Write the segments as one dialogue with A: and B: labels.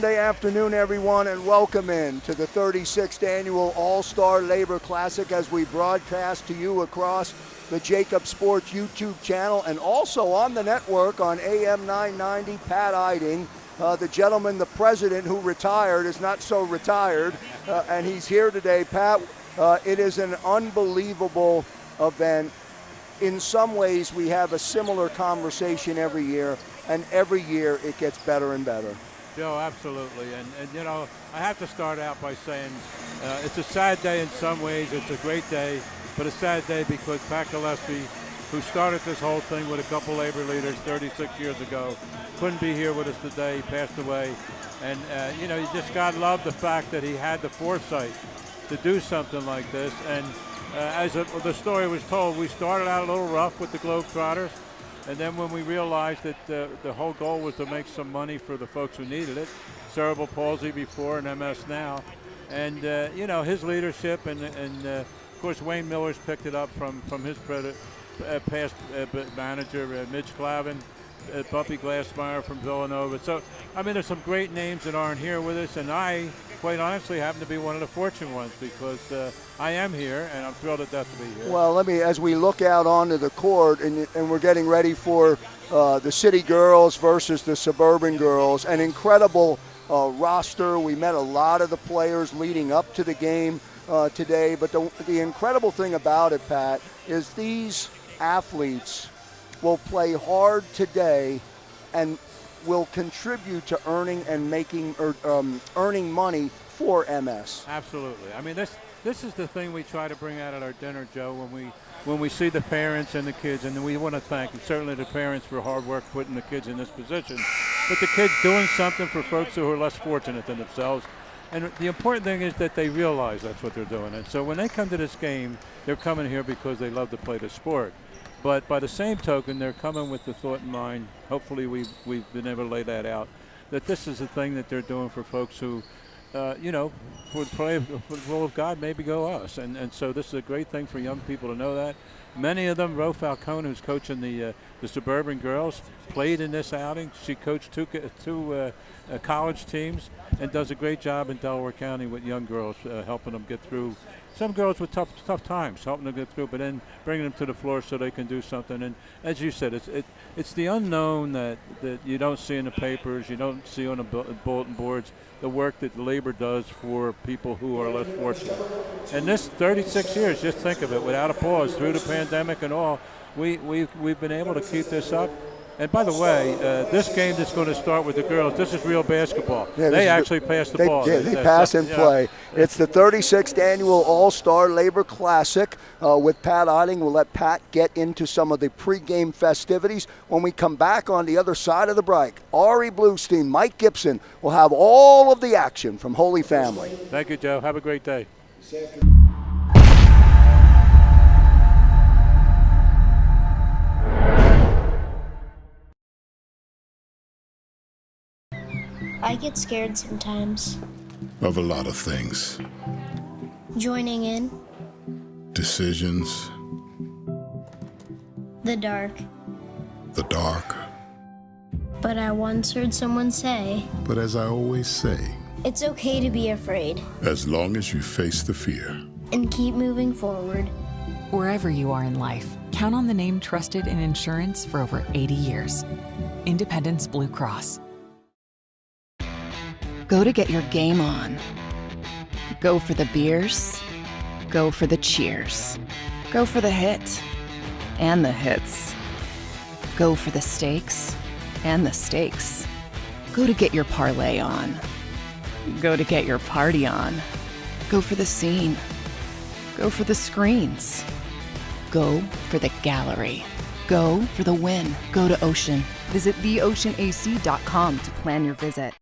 A: Sunday afternoon, everyone, and welcome in to the 36th Annual All-Star Labor Classic as we broadcast to you across the JAKIB Sports YouTube channel and also on the network on AM 990. Pat Eiding, the gentleman, the president who retired, is not so retired, and he's here today. Pat, it is an unbelievable event. In some ways, we have a similar conversation every year, and every year it gets better and better.
B: Joe, absolutely. And you know, I have to start out by saying it's a sad day in some ways. It's a great day, but a sad day because Pat Gillespie, who started this whole thing with a couple labor leaders 36 years ago, couldn't be here with us today. He passed away. And, you know, you just got to love the fact that he had the foresight to do something like this. And as the story was told, we started out a little rough with the Globetrotters. And then when we realized that the whole goal was to make some money for the folks who needed it, cerebral palsy before and MS now, and you know, his leadership and of course Wayne Miller's picked it up from his past manager, Mitch Clavin, Bumpy Glassmeyer from Villanova. So I mean, there's some great names that aren't here with us, and I quite honestly happen to be one of the fortunate ones because I am here and I'm thrilled to death to be here.
A: Well, as we look out onto the court and we're getting ready for the city girls versus the suburban girls, an incredible roster. We met a lot of the players leading up to the game today, but the incredible thing about it, Pat, is these athletes will play hard today and will contribute to earning and earning money for MS.
B: Absolutely. I mean, this is the thing we try to bring out at our dinner, Joe, when we see the parents and the kids, and we want to thank certainly the parents for hard work putting the kids in this position, but the kids doing something for folks who are less fortunate than themselves. And the important thing is that they realize that's what they're doing. And so when they come to this game, they're coming here because they love to play the sport. But by the same token, they're coming with the thought in mind, hopefully we've been able to lay that out, that this is the thing that they're doing for folks who, you know, for the will of God, maybe go us. And so this is a great thing for young people to know that. Many of them, Ro Falcone, who's coaching the suburban girls, played in this outing. She coached two college teams and does a great job in Delaware County with young girls, helping them get through. Some girls with tough times, helping them get through, but then bringing them to the floor so they can do something. And as you said, it's the unknown that you don't see in the papers, you don't see on the bulletin boards, the work that labor does for people who are less fortunate. And this 36 years, just think of it, without a pause, through the pandemic and all, we've been able to keep this up. And by the way, this game that's going to start with the girls, this is real basketball.
A: Yeah,
B: they actually pass the ball.
A: Yeah, they pass and play. It's the 36th Annual All-Star Labor Classic with Pat Eiding. We'll let Pat get into some of the pregame festivities. When we come back on the other side of the break, Ari Bluestein, Mike Gibson will have all of the action from Holy Family.
B: Thank you, Joe. Have a great day.
C: I get scared sometimes.
D: Of a lot of things.
C: Joining in.
D: Decisions.
C: The dark.
D: The dark.
C: But I once heard someone say,
D: But as I always say,
C: it's okay to be afraid.
D: as long as you face the fear.
C: And keep moving forward.
E: Wherever you are in life, count on the name trusted in insurance for over 80 years. Independence Blue Cross.
F: Go to get your game on. Go for the beers. Go for the cheers. Go for the hit and the hits. Go for the stakes and the stakes. Go to get your parlay on. Go to get your party on. Go for the scene. Go for the screens. Go for the gallery. Go for the win. Go to Ocean. Visit theoceanac.com to plan your visit.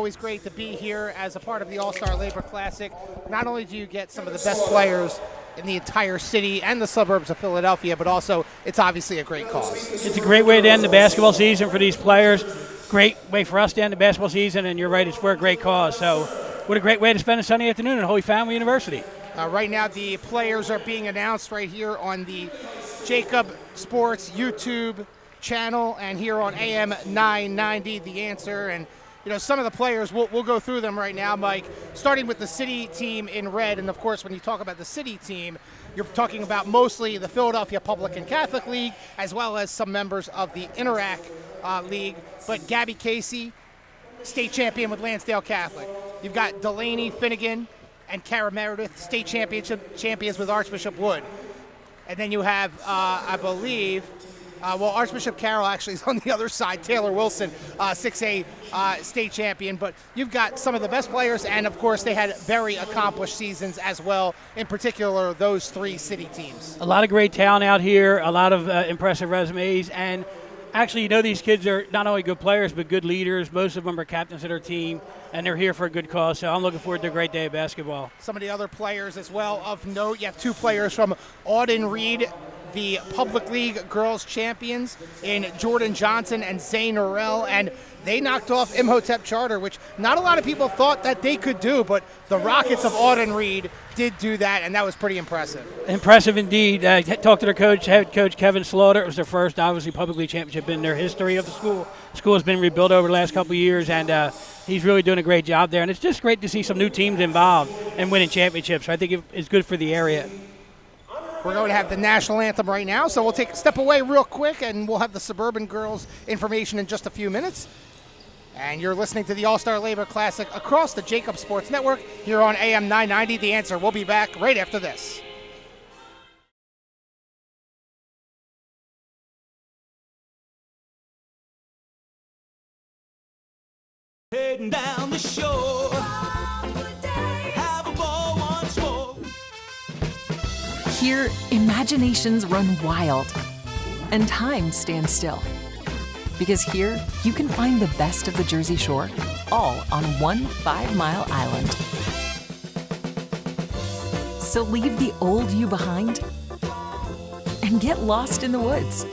G: always great to be here as a part of the All-Star Labor Classic. Not only do you get some of the best players in the entire city and the suburbs of Philadelphia, but also it's obviously a great cause.
H: It's a great way to end the basketball season for these players. Great way for us to end the basketball season, and you're right, it's for a great cause. So what a great way to spend a Sunday afternoon at Holy Family University.
G: Right now the players are being announced right here on the JAKIB Sports YouTube channel and here on AM 990, The Answer. And some of the players, we'll go through them right now, Mike, starting with the city team in red. And of course, when you talk about the city team, you're talking about mostly the Philadelphia Public and Catholic League, as well as some members of the Interac League. But Gabby Casey, state champion with Lansdale Catholic. You've got Delaney Finnegan and Kara Meredith, state champions with Archbishop Wood. And then you have, I believe, Archbishop Carroll actually is on the other side. Taylor Wilson, 6A state champion. But you've got some of the best players, and of course they had very accomplished seasons as well, in particular those three city teams.
H: A lot of great talent out here, a lot of impressive resumes, and actually, these kids are not only good players, but good leaders. Most of them are captains of their team, and they're here for a good cause. So I'm looking forward to a great day of basketball.
G: Some of the other players as well of note, you have two players from Auden Reed, the Public League Girls Champions, in Jordan Johnson and Zane Norrell, and they knocked off Imhotep Charter, which not a lot of people thought that they could do, but the Rockets of Auden Reed did do that, and that was pretty impressive. Impressive
H: indeed. I talked to their coach, head coach Kevin Slaughter. It was their first, obviously, Public League championship in their history of the school. The school has been rebuilt over the last couple of years, and he's really doing a great job there. And it's just great to see some new teams involved and winning championships. So I think it's good for the area.
G: We're going to have the national anthem right now, so we'll take a step away real quick, and we'll have the Suburban Girls information in just a few minutes. And you're listening to the All-Star Labor Classic across the JAKIB Sports Network here on AM 990, The Answer. We'll be back right after this.
I: Heading down the shore, have a ball once more.
E: Here, imaginations run wild and time stands still. Because here, you can find the best of the Jersey Shore, all on one 5-mile island. So leave the old you behind and get lost in the woods.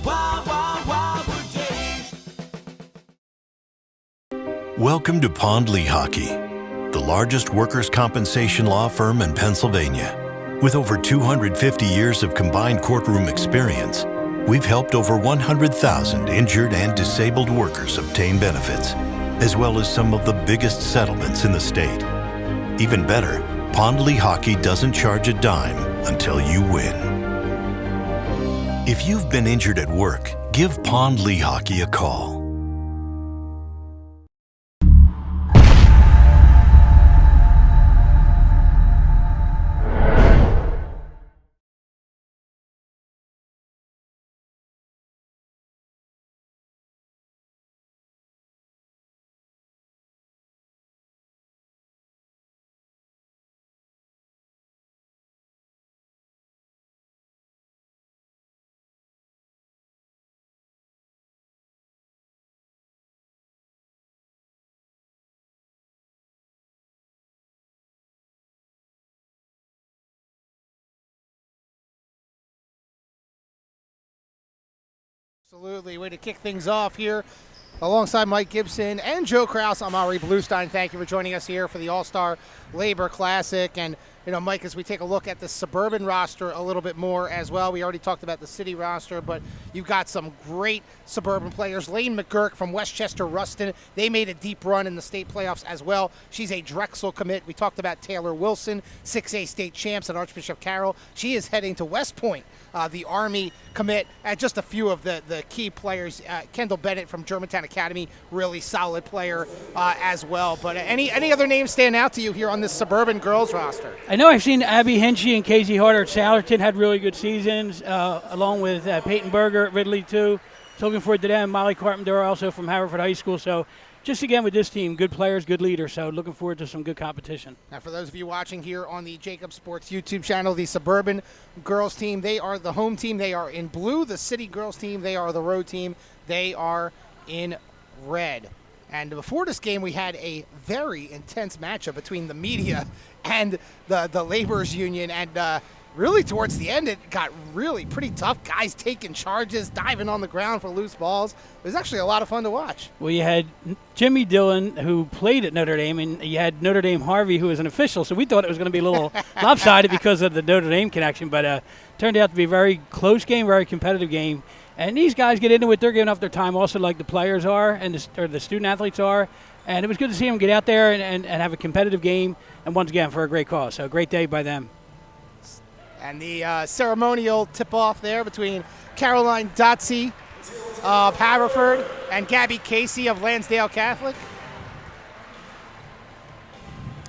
I: Wild, wild, wildwood days.
J: Welcome to Pond Lehocky, the largest workers' compensation law firm in Pennsylvania. With over 250 years of combined courtroom experience, we've helped over 100,000 injured and disabled workers obtain benefits, as well as some of the biggest settlements in the state. Even better, Pond Lehocky doesn't charge a dime until you win. If you've been injured at work, give Pond Lehocky a call.
G: Absolutely. Way to kick things off here. Alongside Mike Gibson and Joe Kraus, I'm Ari Bluestein. Thank you for joining us here for the All-Star Labor Classic. And, Mike, as we take a look at the suburban roster a little bit more as well, we already talked about the city roster, but you've got some great suburban players. Lane McGurk from Westchester Ruston, they made a deep run in the state playoffs as well. She's a Drexel commit. We talked about Taylor Wilson, 6A state champs at Archbishop Carroll. She is heading to West Point, the Army commit. Just a few of the key players. Kendall Bennett from Germantown Academy, really solid player as well. But any other names stand out to you here on this suburban girls roster?
H: I know I've seen Abby Hinchy and Casey Harder at Sallerton had really good seasons, along with Peyton Berger at Ridley too. So looking forward to them. Molly Carpenter also from Haverford High School. So just again with this team, good players, good leaders. So looking forward to some good competition.
G: Now for those of you watching here on the JAKIB Sports YouTube channel, the suburban girls team, they are the home team. They are in blue. The city girls team, they are the road team. They are in red. And before this game, we had a very intense matchup between the media and the laborers union. And really towards the end, it got really pretty tough. Guys taking charges, diving on the ground for loose balls. It was actually a lot of fun to watch.
H: Well, you had Jimmy Dillon, who played at Notre Dame, and you had Notre Dame Harvey, who was an official. So we thought it was going to be a little lopsided because of the Notre Dame connection. But turned out to be a very close game, very competitive game. And these guys get into it. They're giving up their time also like the players are and the student athletes are. And it was good to see them get out there and have a competitive game. And once again, for a great cause. So a great day by them.
G: And the ceremonial tip-off there between Caroline Dotze of Haverford and Gabby Casey of Lansdale Catholic.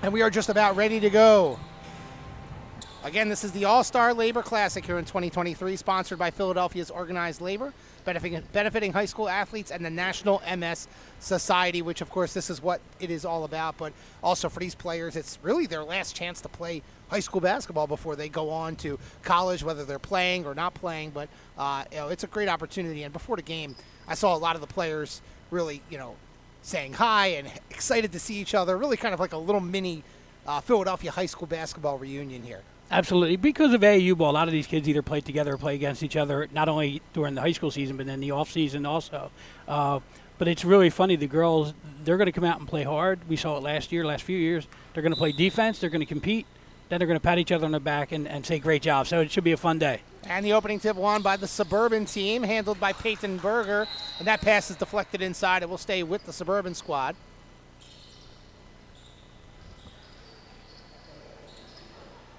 G: And we are just about ready to go. Again, this is the All-Star Labor Classic here in 2023, sponsored by Philadelphia's Organized Labor, benefiting high school athletes and the National MS Society, which, of course, this is what it is all about. But also for these players, it's really their last chance to play high school basketball before they go on to college, whether they're playing or not playing. But it's a great opportunity. And before the game, I saw a lot of the players really, saying hi and excited to see each other, really kind of like a little mini Philadelphia high school basketball reunion here.
H: Absolutely. Because of AAU ball, a lot of these kids either play together or play against each other, not only during the high school season, but then the off season also. But it's really funny. The girls, they're going to come out and play hard. We saw it last few years. They're going to play defense. They're going to compete. Then they're going to pat each other on the back and say great job. So it should be a fun day.
G: And the opening tip won by the Suburban team, handled by Peyton Berger. And that pass is deflected inside. It will stay with the Suburban squad.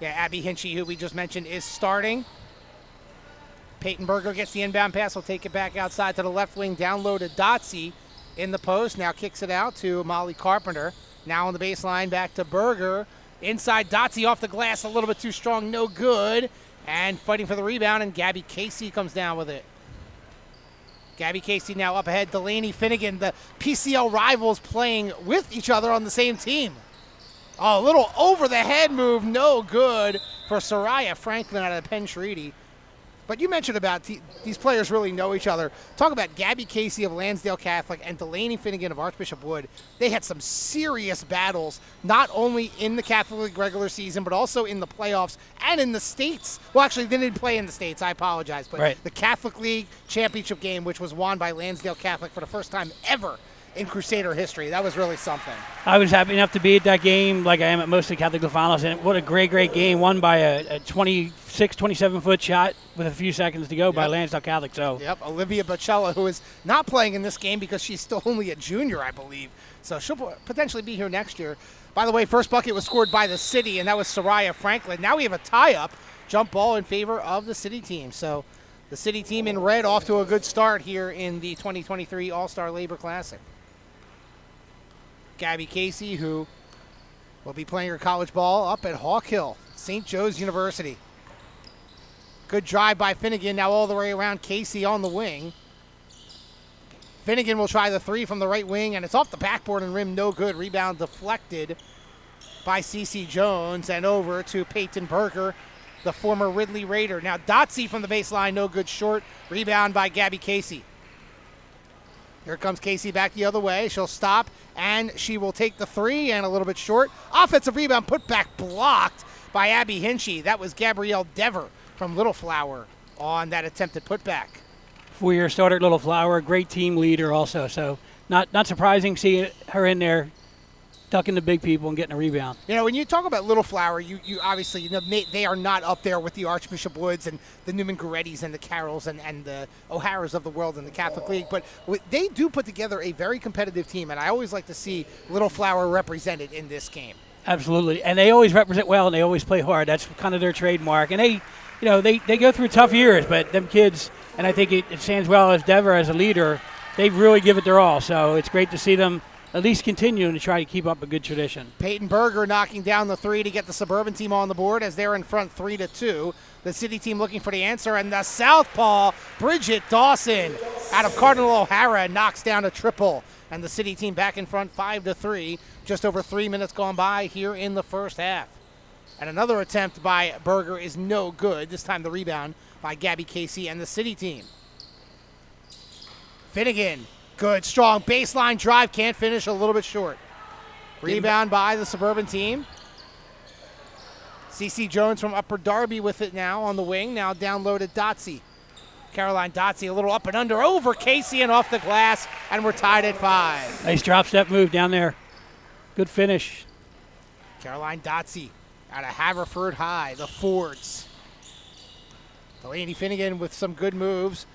G: Yeah, Abby Hinchy, who we just mentioned, is starting. Peyton Berger gets the inbound pass. Will take it back outside to the left wing. Down low to Dotze in the post. Now kicks it out to Molly Carpenter. Now on the baseline, back to Berger. Inside, Dotze off the glass, a little bit too strong, no good. And fighting for the rebound, and Gabby Casey comes down with it. Gabby Casey now up ahead. Delaney Finnegan, the PCL rivals playing with each other on the same team. Oh, a little over-the-head move, no good for Soraya Franklin out of Penn Treaty. But you mentioned about these players really know each other. Talk about Gabby Casey of Lansdale Catholic and Delaney Finnegan of Archbishop Wood. They had some serious battles, not only in the Catholic League regular season, but also in the playoffs and in the States. Well, actually, they didn't play in the States. I apologize. But
H: right.
G: The Catholic League championship game, which was won by Lansdale Catholic for the first time ever in Crusader history. That was really something.
H: I was happy enough to be at that game like I am at most of the Catholic League finals, and what a great game, won by a 26, 27-foot shot with a few seconds to go by Lansdale Catholic. So.
G: Yep, Olivia Bacella, who is not playing in this game because she's still only a junior, I believe. So she'll potentially be here next year. By the way, first bucket was scored by the City, and that was Soraya Franklin. Now we have a tie-up, jump ball in favor of the City team. So the City team in red off to a good start here in the 2023 All-Star Labor Classic. Gabby Casey, who will be playing her college ball up at Hawk Hill, St. Joe's University. Good drive by Finnegan, now all the way around Casey on the wing. Finnegan will try the three from the right wing, and it's off the backboard and rim, no good. Rebound deflected by Cece Jones, and over to Peyton Berger, the former Ridley Raider. Now Dotze from the baseline, no good, short. Rebound by Gabby Casey. Here comes Casey back the other way. She'll stop, and she will take the three, and a little bit short. Offensive rebound, put back blocked by Abby Hinchy. That was Gabrielle Dever from Little Flower on that attempted putback.
H: Four-year starter at Little Flower, great team leader also. So not surprising seeing her in there ducking the big people and getting a rebound.
G: When you talk about Little Flower, you obviously, they are not up there with the Archbishop Woods and the Newman Gorettis and the Carrolls and the O'Haras of the world in the Catholic League, but they do put together a very competitive team, and I always like to see Little Flower represented in this game.
H: Absolutely, and they always represent well, and they always play hard. That's kind of their trademark, and they go through tough years, but them kids, and I think it stands well as Dever as a leader, they really give it their all, so it's great to see them at least continuing to try to keep up a good tradition.
G: Peyton Berger knocking down the three to get the Suburban team on the board as they're in front 3-2. The City team looking for the answer, and the southpaw, Bridget Dawson, out of Cardinal O'Hara, knocks down a triple. And the City team back in front 5-3. Just over 3 minutes gone by here in the first half. And another attempt by Berger is no good. This time the rebound by Gabby Casey and the City team. Finnegan Good, strong baseline drive, can't finish, a little bit short. Rebound by the Suburban team. CeCe Jones from Upper Darby with it now on the wing. Now down low to Dotsey. Caroline Dotsey a little up and under over Casey and off the glass, and we're tied at 5.
H: Nice drop step move down there. Good finish.
G: Caroline Dotsey out of Haverford High, the Fords. Delaney Finnegan with some good moves.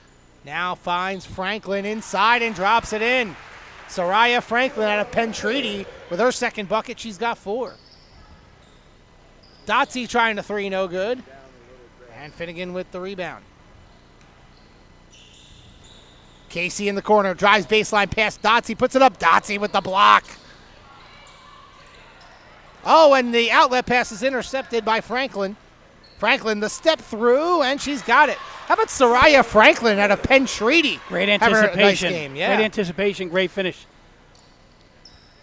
G: Now finds Franklin inside and drops it in. Soraya Franklin out of Penn Treaty with her second bucket. She's got 4. Dotsey trying to 3, no good. And Finnegan with the rebound. Casey in the corner, drives baseline past Dotsey, puts it up. Dotsey with the block. Oh, and the outlet pass is intercepted by Franklin. Franklin, the step through, and she's got it. How about Soraya Franklin out of Penn Treaty?
H: Great anticipation.
G: Nice game, yeah.
H: Great anticipation, great finish.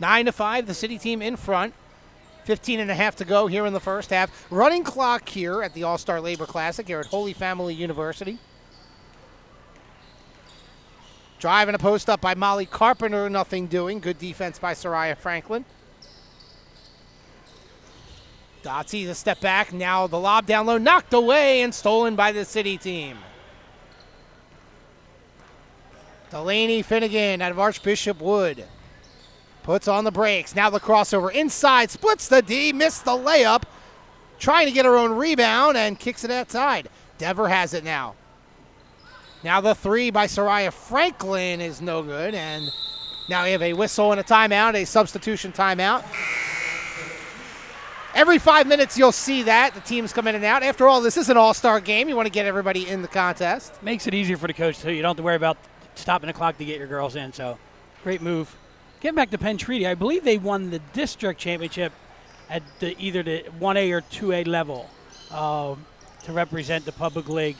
G: 9-5, the City team in front. 15.5 to go here in the first half. Running clock here at the All-Star Labor Classic here at Holy Family University. Driving a post up by Molly Carpenter, nothing doing. Good defense by Soraya Franklin. Dotsey, the step back. Now the lob down low, knocked away and stolen by the City team. Delaney Finnegan out of Archbishop Wood. Puts on the brakes. Now the crossover inside, splits the D, missed the layup. Trying to get her own rebound and kicks it outside. Dever has it now. Now the 3 by Soraya Franklin is no good. And now we have a whistle and a timeout, a substitution timeout. Every 5 minutes you'll see that. The teams come in and out. After all, this is an all-star game. You want to get everybody in the contest.
H: Makes it easier for the coach, too. You don't have to worry about stopping the clock to get your girls in. So, great move. Getting back to Penn Treaty, I believe they won the district championship at either the 1A or 2A level to represent the public league.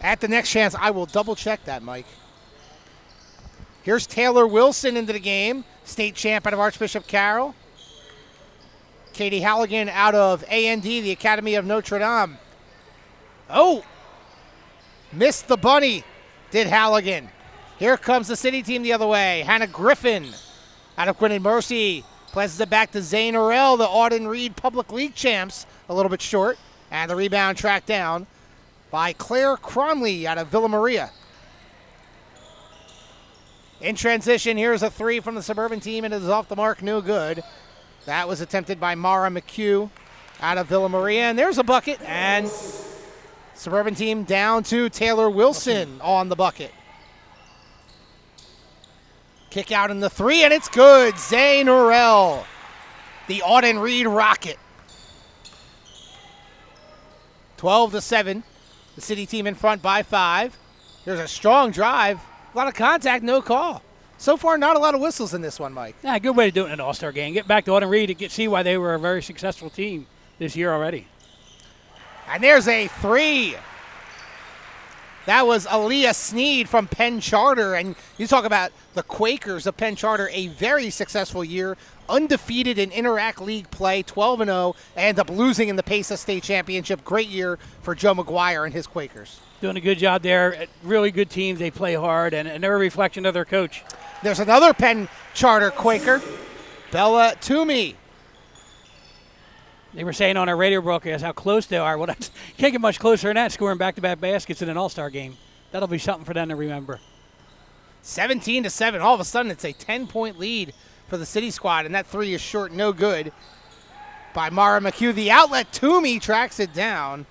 G: At the next chance, I will double-check that, Mike. Here's Taylor Wilson into the game. State champ out of Archbishop Carroll. Katie Halligan out of A&D, the Academy of Notre Dame. Oh! Missed the bunny, did Halligan. Here comes the City team the other way. Hannah Griffin out of Quinn and Mercy. Places it back to Zane Orell, the Auden Reed Public League champs. A little bit short. And the rebound tracked down by Claire Cromley out of Villa Maria. In transition, here's a 3 from the Suburban team, and it is off the mark, no good. That was attempted by Mara McHugh out of Villa Maria, and there's a bucket, and Suburban team down to Taylor Wilson on the bucket. Kick out in the 3, and it's good. Zane Orell, the Auden Reed Rocket. 12-7, the City team in front by 5. There's a strong drive, a lot of contact, no call. So far, not a lot of whistles in this one, Mike.
H: Yeah, good way to do it in an all-star game. Get back to Auden Reed to see why they were a very successful team this year already.
G: And there's a 3. That was Aaliyah Sneed from Penn Charter. And you talk about the Quakers of Penn Charter, a very successful year, undefeated in Interact League play, 12-0, end up losing in the PESA State Championship. Great year for Joe McGuire and his Quakers.
H: Doing a good job there. Really good teams. They play hard, and they're a reflection of their coach.
G: There's another Penn Charter Quaker, Bella Toomey.
H: They were saying on our radio broadcast how close they are. Well, can't get much closer than that, scoring back-to-back baskets in an all-star game. That'll be something for them to remember.
G: 17-7. All of a sudden, it's a 10-point lead for the City squad, and that 3 is short, no good, by Mara McHugh. The outlet, Toomey tracks it down.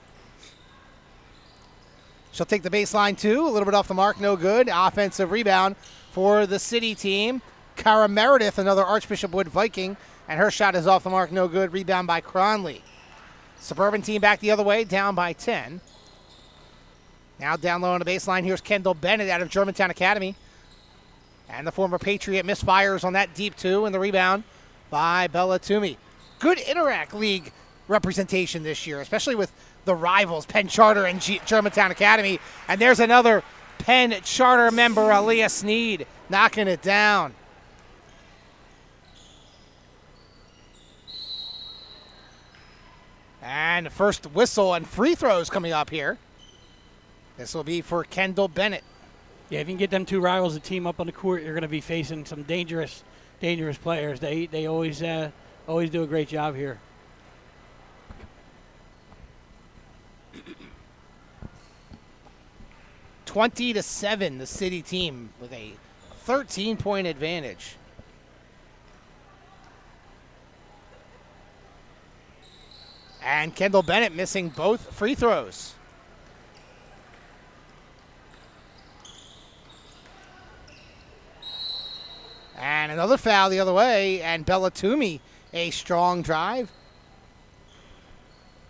G: She'll take the baseline, too. A little bit off the mark, no good. Offensive rebound for the City team. Cara Meredith, another Archbishop Wood Viking, and her shot is off the mark, no good. Rebound by Cronley. Suburban team back the other way, down by 10. Now down low on the baseline, here's Kendall Bennett out of Germantown Academy. And the former Patriot misfires on that deep 2, and the rebound by Bella Toomey. Good Interact League representation this year, especially with the rivals, Penn Charter and Germantown Academy. And there's another Penn Charter member, Aaliyah Sneed, knocking it down. And first whistle and free throws coming up here. This will be for Kendall Bennett.
H: Yeah, if you can get them two rivals to team up on the court, you're going to be facing some dangerous players. They always do a great job here.
G: (20-7), the City team with a 13-point advantage. And Kendall Bennett missing both free throws. And another foul the other way, and Bella Toomey, a strong drive.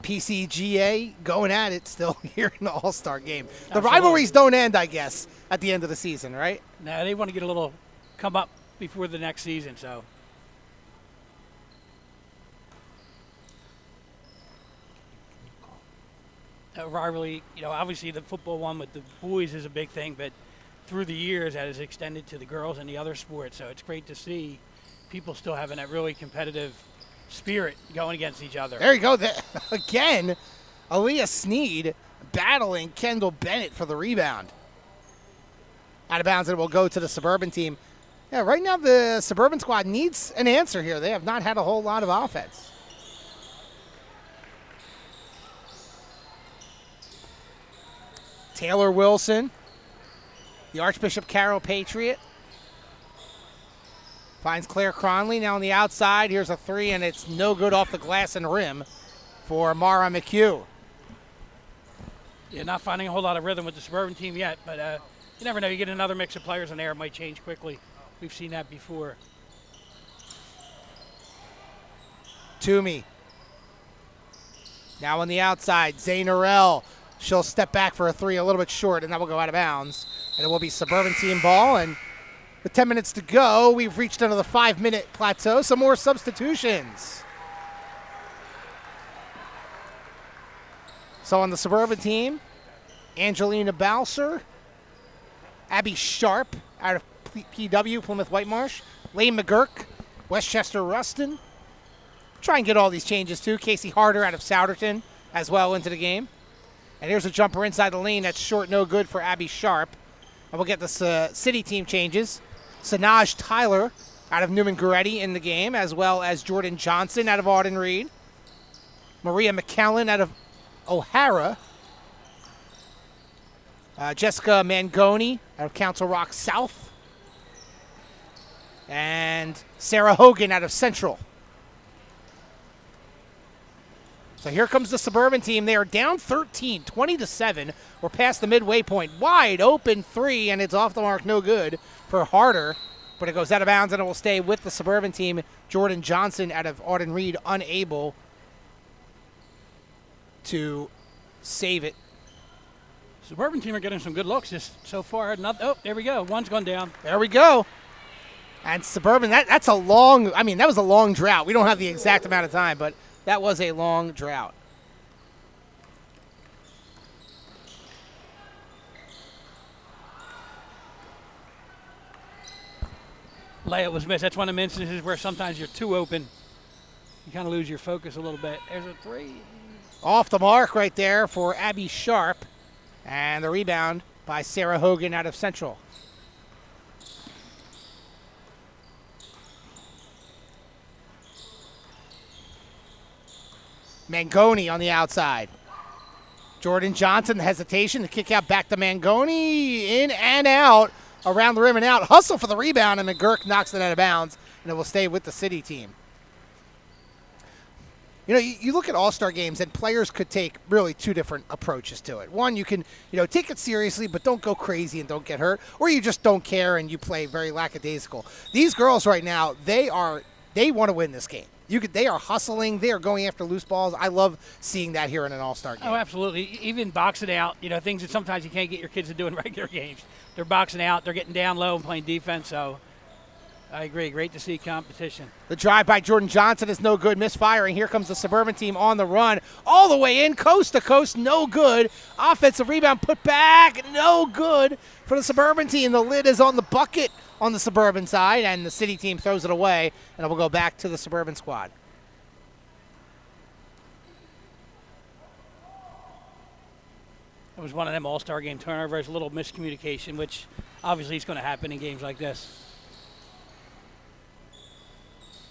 G: PCGA going at it still here in the All-Star game. The rivalries don't end, I guess, at the end of the season, right?
H: No, they want to get a little come up before the next season, so. Rivalry, obviously the football one with the boys is a big thing, but through the years that has extended to the girls and the other sports. So it's great to see people still having that really competitive spirit going against each other.
G: There you go. Again, Aaliyah Sneed battling Kendall Bennett for the rebound. Out of bounds, and it will go to the Suburban team. Yeah, right now the Suburban squad needs an answer here. They have not had a whole lot of offense. Taylor Wilson, the Archbishop Carroll Patriot, finds Claire Cronley now on the outside. Here's a three, and it's no good off the glass and rim for Mara McHugh.
H: Yeah, not finding a whole lot of rhythm with the Suburban team yet, but you never know. You get another mix of players in there, it might change quickly. We've seen that before.
G: Toomey. Now on the outside, Zaynarell. She'll step back for a three, a little bit short, and that will go out of bounds. And it will be Suburban team ball. And with 10 minutes to go, we've reached another 5-minute plateau. Some more substitutions. So on the Suburban team, Angelina Balser, Abby Sharp out of PW, Plymouth Whitemarsh, Lane McGurk, Westchester Ruston. Try and get all these changes too. Casey Harder out of Souderton as well into the game. And here's a jumper inside the lane that's short, no good for Abby Sharp. And we'll get the City team changes. Sanaj Tyler out of Newman Goretti in the game, as well as Jordan Johnson out of Arden Reed. Maria McKellen out of O'Hara. Jessica Mangoni out of Council Rock South. And Sarah Hogan out of Central. So here comes the Suburban team. They are down 13, 20-7. We're past the midway point. Wide open three, and it's off the mark, no good for Harder. But it goes out of bounds, and it will stay with the Suburban team. Jordan Johnson out of Arden Reed unable to save it.
H: Suburban team are getting some good looks just so far. Oh, there we go. One's gone down.
G: There we go. And Suburban, that's a long, that was a long drought. We don't have the exact amount of time, but that was a long drought.
H: Layup was missed. That's one of the instances where sometimes you're too open. You kind of lose your focus a little bit. There's a three.
G: Off the mark right there for Abby Sharp. And the rebound by Sarah Hogan out of Central. Mangoni on the outside. Jordan Johnson, the hesitation, the kick out back to Mangoni, in and out, around the rim and out. Hustle for the rebound, and McGurk knocks it out of bounds, and it will stay with the City team. You look at all-star games, and players could take really two different approaches to it. One, you can, take it seriously, but don't go crazy and don't get hurt, or you just don't care and you play very lackadaisical. These girls right now, they want to win this game. They are hustling. They are going after loose balls. I love seeing that here in an all-star game.
H: Oh, absolutely. Even boxing out, things that sometimes you can't get your kids to do in regular games. They're boxing out. They're getting down low and playing defense. So I agree. Great to see competition.
G: The drive by Jordan Johnson is no good. Misfiring. Here comes the Suburban team on the run. All the way in, coast to coast, no good. Offensive rebound put back, no good for the Suburban team. The lid is on the bucket on the Suburban side, and the City team throws it away, and it will go back to the Suburban squad.
H: It was one of them all-star game turnovers, a little miscommunication, which obviously is going to happen in games like this.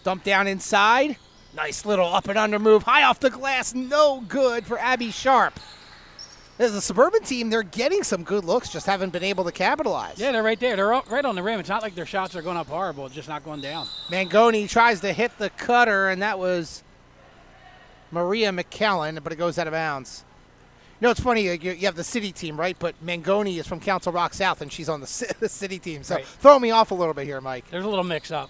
G: Dump down inside. Nice little up and under move. High off the glass. No good for Abby Sharp. As a Suburban team, they're getting some good looks, just haven't been able to capitalize.
H: Yeah, they're right there. They're right on the rim. It's not like their shots are going up horrible. It's just not going down.
G: Mangoni tries to hit the cutter, and that was Maria McKellen, but it goes out of bounds. You know, it's funny, you have the city team, right? But Mangoni is from Council Rock South, and she's on the city team. So
H: right.
G: Throw me off a little bit here, Mike.
H: There's a little mix-up.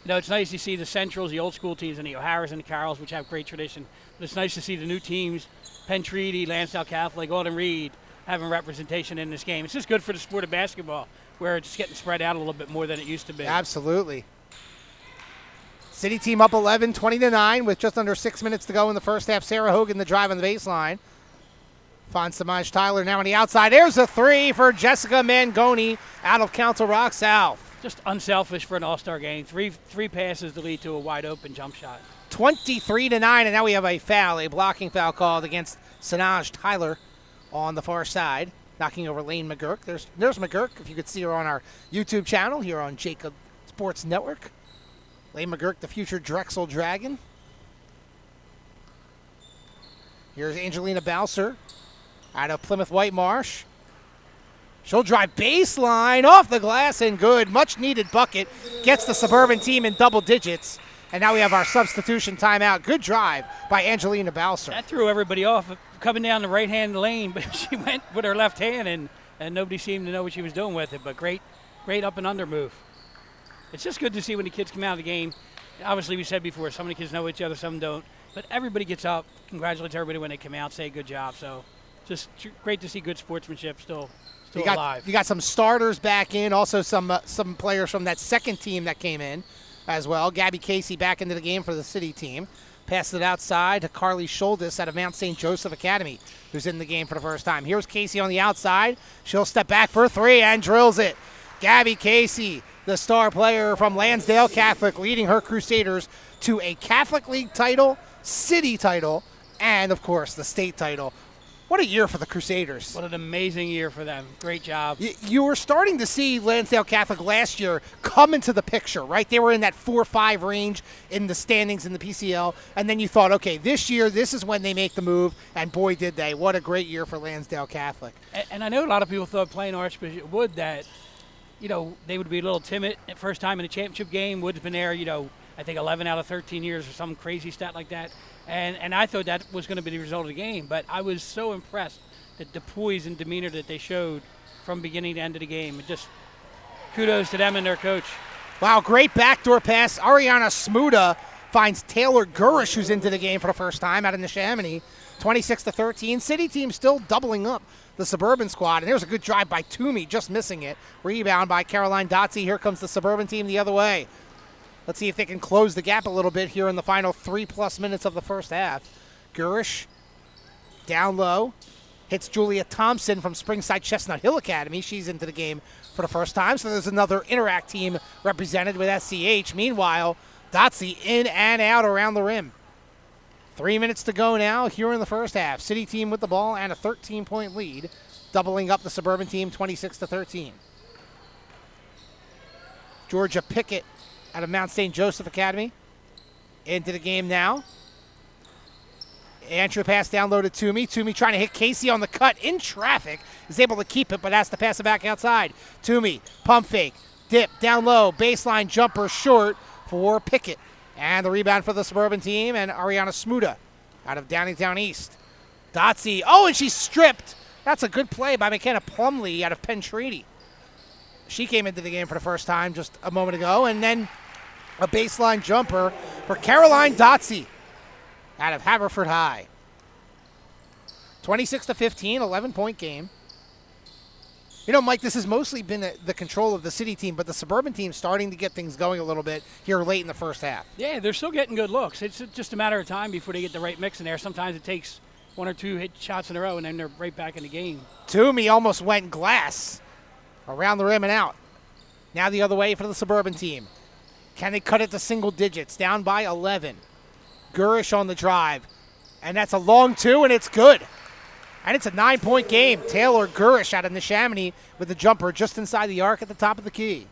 H: You know, it's nice to see the Centrals, the old school teams, and the O'Haras and the Carrolls, which have great tradition. But it's nice to see the new teams, Penn Treaty, Lansdale Catholic, Alden Reed, having representation in this game. It's just good for the sport of basketball, where it's getting spread out a little bit more than it used to be.
G: Absolutely. City team up 11, 20-9, with just under 6 minutes to go in the first half. Sarah Hogan, the drive on the baseline. Finds Samaj Tyler now on the outside. There's a three for Jessica Mangoni out of Council Rock South.
H: Just unselfish for an all-star game. Three passes to lead to a wide-open jump shot.
G: 23-9, and now we have a foul, a blocking foul called against Sanaj Tyler on the far side, knocking over Lane McGurk. There's McGurk, if you could see her on our YouTube channel here on JAKIB Sports Network. Lane McGurk, the future Drexel Dragon. Here's Angelina Bowser out of Plymouth White Marsh. She'll drive baseline off the glass and good. Much needed bucket. Gets the Suburban team in double digits. And now we have our substitution timeout. Good drive by Angelina Bowser.
H: That threw everybody off coming down the right-hand lane, but she went with her left hand, and nobody seemed to know what she was doing with it. But great up and under move. It's just good to see when the kids come out of the game. Obviously, we said before, some of the kids know each other, some don't. But everybody gets up, congratulates everybody when they come out, say good job. So just great to see good sportsmanship still alive.
G: You got some starters back in, also some players from that second team that came in as well. Gabby Casey back into the game for the city team. Passed it outside to Carly Schuldis out of Mount St. Joseph Academy, who's in the game for the first time. Here's Casey on the outside. She'll step back for a three and drills it. Gabby Casey, the star player from Lansdale Catholic, leading her Crusaders to a Catholic League title, city title, and, of course, the state title. What a year for the Crusaders.
H: What an amazing year for them. Great job.
G: You were starting to see Lansdale Catholic last year come into the picture, right? They were in that 4-5 range in the standings in the PCL, and then you thought, okay, this year, this is when they make the move, and boy, did they. What a great year for Lansdale Catholic.
H: And I know a lot of people thought playing Archbishop Wood that, you know, they would be a little timid. First time in a championship game, Wood's been there, you know, I think 11 out of 13 years or some crazy stat like that. And I thought that was going to be the result of the game. But I was so impressed that the poise and demeanor that they showed from beginning to end of the game. And just kudos to them and their coach.
G: Wow, great backdoor pass. Ariana Smuda finds Taylor Gurish, who's into the game for the first time out in the Chamonix. 26-13. City team still doubling up the Suburban squad. And there's a good drive by Toomey, just missing it. Rebound by Caroline Dotze. Here comes the Suburban team the other way. Let's see if they can close the gap a little bit here in the final 3+ minutes of the first half. Gurish down low. Hits Julia Thompson from Springside Chestnut Hill Academy. She's into the game for the first time. So there's another Interact team represented with SCH. Meanwhile, Dotze in and out around the rim. 3 minutes to go now here in the first half. City team with the ball and a 13-point lead, doubling up the Suburban team 26-13. Georgia Pickett out of Mount St. Joseph Academy into the game now. Entry pass down low to Toomey. Toomey trying to hit Casey on the cut in traffic. Is able to keep it, but has to pass it back outside. Toomey, pump fake, dip, down low, baseline jumper short for Pickett. And the rebound for the Suburban team and Ariana Smuda out of Downingtown East. Dotze, and she's stripped. That's a good play by McKenna Plumley out of Penn Treaty. She came into the game for the first time just a moment ago. And then a baseline jumper for Caroline Dotze out of Haverford High. 26-15, 11-point game. You know, Mike, this has mostly been the control of the city team, but the Suburban team starting to get things going a little bit here late in the first half.
H: Yeah, they're still getting good looks. It's just a matter of time before they get the right mix in there. Sometimes it takes one or two hit shots in a row, and then they're right back in the game.
G: Toomey almost went glass around the rim and out. Now the other way for the Suburban team. Can they cut it to single digits? Down by 11. Gurish on the drive. And that's a long two, and it's good. And it's a 9-point game. Taylor Gurish out of Neshaminy with the jumper just inside the arc at the top of the key.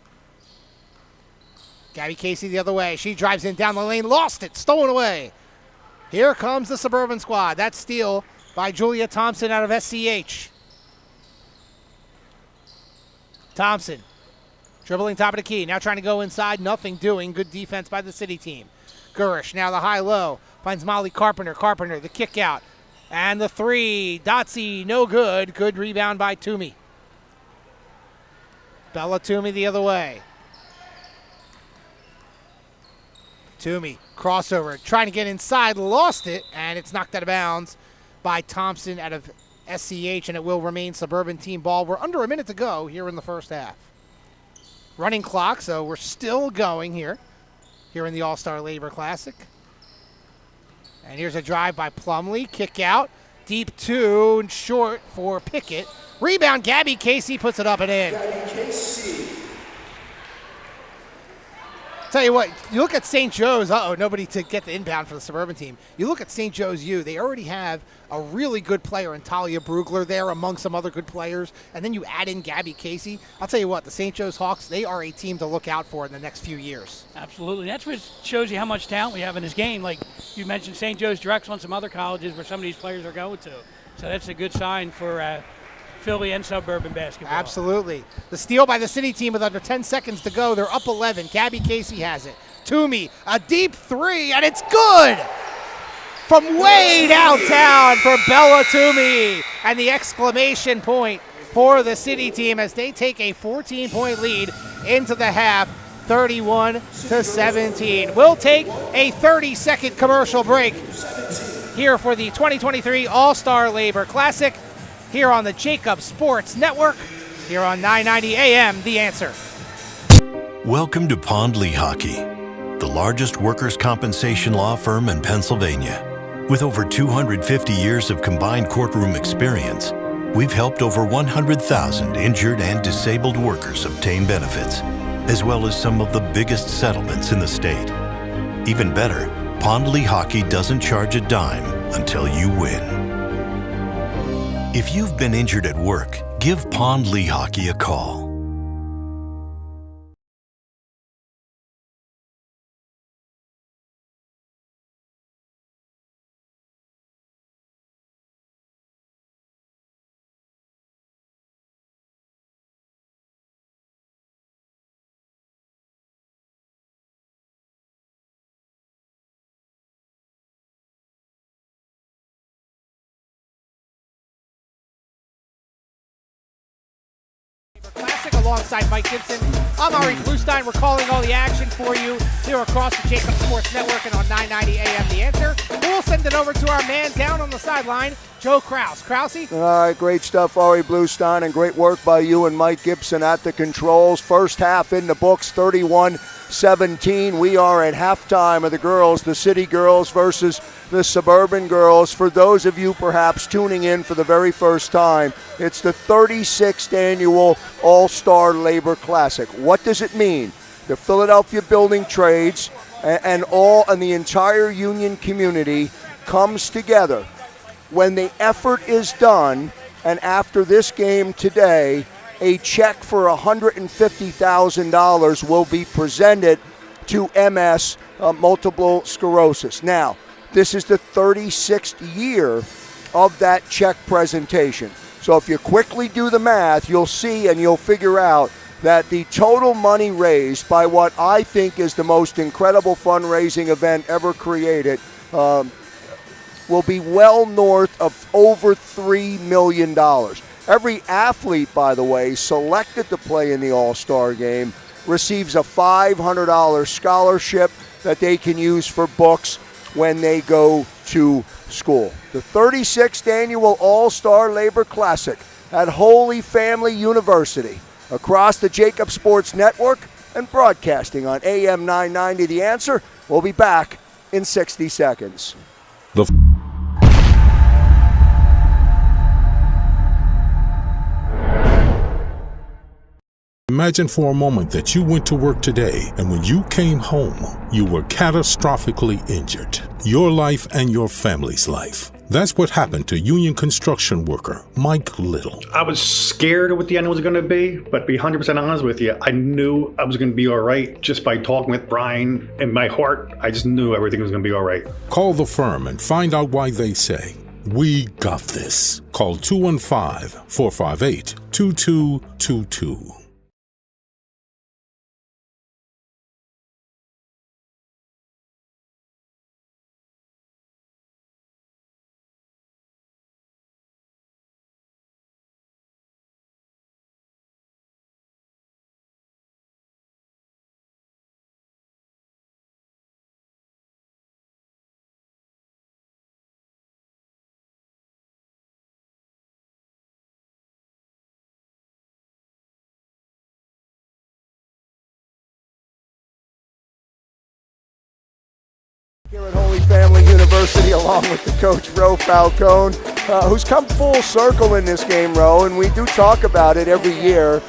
G: Gabby Casey the other way. She drives in down the lane, lost it, stolen away. Here comes the Suburban squad. That steal by Julia Thompson out of SCH. Thompson dribbling top of the key. Now trying to go inside. Nothing doing. Good defense by the City team. Gurish now the high-low. Finds Molly Carpenter. Carpenter the kick out. And the three. Dotsy no good. Good rebound by Toomey. Bella Toomey the other way. Toomey, crossover, trying to get inside, lost it, and it's knocked out of bounds by Thompson out of SCH, and it will remain Suburban team ball. We're under a minute to go here in the first half. Running clock, so we're still going here in the All-Star Labor Classic. And here's a drive by Plumlee, kick out, deep two, and short for Pickett. Rebound, Gabby Casey puts it up and in.
A: Gabby Casey.
G: Tell you what, you look at St. Joe's, nobody to get the inbound for the Suburban team. You look at St. Joe's U, they already have a really good player in Talia Brugler there among some other good players, and then you add in Gabby Casey. I'll tell you what, the St. Joe's Hawks, they are a team to look out for in the next few years.
H: Absolutely. That's what shows you how much talent we have in this game. Like you mentioned St. Joe's, Drexel, and some other colleges where some of these players are going to. So that's a good sign for Philly and Suburban basketball.
G: Absolutely. The steal by the City team with under 10 seconds to go. They're up 11. Gabby Casey has it. Toomey, a deep three, and it's good! From way downtown for Bella Toomey. And the exclamation point for the City team as they take a 14-point lead into the half, 31-17. We'll take a 30-second commercial break here for the 2023 All-Star Labor Classic, here on the JAKIB Sports Network, here on 990 AM, The Answer.
J: Welcome to Pond Lehocky, the largest workers' compensation law firm in Pennsylvania. With over 250 years of combined courtroom experience, we've helped over 100,000 injured and disabled workers obtain benefits, as well as some of the biggest settlements in the state. Even better, Pond Lehocky doesn't charge a dime until you win. If you've been injured at work, give Pond Lehocky a call.
G: Classic alongside Mike Gibson. I'm Ari Bluestein. We're calling all the action for you here across the JAKIB Sports Network and on 990 AM The Answer. We'll send it over to our man down on the sideline, Joe Kraus. Krause?
A: All right, great stuff, Ari Bluestein, and great work by you and Mike Gibson at the controls. First half in the books, 31-17. We are at halftime of the girls, the City girls versus the Suburban girls. For those of you perhaps tuning in for the very first time, it's the 36th annual All-Star Labor Classic. What does it mean? The Philadelphia Building Trades and the entire union community comes together when the effort is done, and after this game today, a check for $150,000 will be presented to MS, multiple sclerosis. Now, this is the 36th year of that check presentation. So if you quickly do the math, you'll see and you'll figure out that the total money raised by what I think is the most incredible fundraising event ever created will be well north of over $3 million. Every athlete, by the way, selected to play in the All-Star game receives a $500 scholarship that they can use for books when they go to school. The 36th annual All-Star Labor Classic at Holy Family University, across the JAKIB Sports Network and broadcasting on AM 990 The Answer. We'll be back in 60 seconds.
K: Imagine for a moment that you went to work today and when you came home, you were catastrophically injured. Your life and your family's life That's what happened to union construction worker Mike Little.
L: I was scared of what the end was going to be, but to be 100% honest with you, I knew I was going to be all right just by talking with Brian. In my heart, I just knew everything was going to be all right.
K: Call the firm and find out why they say, "We got this." Call 215-458-2222.
A: Here at Holy Family University, along with the coach, Ro Falcone, who's come full circle in this game, Ro, and we do talk about it every year.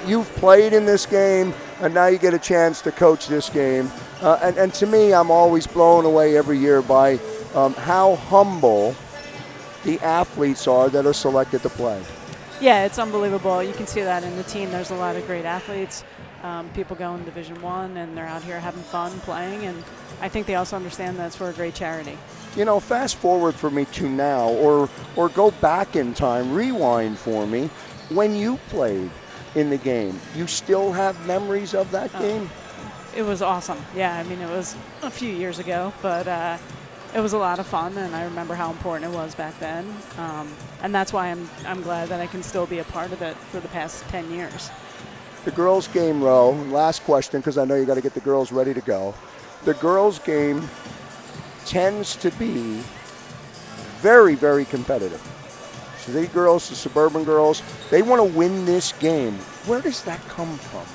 A: You've played in this game, and now you get a chance to coach this game. And to me, I'm always blown away every year by how humble the athletes are that are selected to play.
M: Yeah, it's unbelievable. You can see that in the team. There's a lot of great athletes. People go in Division I, and they're out here having fun playing, and I think they also understand that's for a great charity.
A: You know, fast forward for me to now, or go back in time, rewind for me. When you played in the game, you still have memories of that game?
M: It was awesome. Yeah, I mean, it was a few years ago, but it was a lot of fun, and I remember how important it was back then. And that's why I'm glad that I can still be a part of it for the past 10 years.
A: The girls' game, Ro, last question, because I know you got to get the girls ready to go. The girls' game tends to be very, very competitive. City girls, the suburban girls, they want to win this game. Where does that come from?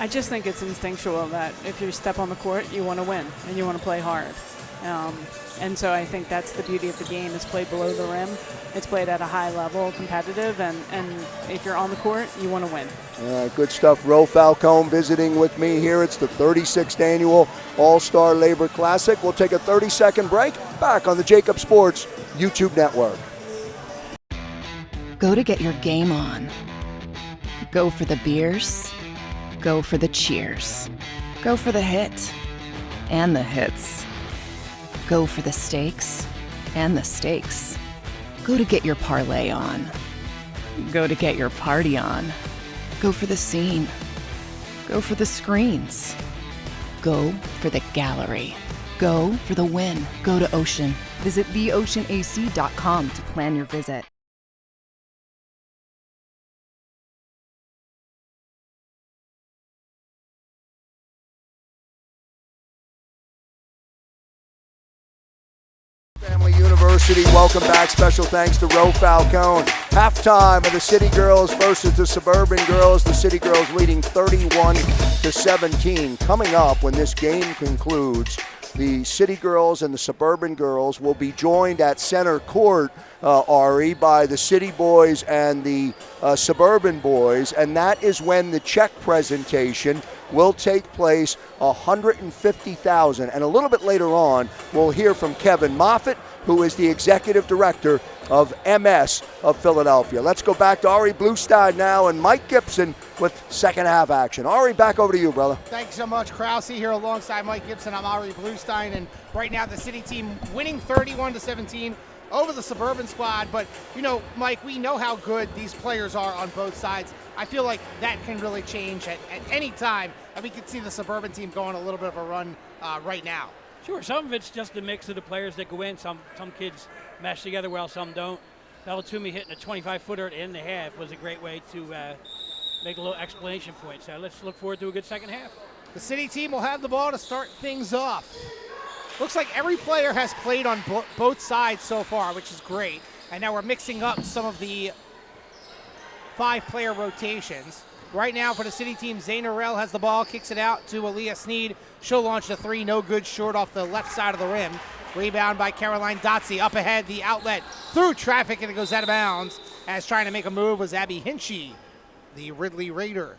M: I just think it's instinctual that if you step on the court, you want to win, and you want to play hard. And so I think that's the beauty of the game. It's played below the rim. It's played at a high level, competitive, and if you're on the court, you want to win.
A: Good stuff. Ro Falcone visiting with me here. It's the 36th Annual All-Star Labor Classic. We'll take a 30-second break. Back on the JAKIB Sports YouTube network.
F: Go to get your game on. Go for the beers. Go for the cheers. Go for the hit and the hits. Go for the stakes and the stakes. Go to get your parlay on. Go to get your party on. Go for the scene. Go for the screens. Go for the gallery. Go for the win. Go to Ocean. Visit theoceanac.com to plan your visit.
A: Family University, welcome back. Special thanks to Ro Falcone. Halftime of the City Girls versus the Suburban Girls. The City Girls leading 31-17. Coming up when this game concludes, the City Girls and the Suburban Girls will be joined at center court, Ari, by the City Boys and the Suburban Boys, and that is when the check presentation will take place, $150,000. And a little bit later on, we'll hear from Kevin Moffitt, who is the executive director of MS of Philadelphia. Let's go back to Ari Bluestein now and Mike Gibson with second half action. Ari, back over to you, brother.
G: Thanks so much, Krause, here alongside Mike Gibson. I'm Ari Bluestein, and right now the City team winning 31-17 over the Suburban squad. But, you know, Mike, we know how good these players are on both sides. I feel like that can really change at any time, and we can see the Suburban team going a little bit of a run right now.
H: Sure, some of it's just a mix of the players that go in. Some kids mesh together well, some don't. Bellatumi hitting a 25-footer at the end of the half was a great way to make a little explanation point. So let's look forward to a good second half.
G: The City team will have the ball to start things off. Looks like every player has played on both sides so far, which is great. And now we're mixing up some of the 5-player rotations. Right now for the City team, Zayn Orel has the ball, kicks it out to Aaliyah Sneed. She'll launch the three, no good, short off the left side of the rim. Rebound by Caroline Dotsie, up ahead, the outlet through traffic, and it goes out of bounds. As trying to make a move was Abby Hinchy, the Ridley Raider.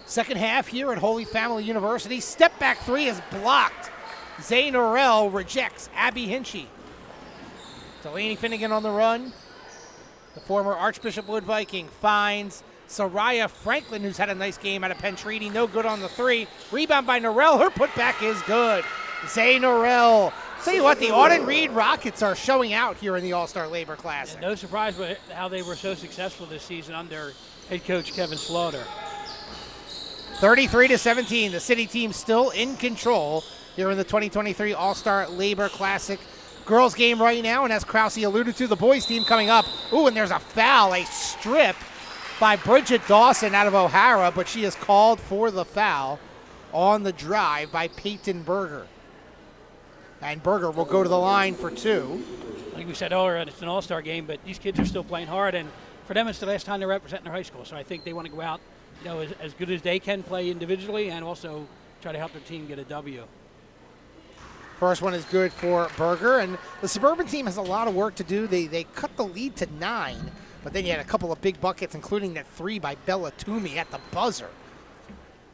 G: Second half here at Holy Family University. Step back three is blocked. Zay Norrell rejects Abby Hinchy. Delaney Finnegan on the run. The former Archbishop Wood Viking finds Soraya Franklin, who's had a nice game out of Penn Treaty. No good on the three. Rebound by Norrell. Her putback is good. Zay Norrell. Tell you what, the Auden Reed Rockets are showing out here in the All-Star Labor Classic.
H: No surprise with how they were so successful this season under head coach Kevin Slaughter.
G: 33-17. The city team still in control here in the 2023 All-Star Labor Classic. Girls game right now, and as Krause alluded to, the boys team coming up. Ooh, and there's a foul, a strip by Bridget Dawson out of O'Hara, but she is called for the foul on the drive by Peyton Berger. And Berger will go to the line for two.
H: Like we said earlier, it's an all-star game, but these kids are still playing hard, and for them it's the last time they're representing their high school. So I think they want to go out, as good as they can play individually and also try to help their team get a W.
G: First one is good for Berger, and the Suburban team has a lot of work to do. They cut the lead to 9, but then you had a couple of big buckets, including that three by Bella Toomey at the buzzer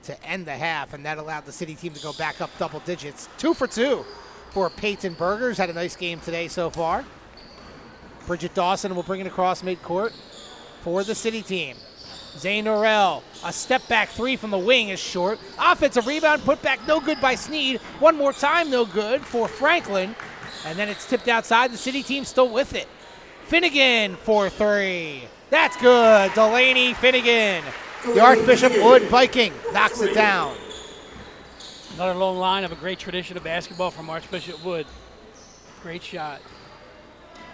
G: to end the half, and that allowed the city team to go back up double digits. 2 for 2 for Peyton Berger's had a nice game today so far. Bridget Dawson will bring it across midcourt for the city team. Zay Norrell, a step back three from the wing is short. Offensive rebound, put back, no good by Sneed. One more time, no good for Franklin. And then it's tipped outside. The city team still with it. Finnegan for three. That's good. Delaney Finnegan. The Archbishop Wood Viking knocks it down.
H: Another long line of a great tradition of basketball from Archbishop Wood. Great shot.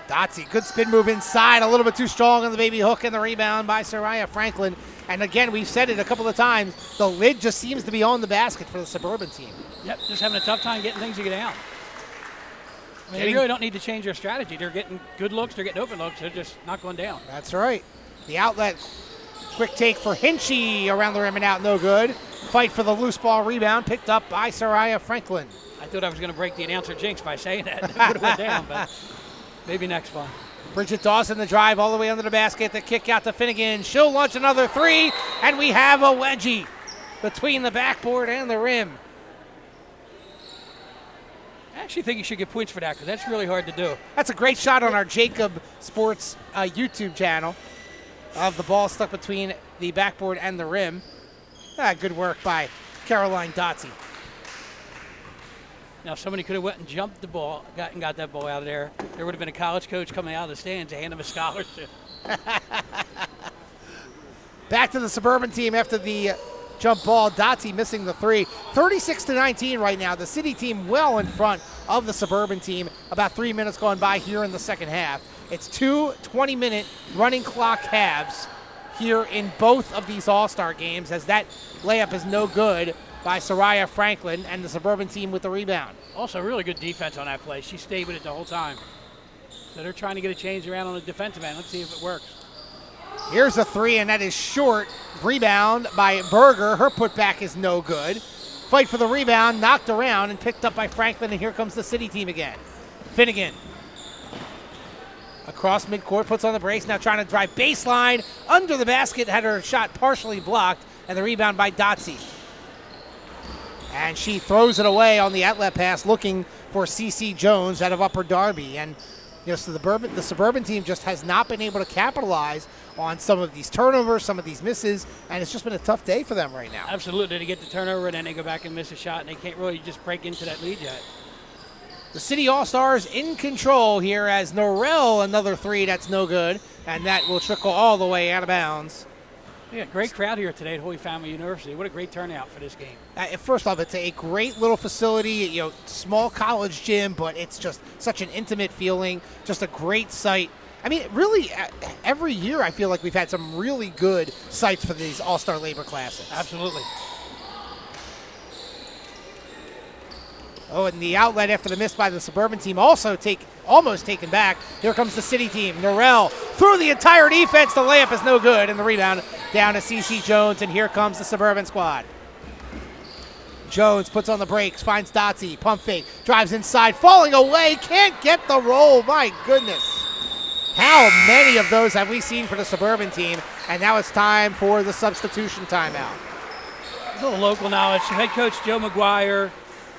G: Dotsy, good spin move inside, a little bit too strong on the baby hook, and the rebound by Soraya Franklin. And again, we've said it a couple of times, the lid just seems to be on the basket for the Suburban team.
H: Yep, just having a tough time getting things to get out. I mean, they really don't need to change their strategy. They're getting good looks, they're getting open looks, they're just not going down.
G: That's right. The outlet, quick take for Hinchy around the rim and out, no good. Fight for the loose ball rebound, picked up by Soraya Franklin.
H: I thought I was going to break the announcer jinx by saying that. It would have went down, but maybe next one.
G: Bridget Dawson, the drive all the way under the basket, the kick out to Finnegan. She'll launch another three, and we have a wedgie between the backboard and the rim.
H: I actually think you should get points for that because that's really hard to do.
G: That's a great shot on our JAKIB Sports YouTube channel of the ball stuck between the backboard and the rim. Good work by Caroline Dotsy.
H: Now, if somebody could have went and jumped the ball, got that ball out of there, there would have been a college coach coming out of the stands to hand him a scholarship.
G: Back to the Suburban team after the jump ball. Dotsy missing the three. 36-19 right now. The city team well in front of the Suburban team. About 3 minutes gone by here in the second half. It's 2 20-minute running clock halves here in both of these All-Star games, as that layup is no good by Soraya Franklin, and the Suburban team with the rebound.
H: Also, really good defense on that play. She stayed with it the whole time. So they're trying to get a change around on the defensive end. Let's see if it works.
G: Here's a three, and that is short. Rebound by Berger. Her putback is no good. Fight for the rebound, knocked around and picked up by Franklin, and here comes the city team again. Finnegan. Across midcourt, puts on the brace, now trying to drive baseline. Under the basket, had her shot partially blocked, and the rebound by Dotsy. And she throws it away on the outlet pass, looking for CeCe Jones out of Upper Darby. And so the Suburban team just has not been able to capitalize on some of these turnovers, some of these misses, and it's just been a tough day for them right now.
H: Absolutely. They get the turnover, and then they go back and miss a shot, and they can't really just break into that lead yet.
G: The City All-Stars in control here as Norrell, another three, that's no good, and that will trickle all the way out of bounds.
H: Yeah, great crowd here today at Holy Family University. What a great turnout for this game.
G: First off, it's a great little facility, small college gym, but it's just such an intimate feeling, just a great site. I mean, really, every year I feel like we've had some really good sites for these All-Star Labor Classics.
H: Absolutely.
G: Oh, and the outlet after the miss by the Suburban team also almost taken back. Here comes the city team. Norrell through the entire defense. The layup is no good, and the rebound down to CeCe Jones, and here comes the Suburban squad. Jones puts on the brakes, finds Dotsy, pump fake, drives inside, falling away, can't get the roll. My goodness. How many of those have we seen for the Suburban team? And now it's time for the substitution timeout.
H: A little local knowledge. Head coach Joe McGuire,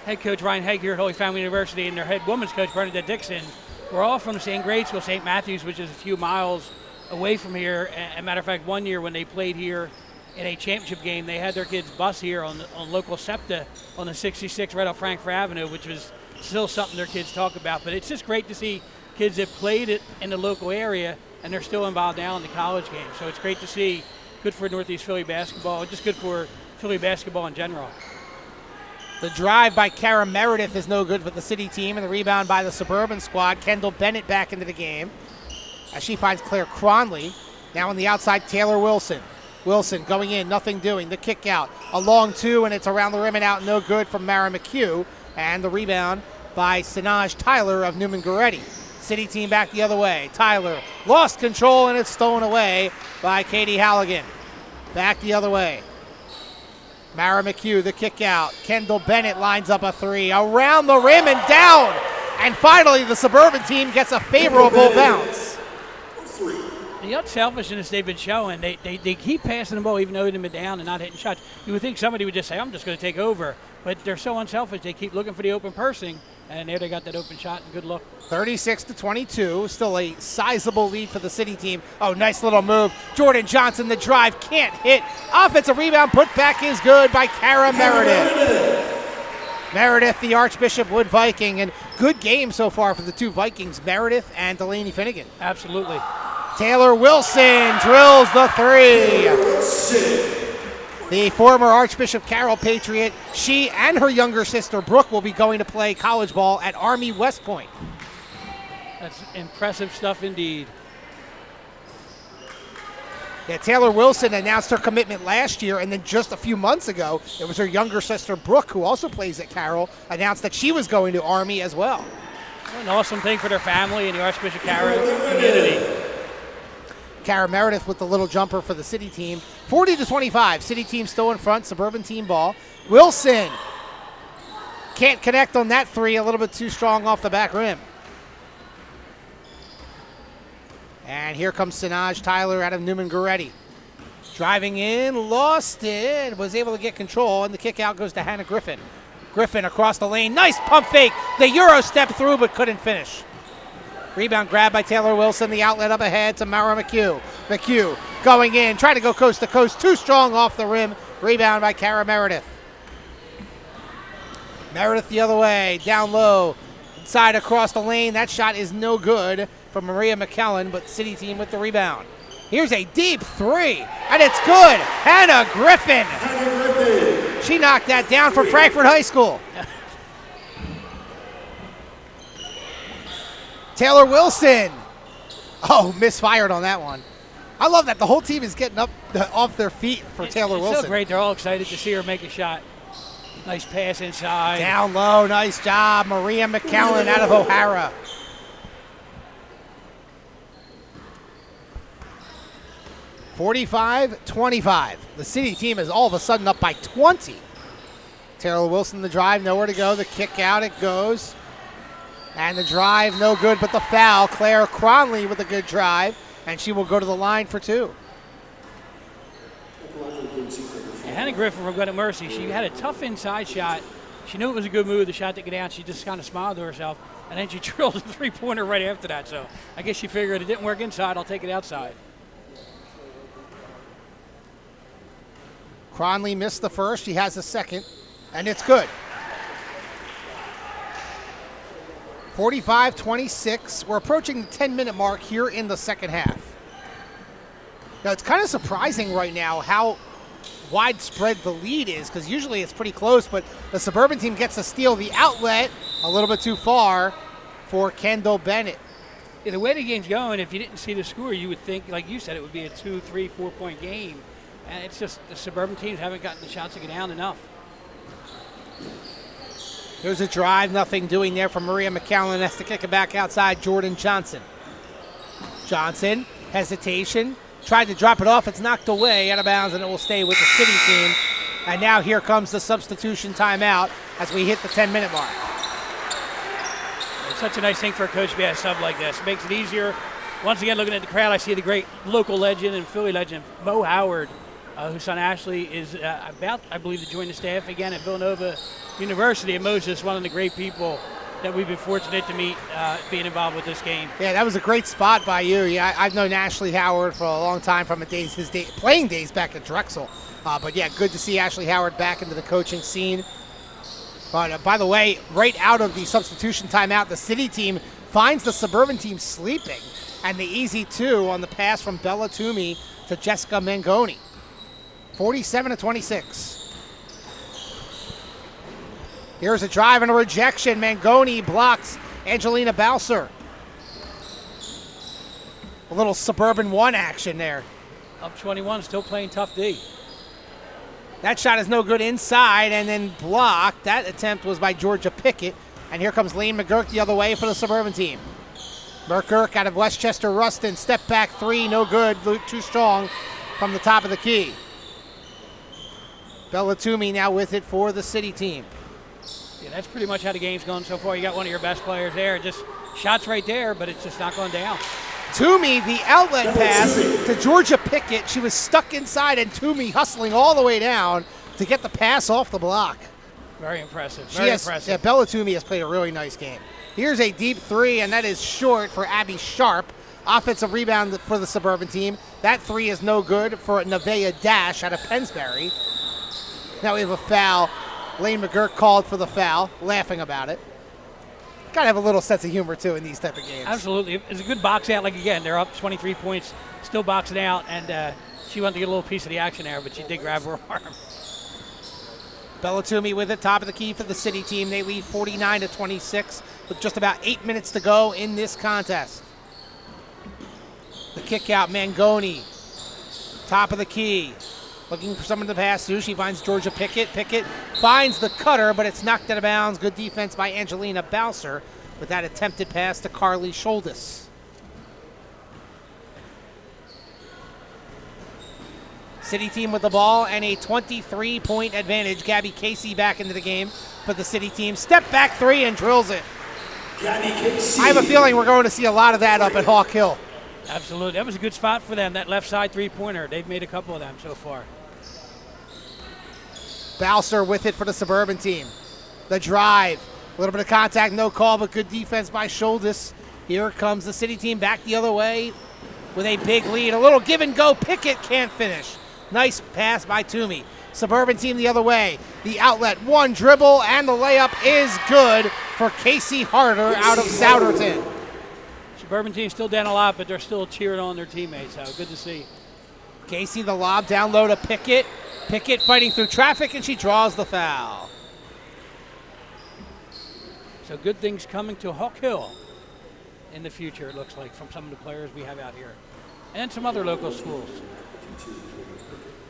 H: head coach Ryan Haig here at Holy Family University, and their head women's coach Bernadette Dixon. We're all from the same grade school, St. Matthews, which is a few miles away from here. As a matter of fact, one year when they played here in a championship game, they had their kids bus here on local SEPTA on the 66 right off Frankfurt Avenue, which was still something their kids talk about. But it's just great to see kids that played it in the local area, and they're still involved now in the college game. So it's great to see. Good for Northeast Philly basketball, just good for Philly basketball in general.
G: The drive by Kara Meredith is no good for the city team, and the rebound by the suburban squad. Kendall Bennett back into the game as she finds Claire Cronley. Now on the outside, Taylor Wilson. Wilson going in, nothing doing. The kick out, a long two, and it's around the rim and out, no good from Mara McHugh. And the rebound by Sinaj Tyler of Newman Goretti. City team back the other way. Tyler lost control, and it's stolen away by Katie Halligan. Back the other way. Mara McHugh, the kick out. Kendall Bennett lines up a three. Around the rim and down. And finally, the suburban team gets a favorable bounce.
H: The unselfishness they've been showing, they keep passing the ball even though they've been down and not hitting shots. You would think somebody would just say, I'm just going to take over. But they're so unselfish, they keep looking for the open person. And there they got that open shot, and good look.
G: 36-22, still a sizable lead for the city team. Oh, nice little move. Jordan Johnson, the drive, can't hit. Offensive rebound, put back is good by Kara Meredith. Meredith, the Archbishop Wood Viking, and good game so far for the two Vikings, Meredith and Delaney Finnegan.
H: Absolutely.
G: Taylor Wilson drills the three. The former Archbishop Carroll Patriot, she and her younger sister Brooke will be going to play college ball at Army West Point.
H: That's impressive stuff indeed.
G: Yeah, Taylor Wilson announced her commitment last year, and then just a few months ago, it was her younger sister Brooke, who also plays at Carroll, announced that she was going to Army as well.
H: An awesome thing for their family and the Archbishop Carroll community.
G: Kara Meredith with the little jumper for the city team. 40-25. City team still in front. Suburban team ball. Wilson can't connect on that three. A little bit too strong off the back rim. And here comes Sinaj Tyler out of Newman Goretti. Driving in, lost it, was able to get control, and the kick out goes to Hannah Griffin. Griffin across the lane. Nice pump fake. The Euro stepped through but couldn't finish. Rebound grab by Taylor Wilson. The outlet up ahead to Mara McHugh. McHugh going in, trying to go coast to coast. Too strong off the rim. Rebound by Kara Meredith. Meredith the other way, down low. Inside across the lane. That shot is no good from Maria McKellen, but city team with the rebound. Here's a deep three, and it's good. Hannah Griffin. She knocked that down from Frankfurt High School. Taylor Wilson. Oh, misfired on that one. I love that the whole team is getting up off their feet for Taylor Wilson.
H: It's so great. They're all excited to see her make a shot. Nice pass inside.
G: Down low. Nice job. Maria McKellen out of O'Hara. (45-25). The city team is all of a sudden up by 20. Taylor Wilson, the drive, nowhere to go. The kick out, it goes. And the drive, no good, but the foul. Claire Cronley with a good drive, and she will go to the line for two.
H: And Hannah Griffin from Gwinnett Mercy, she had a tough inside shot. She knew it was a good move, the shot to get down. She just kind of smiled to herself, and then she drilled a three-pointer right after that. So I guess she figured it didn't work inside, I'll take it outside.
G: Cronley missed the first. She has the second, and it's good. 45-26. We're approaching the 10-minute mark here in the second half. Now, it's kind of surprising right now how widespread the lead is, because usually it's pretty close, but the suburban team gets to steal the outlet a little bit too far for Kendall Bennett.
H: Yeah, the way the game's going, if you didn't see the score, you would think, like you said, it would be a 2, 3, 4-point game. And it's just the suburban teams haven't gotten the shots to get down enough.
G: There's a drive, nothing doing there from Maria McCallum. Has to kick it back outside, Jordan Johnson. Johnson, hesitation, tried to drop it off. It's knocked away out of bounds, and it will stay with the city team. And now here comes the substitution timeout as we hit the 10-minute mark.
H: It's such a nice thing for a coach to be a sub like this. It makes it easier. Once again, looking at the crowd, I see the great local legend and Philly legend, Mo Howard, whose son Ashley is about, I believe, to join the staff again at Villanova University. And Moses, one of the great people that we've been fortunate to meet being involved with this game.
G: Yeah, that was a great spot by you. Yeah, I've known Ashley Howard for a long time from his playing days back at Drexel. But yeah, good to see Ashley Howard back into the coaching scene. But by the way, right out of the substitution timeout, the city team finds the suburban team sleeping. And the easy 2 on the pass from Bella Toomey to Jessica Mangoni. 47-26. Here's a drive and a rejection. Mangoni blocks Angelina Balser. A little suburban 1 action there.
H: Up 21, still playing tough D.
G: That shot is no good inside and then blocked. That attempt was by Georgia Pickett. And here comes Lane McGurk the other way for the suburban team. McGurk out of Westchester Ruston. Step back 3, no good. Too strong from the top of the key. Bella Toomey now with it for the city team.
H: Yeah, that's pretty much how the game's going so far. You got one of your best players there. Just shots right there, but it's just not going down.
G: Toomey, the outlet pass to Georgia Pickett. She was stuck inside, and Toomey hustling all the way down to get the pass off the block.
H: Very impressive. Very impressive.
G: Yeah, Bella Toomey has played a really nice game. Here's a deep 3, and that is short for Abby Sharp. Offensive rebound for the suburban team. That 3 is no good for Nevaeh Dash out of Pennsbury. Now we have a foul. Lane McGurk called for the foul, laughing about it. Got to have a little sense of humor, too, in these type of games.
H: Absolutely. It's a good box out. Like, again, they're up 23 points, still boxing out, and she wanted to get a little piece of the action there, but she did grab her arm.
G: Bella Toomey with it, top of the key for the city team. They lead 49-26 with just about 8 minutes to go in this contest. The kick out, Mangoni, top of the key. Looking for someone to pass to. She finds Georgia Pickett. Pickett finds the cutter, but it's knocked out of bounds. Good defense by Angelina Balser with that attempted pass to Carly Schuldis. City team with the ball and a 23-point advantage. Gabby Casey back into the game for the city team. Step back 3 and drills it. I have a feeling we're going to see a lot of that up at Hawk Hill.
H: Absolutely. That was a good spot for them, that left side three-pointer. They've made a couple of them so far.
G: Balser with it for the suburban team. The drive. A little bit of contact, no call, but good defense by Schuldis. Here comes the city team back the other way with a big lead. A little give and go. Pickett can't finish. Nice pass by Toomey. Suburban team the other way. The outlet, 1 dribble, and the layup is good for Casey Harder out of Souderton.
H: Suburban team still down a lot, but they're still cheering on their teammates, so good to see.
G: Casey, the lob down low to Pickett. Pickett fighting through traffic, and she draws the foul.
H: So good things coming to Hawk Hill in the future, it looks like, from some of the players we have out here. And some other local schools.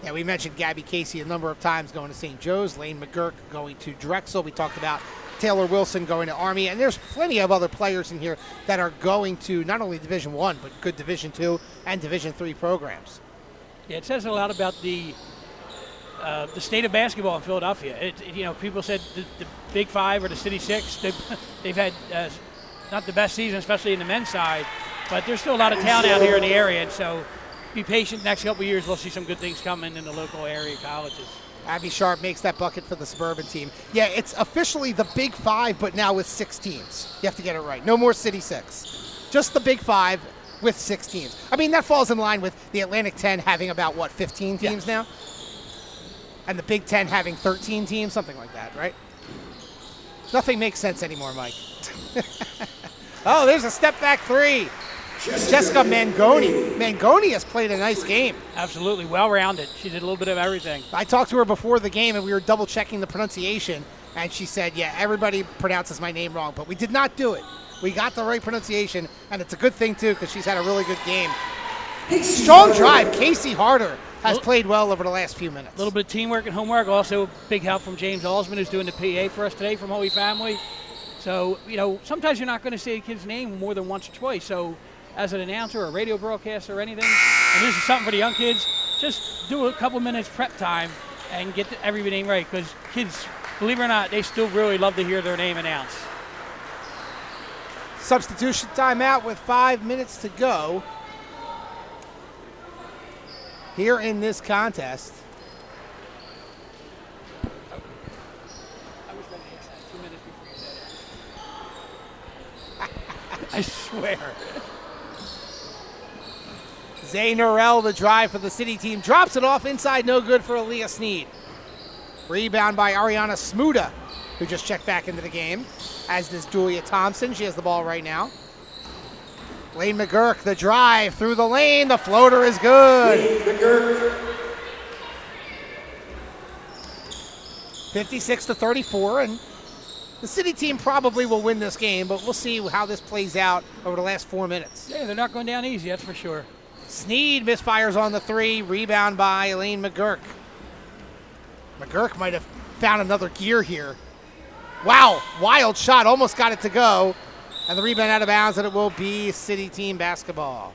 G: Yeah, we mentioned Gabby Casey a number of times going to St. Joe's, Lane McGurk going to Drexel. We talked about Taylor Wilson going to Army, and there's plenty of other players in here that are going to not only Division I, but good Division II and Division III programs.
H: Yeah, it says a lot about the state of basketball in Philadelphia. People said the Big Five or the City Six, they've had not the best season, especially in the men's side, but there's still a lot of talent out here in the area, and so be patient. Next couple of years, we'll see some good things coming in the local area colleges.
G: Abby Sharp makes that bucket for the suburban team. Yeah, it's officially the Big Five, but now with 6 teams. You have to get it right. No more City Six. Just the Big Five with 6 teams. I mean, that falls in line with the Atlantic 10 having about, 15 teams now? And the Big 10 having 13 teams, something like that, right? Nothing makes sense anymore, Mike. Oh, there's a step back 3. Jessica Mangoni. Mangoni has played a nice game.
H: Absolutely, well-rounded. She did a little bit of everything.
G: I talked to her before the game, and we were double-checking the pronunciation, and she said, yeah, everybody pronounces my name wrong, but we did not do it. We got the right pronunciation, and it's a good thing, too, because she's had a really good game. Strong drive. Casey Harder has played well over the last few minutes.
H: A little bit of teamwork and homework. Also, big help from James Alsman, who's doing the PA for us today from Holy Family. So, sometimes you're not going to say a kid's name more than once or twice, so as an announcer or a radio broadcaster or anything, and this is something for the young kids, just do a couple minutes prep time and get every name right, because kids, believe it or not, they still really love to hear their name announced.
G: Substitution timeout with 5 minutes to go here in this contest.
H: I swear.
G: Zay Norrell, the drive for the City team, drops it off inside, no good for Aaliyah Sneed. Rebound by Ariana Smuda, who just checked back into the game, as does Julia Thompson. She has the ball right now. Lane McGurk, the drive through the lane. The floater is good. 56-34, and the City team probably will win this game, but we'll see how this plays out over the last 4 minutes.
H: Yeah, they're not going down easy, that's for sure.
G: Sneed misfires on the three. Rebound by Elaine McGurk. McGurk might have found another gear here. Wow, wild shot, almost got it to go. And the rebound out of bounds, and it will be City team basketball.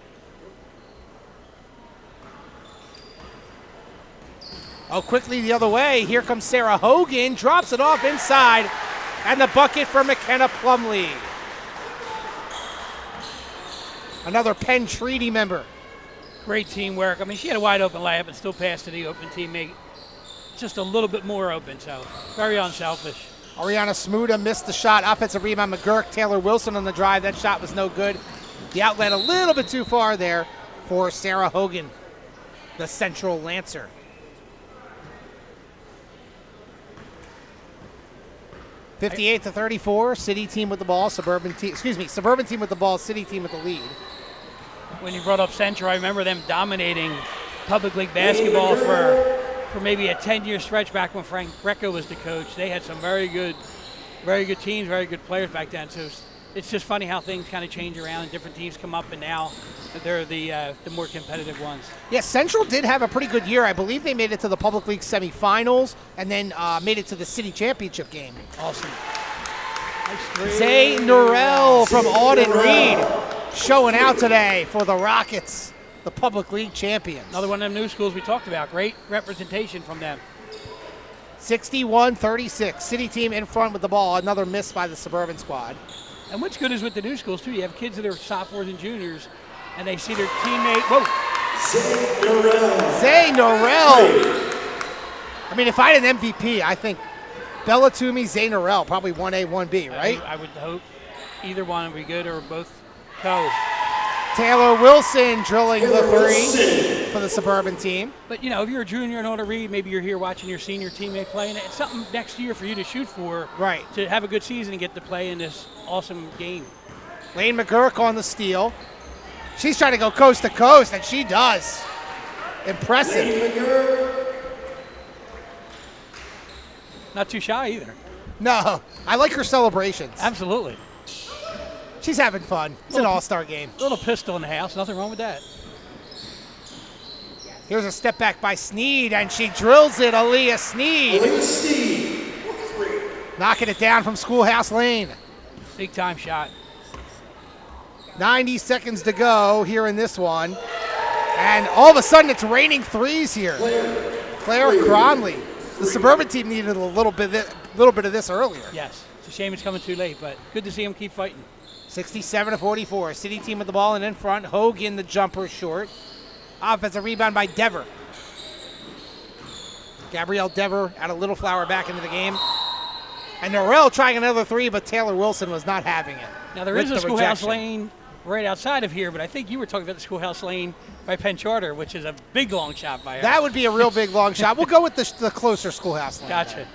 G: Oh, quickly the other way. Here comes Sarah Hogan, drops it off inside, and the bucket for McKenna Plumley. Another Penn Treaty member.
H: Great teamwork. I mean, she had a wide open layup and still passed to the open teammate. Just a little bit more open, so very unselfish.
G: Ariana Smuda missed the shot. Offensive rebound, McGurk. Taylor Wilson on the drive. That shot was no good. The outlet a little bit too far there for Sarah Hogan, the Central Lancer. (58-34). City team with the ball. Suburban team with the ball. City team with the lead.
H: When you brought up Central, I remember them dominating public league basketball for maybe a 10-year stretch back when Frank Greco was the coach. They had some very good teams, very good players back then. So it's just funny how things kind of change around and different teams come up, and now they're the more competitive ones.
G: Yeah, Central did have a pretty good year. I believe they made it to the Public League semifinals and then made it to the city championship game.
H: Awesome.
G: Zay Norrell from Auden Reed showing out today for the Rockets, the Public League champions.
H: Another one of them new schools we talked about. Great representation from them.
G: 61-36. City team in front with the ball. Another miss by the Suburban squad.
H: And what's good is with the new schools, too, you have kids that are sophomores and juniors, and they see their teammate. Whoa.
G: Zay Norrell. I mean, if I had an MVP, I think Bella Toomey, Zay Norrell, probably 1A, 1B, right?
H: I would hope either one would be good or both co.
G: Taylor Wilson drilling the three for the Suburban team.
H: But, you know, if you're a junior in Auden Reed, maybe you're here watching your senior teammate play, and it's something next year for you to shoot for.
G: Right.
H: To have a good season and get to play in this awesome game.
G: Lane McGurk on the steal. She's trying to go coast to coast, and she does. Impressive.
H: Not too shy either.
G: No, I like her celebrations.
H: Absolutely.
G: She's having fun. It's an all-star game.
H: Little pistol in the house. Nothing wrong with that.
G: Here's a step back by Sneed, and she drills it. Aaliyah Sneed. Knocking it down from Schoolhouse Lane.
H: Big time shot.
G: 90 seconds to go here in this one. And all of a sudden it's raining threes here. Claire Cronley. The Suburban team needed a little bit of this earlier.
H: Yes. It's a shame it's coming too late, but good to see them keep fighting.
G: 67-44. City team with the ball and in front. Hogan, the jumper, short. Offensive rebound by Dever. Gabrielle Dever out of Little Flower back into the game. And Norrell trying another three, but Taylor Wilson was not having it.
H: Now, there is a Schoolhouse Lane right outside of here, but I think you were talking about the Schoolhouse Lane by Penn Charter, which is a big long shot by her.
G: That would be a real big long shot. We'll go with the closer Schoolhouse Lane.
H: Gotcha.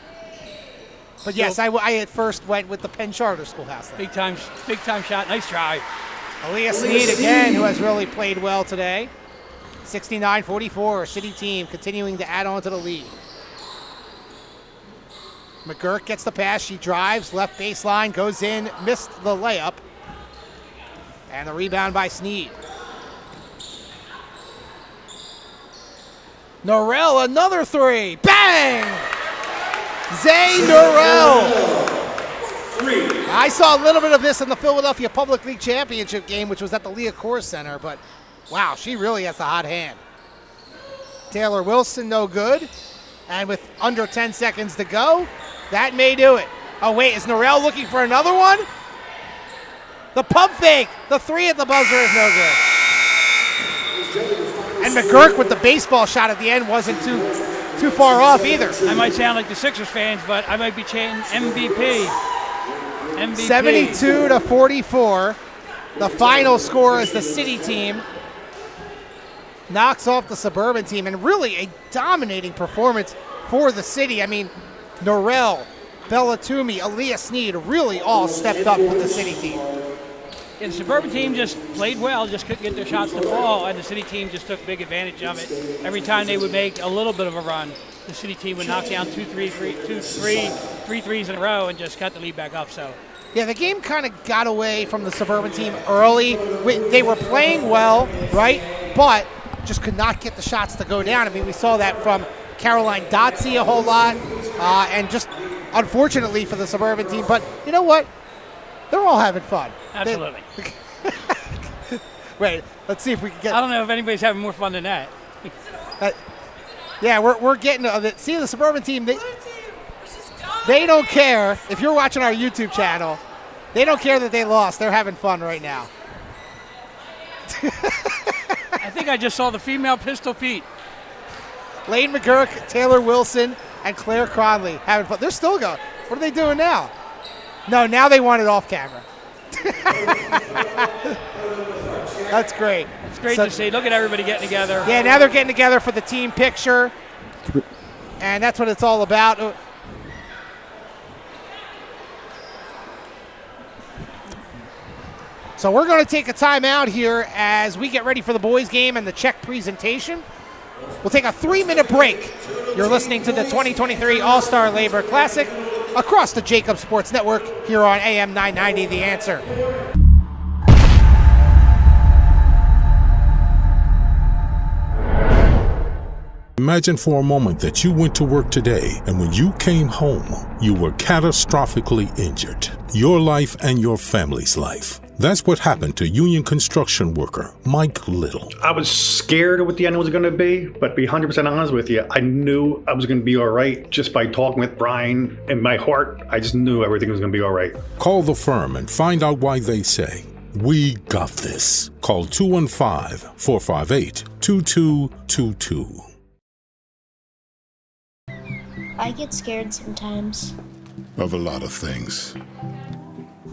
G: But yes, I at first went with the Penn Charter Schoolhouse Lane.
H: Big time shot. Nice drive.
G: Aaliyah Sneed again, who has really played well today. 69-44. City team continuing to add on to the lead. McGurk gets the pass. She drives left baseline, goes in, missed the layup. And the rebound by Sneed. Norrell, another three. Bang! Zay Norrell. I saw a little bit of this in the Philadelphia Public League Championship game, which was at the Leah Core Center, but wow, she really has the hot hand. Taylor Wilson, no good. And with under 10 seconds to go, that may do it. Oh, wait, is Norrell looking for another one? The pump fake. The three at the buzzer is no good. And McGurk with the baseball shot at the end wasn't too far off either.
H: I might sound like the Sixers fans, but I might be chanting MVP.
G: 72-44. The final score is the City team knocks off the Suburban team, and really a dominating performance for the City. I mean, Norrell, Bellatumi, Aaliyah Sneed really all stepped up for the City team.
H: And the Suburban team just played well, just couldn't get their shots to fall, and the City team just took big advantage of it. Every time they would make a little bit of a run, the City team would knock down three threes in a row and just cut the lead back up. So.
G: Yeah, the game kind of got away from the Suburban team early. They were playing well, right? But just could not get the shots to go down. I mean, we saw that from Caroline Dotsie a whole lot, and just unfortunately for the Suburban team. But you know what? They're all having fun.
H: Absolutely.
G: Wait, let's see if we can get.
H: I don't know if anybody's having more fun than that.
G: Yeah, we're getting see the Suburban team. They don't care if you're watching our YouTube channel. They don't care that they lost. They're having fun right now.
H: I think I just saw the female Pistol Pete.
G: Lane McGurk, Taylor Wilson, and Claire Cronley having fun. They're still going. What are they doing now? No, now they want it off camera. That's great.
H: It's great to see. Look at everybody getting together.
G: Yeah, now they're getting together for the team picture. And that's what it's all about. So we're going to take a timeout here as we get ready for the boys' game and the check presentation. We'll take a 3-minute break. You're listening to the 2023 All-Star Labor Classic across the JAKIB Sports Network here on AM 990, The Answer.
K: Imagine for a moment that you went to work today and when you came home, you were catastrophically injured. Your life and your family's life. That's what happened to union construction worker Mike Little.
L: I was scared of what the end was going to be, but to be 100% honest with you, I knew I was going to be all right just by talking with Brian. In my heart, I just knew everything was going to be all right.
K: Call the firm and find out why they say, "We got this." Call 215-458-2222.
C: I get scared sometimes.
D: Of a lot of things.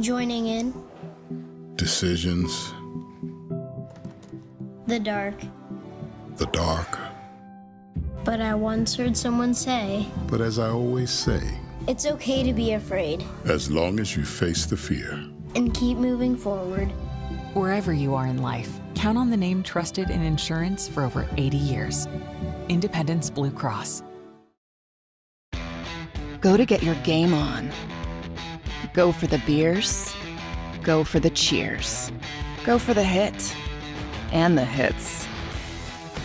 C: Joining in.
D: Decisions.
C: The dark.
D: The dark.
C: But I once heard someone say,
D: But as I always say,
C: it's okay to be afraid.
D: as long as you face the fear.
C: And keep moving forward.
E: Wherever you are in life, count on the name trusted in insurance for over 80 years. Independence Blue Cross.
F: Go to get your game on. Go for the beers. Go for the cheers. Go for the hit and the hits.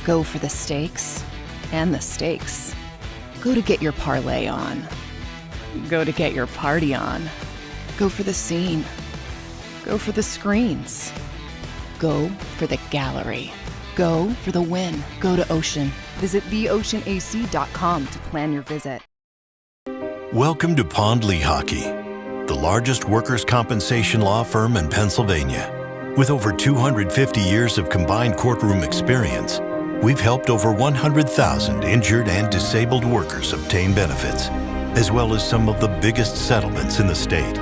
F: Go for the stakes and the stakes. Go to get your parlay on. Go to get your party on. Go for the scene. Go for the screens. Go for the gallery. Go for the win. Go to Ocean. Visit theoceanac.com to plan your visit.
J: Welcome to Pond Lehocky, the largest workers' compensation law firm in Pennsylvania. With over 250 years of combined courtroom experience, we've helped over 100,000 injured and disabled workers obtain benefits, as well as some of the biggest settlements in the state.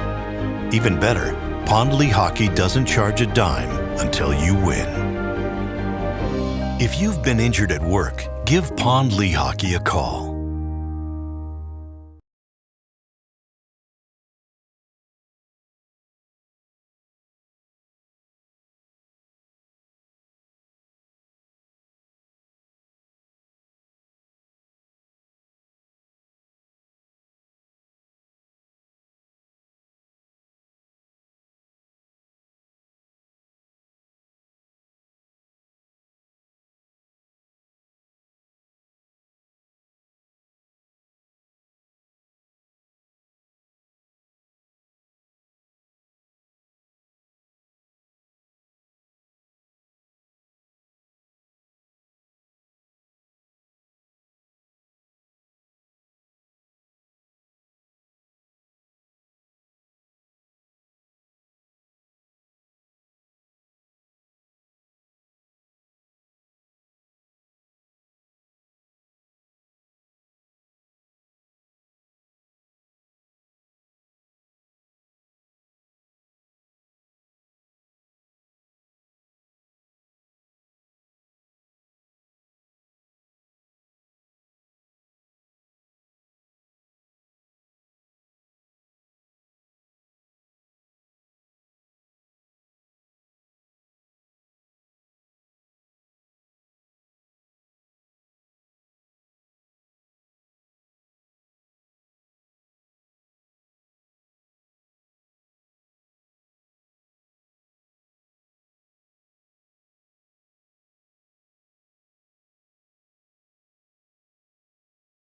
J: Even better, Pond Lehocky doesn't charge a dime until you win. If you've been injured at work, give Pond Lehocky a call.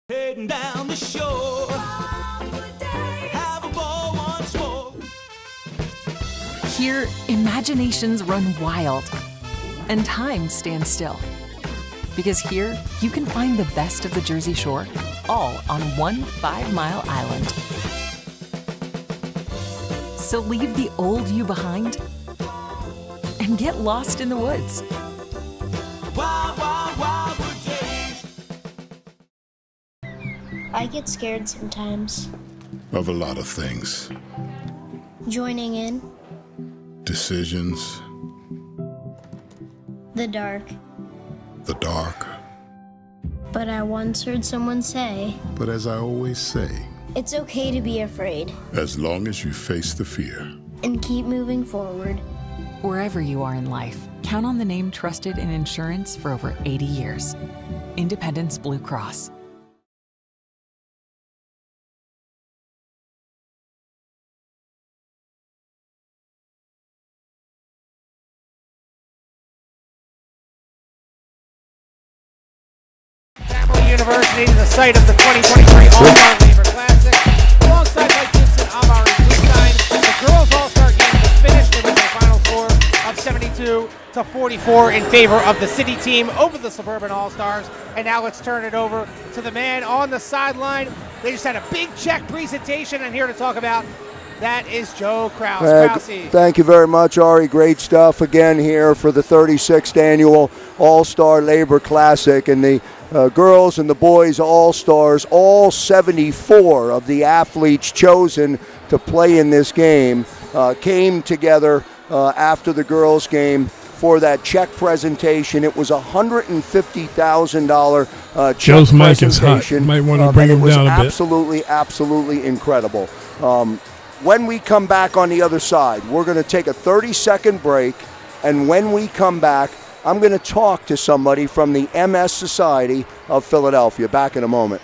I: Heading down the shore. Have a ball once more.
E: Here, imaginations run wild and time stands still. Because here, you can find the best of the Jersey Shore, all on one 5-mile island. So leave the old you behind and get lost in the woods.
I: Wild, wild, wildwood days.
C: I get scared sometimes.
D: Of a lot of things.
C: Joining in,
D: Decisions,
C: the dark.
D: the dark.
C: But I once heard someone say,
D: But as I always say,
C: it's okay to be afraid
D: as long as you face the fear.
C: and keep moving forward.
E: Wherever you are in life, count on the name trusted in insurance for over 80 years. Independence Blue Cross.
G: University, the site of the 2023 All-Star Labor Classic. Alongside Mike Gibson, Amari Bluestein, the girls All-Star game was finished. It was a final score of 72-44 in favor of the city team over the Suburban All-Stars. And now let's turn it over to the man on the sideline. They just had a big check presentation, and here to talk about that is Joe Krause. Krause.
A: Thank you very much, Ari. Great stuff again here for the 36th annual All-Star Labor Classic. And the girls and the boys All-Stars, all 74 of the athletes chosen to play in this game, came together after the girls' game for that check presentation. It was a $150,000 check
N: Joe's mic
A: presentation.
N: is hot. You might want to bring him down a bit.
A: Absolutely incredible. When we come back on the other side, we're going to take a 30-second break, and when we come back, I'm going to talk to somebody from the MS Society of Philadelphia. Back in a moment.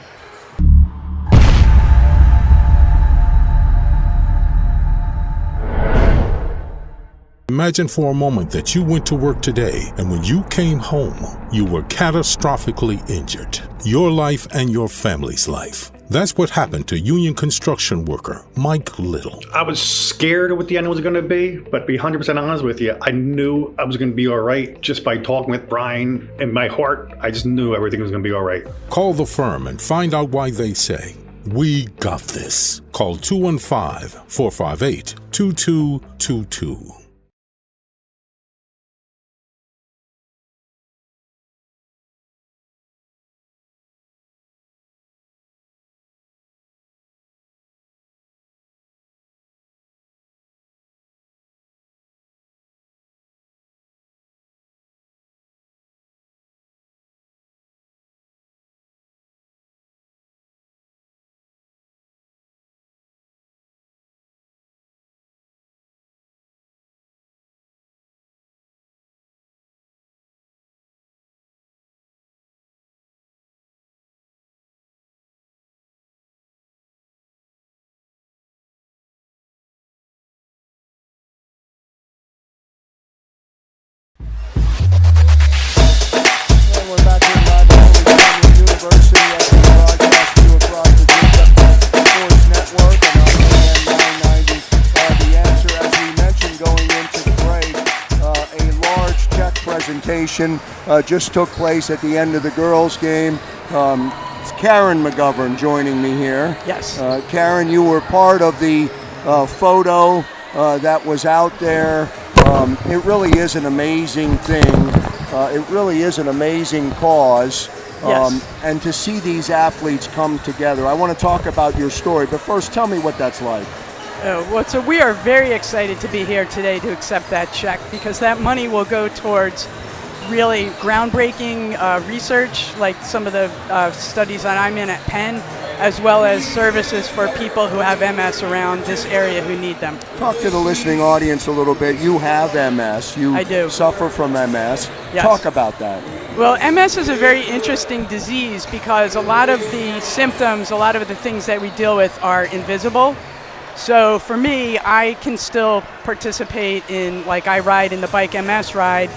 K: Imagine for a moment that you went to work today and when you came home, you were catastrophically injured. Your life and your family's life. That's what happened to union construction worker Mike Little.
L: I was scared of what the end was going to be, but to be 100% honest with you, I knew I was going to be all right just by talking with Brian. In my heart, I just knew everything was going to be all right.
K: Call the firm and find out why they say, "We got this." Call 215-458-2222.
A: We're back here live at Holy University as we broadcast you across the JAKIB Sports Network and on AM 990. The answer, as we mentioned going into the break, a large check presentation just took place at the end of the girls' game. It's Karen McGovern joining me here.
O: Yes.
A: Karen, you were part of the photo that was out there. It really is an amazing thing. It really is an amazing cause.
O: Yes.
A: And to see these athletes come together. I want to talk about your story, but first tell me what that's like.
O: So we are very excited to be here today to accept that check because that money will go towards really groundbreaking research, like some of the studies that I'm in at Penn, as well as services for people who have MS around this area who need them.
A: Talk to the listening audience a little bit. You have MS.
O: I do.
A: Suffer from MS.
O: Yes.
A: Talk about that.
O: Well, MS is a very interesting disease because a lot of the symptoms, a lot of the things that we deal with are invisible. So for me, I can still participate in, like I ride in the Bike MS ride,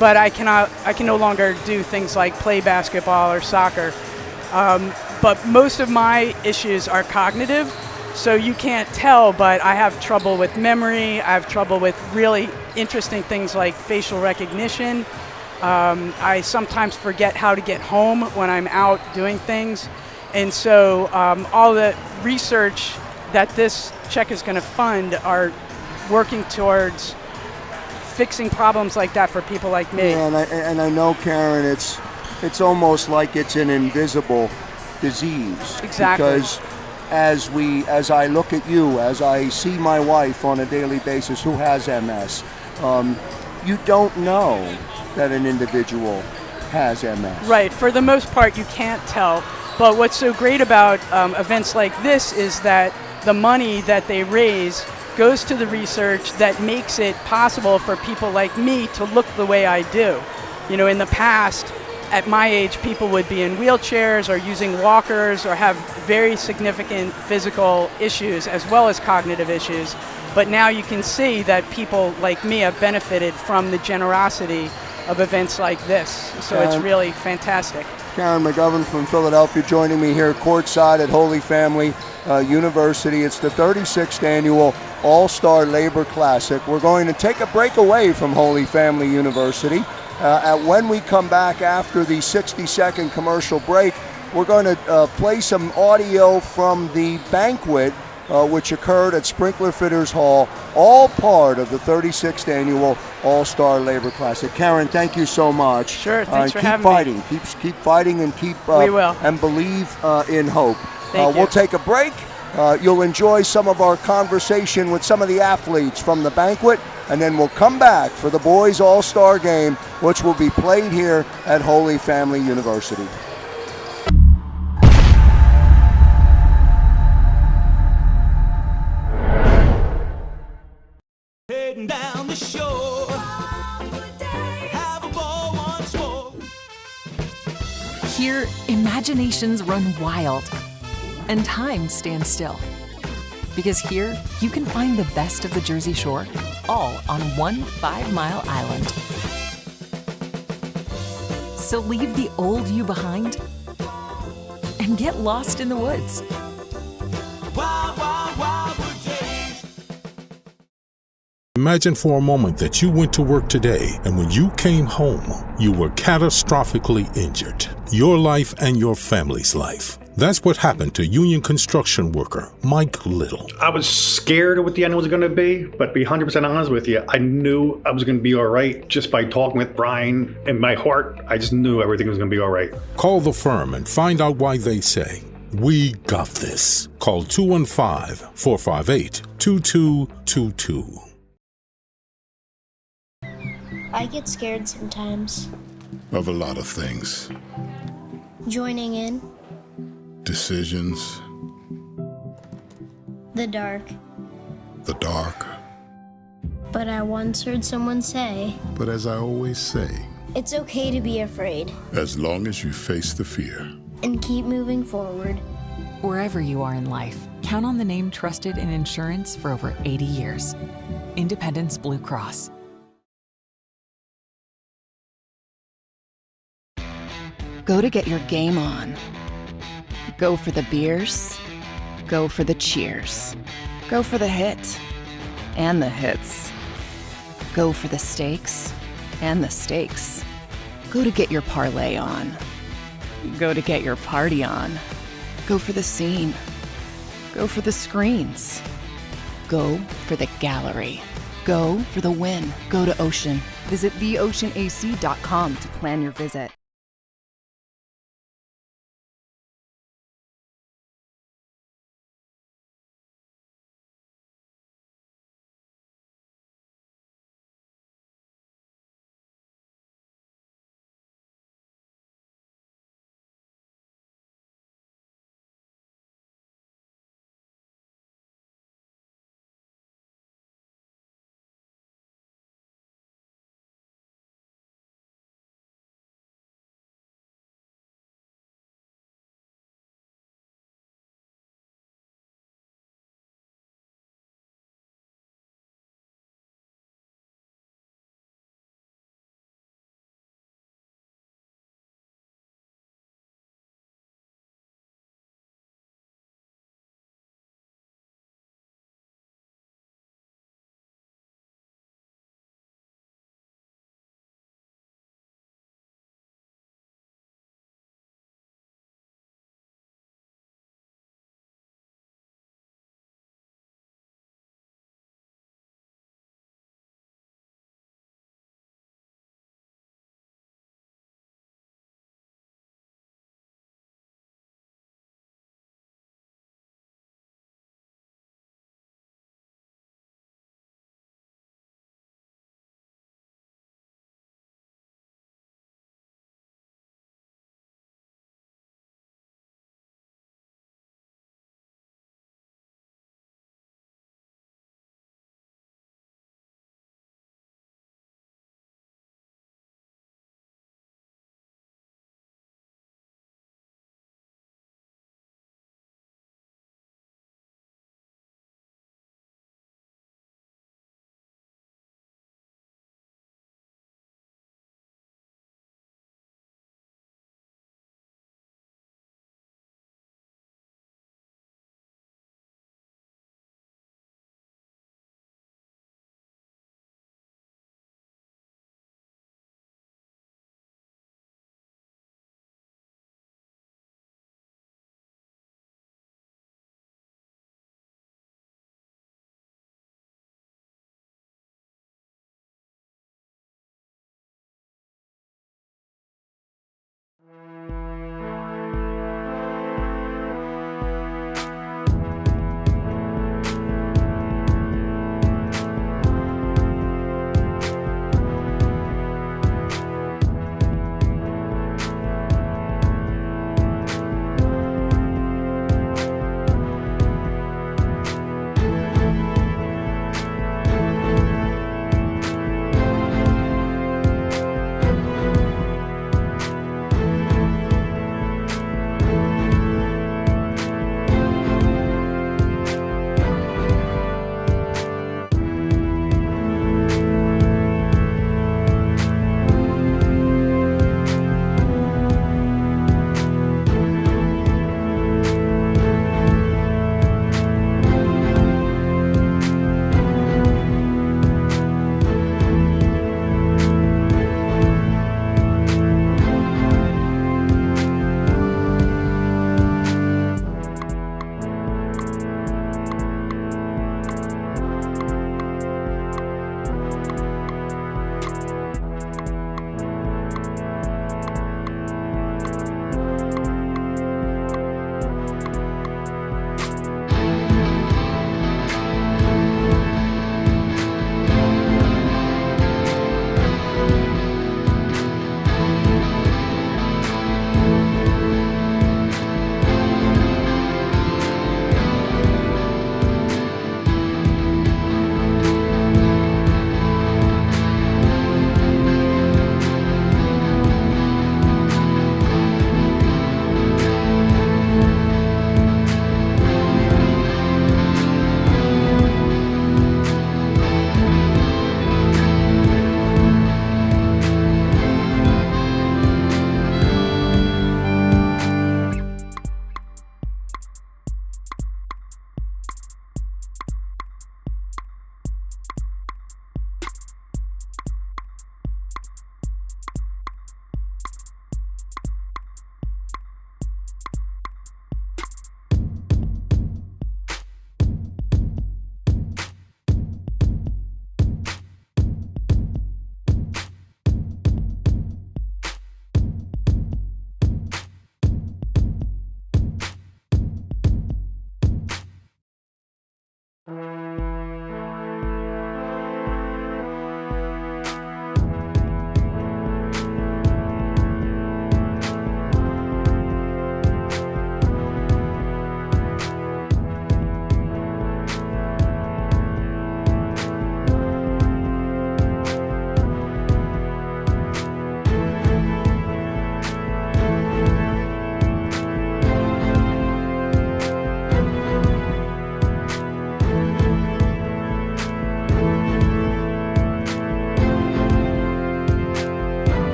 O: but I can no longer do things like play basketball or soccer. but most of my issues are cognitive. So you can't tell, but I have trouble with memory. I have trouble with really interesting things like facial recognition. I sometimes forget how to get home when I'm out doing things. And so all the research that this check is going to fund are working towards fixing problems like that for people like me.
A: Yeah, and I know, Karen, it's almost like it's an invisible disease.
O: Exactly.
A: Because as I look at you, as I see my wife on a daily basis who has MS, you don't know that an individual has MS.
O: Right. For the most part, you can't tell. But what's so great about events like this is that the money that they raise goes to the research that makes it possible for people like me to look the way I do. You know, in the past, at my age, people would be in wheelchairs or using walkers or have very significant physical issues as well as cognitive issues. But now you can see that people like me have benefited from the generosity of events like this. So it's really fantastic.
A: Karen McGovern from Philadelphia joining me here courtside at Holy Family University. It's the 36th annual All-Star Labor Classic. We're going to take a break away from Holy Family University. When we come back after the 60-second commercial break, we're going to play some audio from the banquet which occurred at Sprinkler Fitters Hall, all part of the 36th annual All-Star Labor Classic. Karen, thank you so much.
O: Sure, thanks for having
A: me. Keep fighting and keep
O: we will.
A: And believe in hope.
O: Thank you.
A: We'll take a break. You'll enjoy some of our conversation with some of the athletes from the banquet, and then we'll come back for the boys All-Star Game, which will be played here at Holy Family University.
I: Heading down the shore, have a ball once more.
E: Here, imaginations run wild and time stands still. Because here, you can find the best of the Jersey Shore, all on one 5-mile island. So leave the old you behind and get lost in the woods.
I: Wild, wild, wildwood days.
K: Imagine for a moment that you went to work today and when you came home, you were catastrophically injured. Your life and your family's life. That's what happened to union construction worker Mike Little.
L: I was scared of what the end was going to be, but to be 100% honest with you, I knew I was going to be all right just by talking with Brian. In my heart, I just knew everything was going to be all right.
K: Call the firm and find out why they say, "We got this." Call 215-458-2222.
C: I get scared sometimes.
D: Of a lot of things.
C: Joining in,
D: Decisions,
C: the dark.
D: the dark.
C: But I once heard someone say,
D: But as I always say,
C: it's okay to be afraid
D: as long as you face the fear.
C: and keep moving forward.
E: Wherever you are in life, count on the name trusted in insurance for over 80 years. Independence Blue Cross.
F: Go to get your game on. Go for the beers. Go for the cheers. Go for the hit and the hits. Go for the stakes and the stakes. Go to get your parlay on. Go to get your party on. Go for the scene. Go for the screens. Go for the gallery. Go for the win. Go to Ocean. Visit theoceanac.com to plan your visit.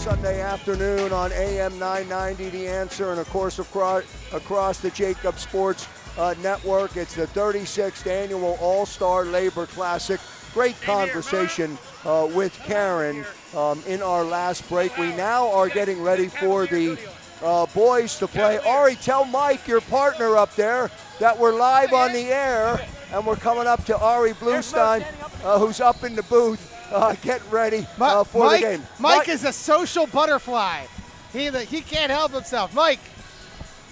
A: Sunday afternoon on AM 990, The Answer, and of course across the JAKIB Sports Network. It's the 36th annual All-Star Labor Classic. Great conversation with Karen in our last break. We now are getting ready for the boys to play. Ari, tell Mike, your partner up there, that we're live on the air, and we're coming up to Ari Bluestein, who's up in the booth. Getting ready for the game.
G: Mike is a social butterfly. He can't help himself. Mike,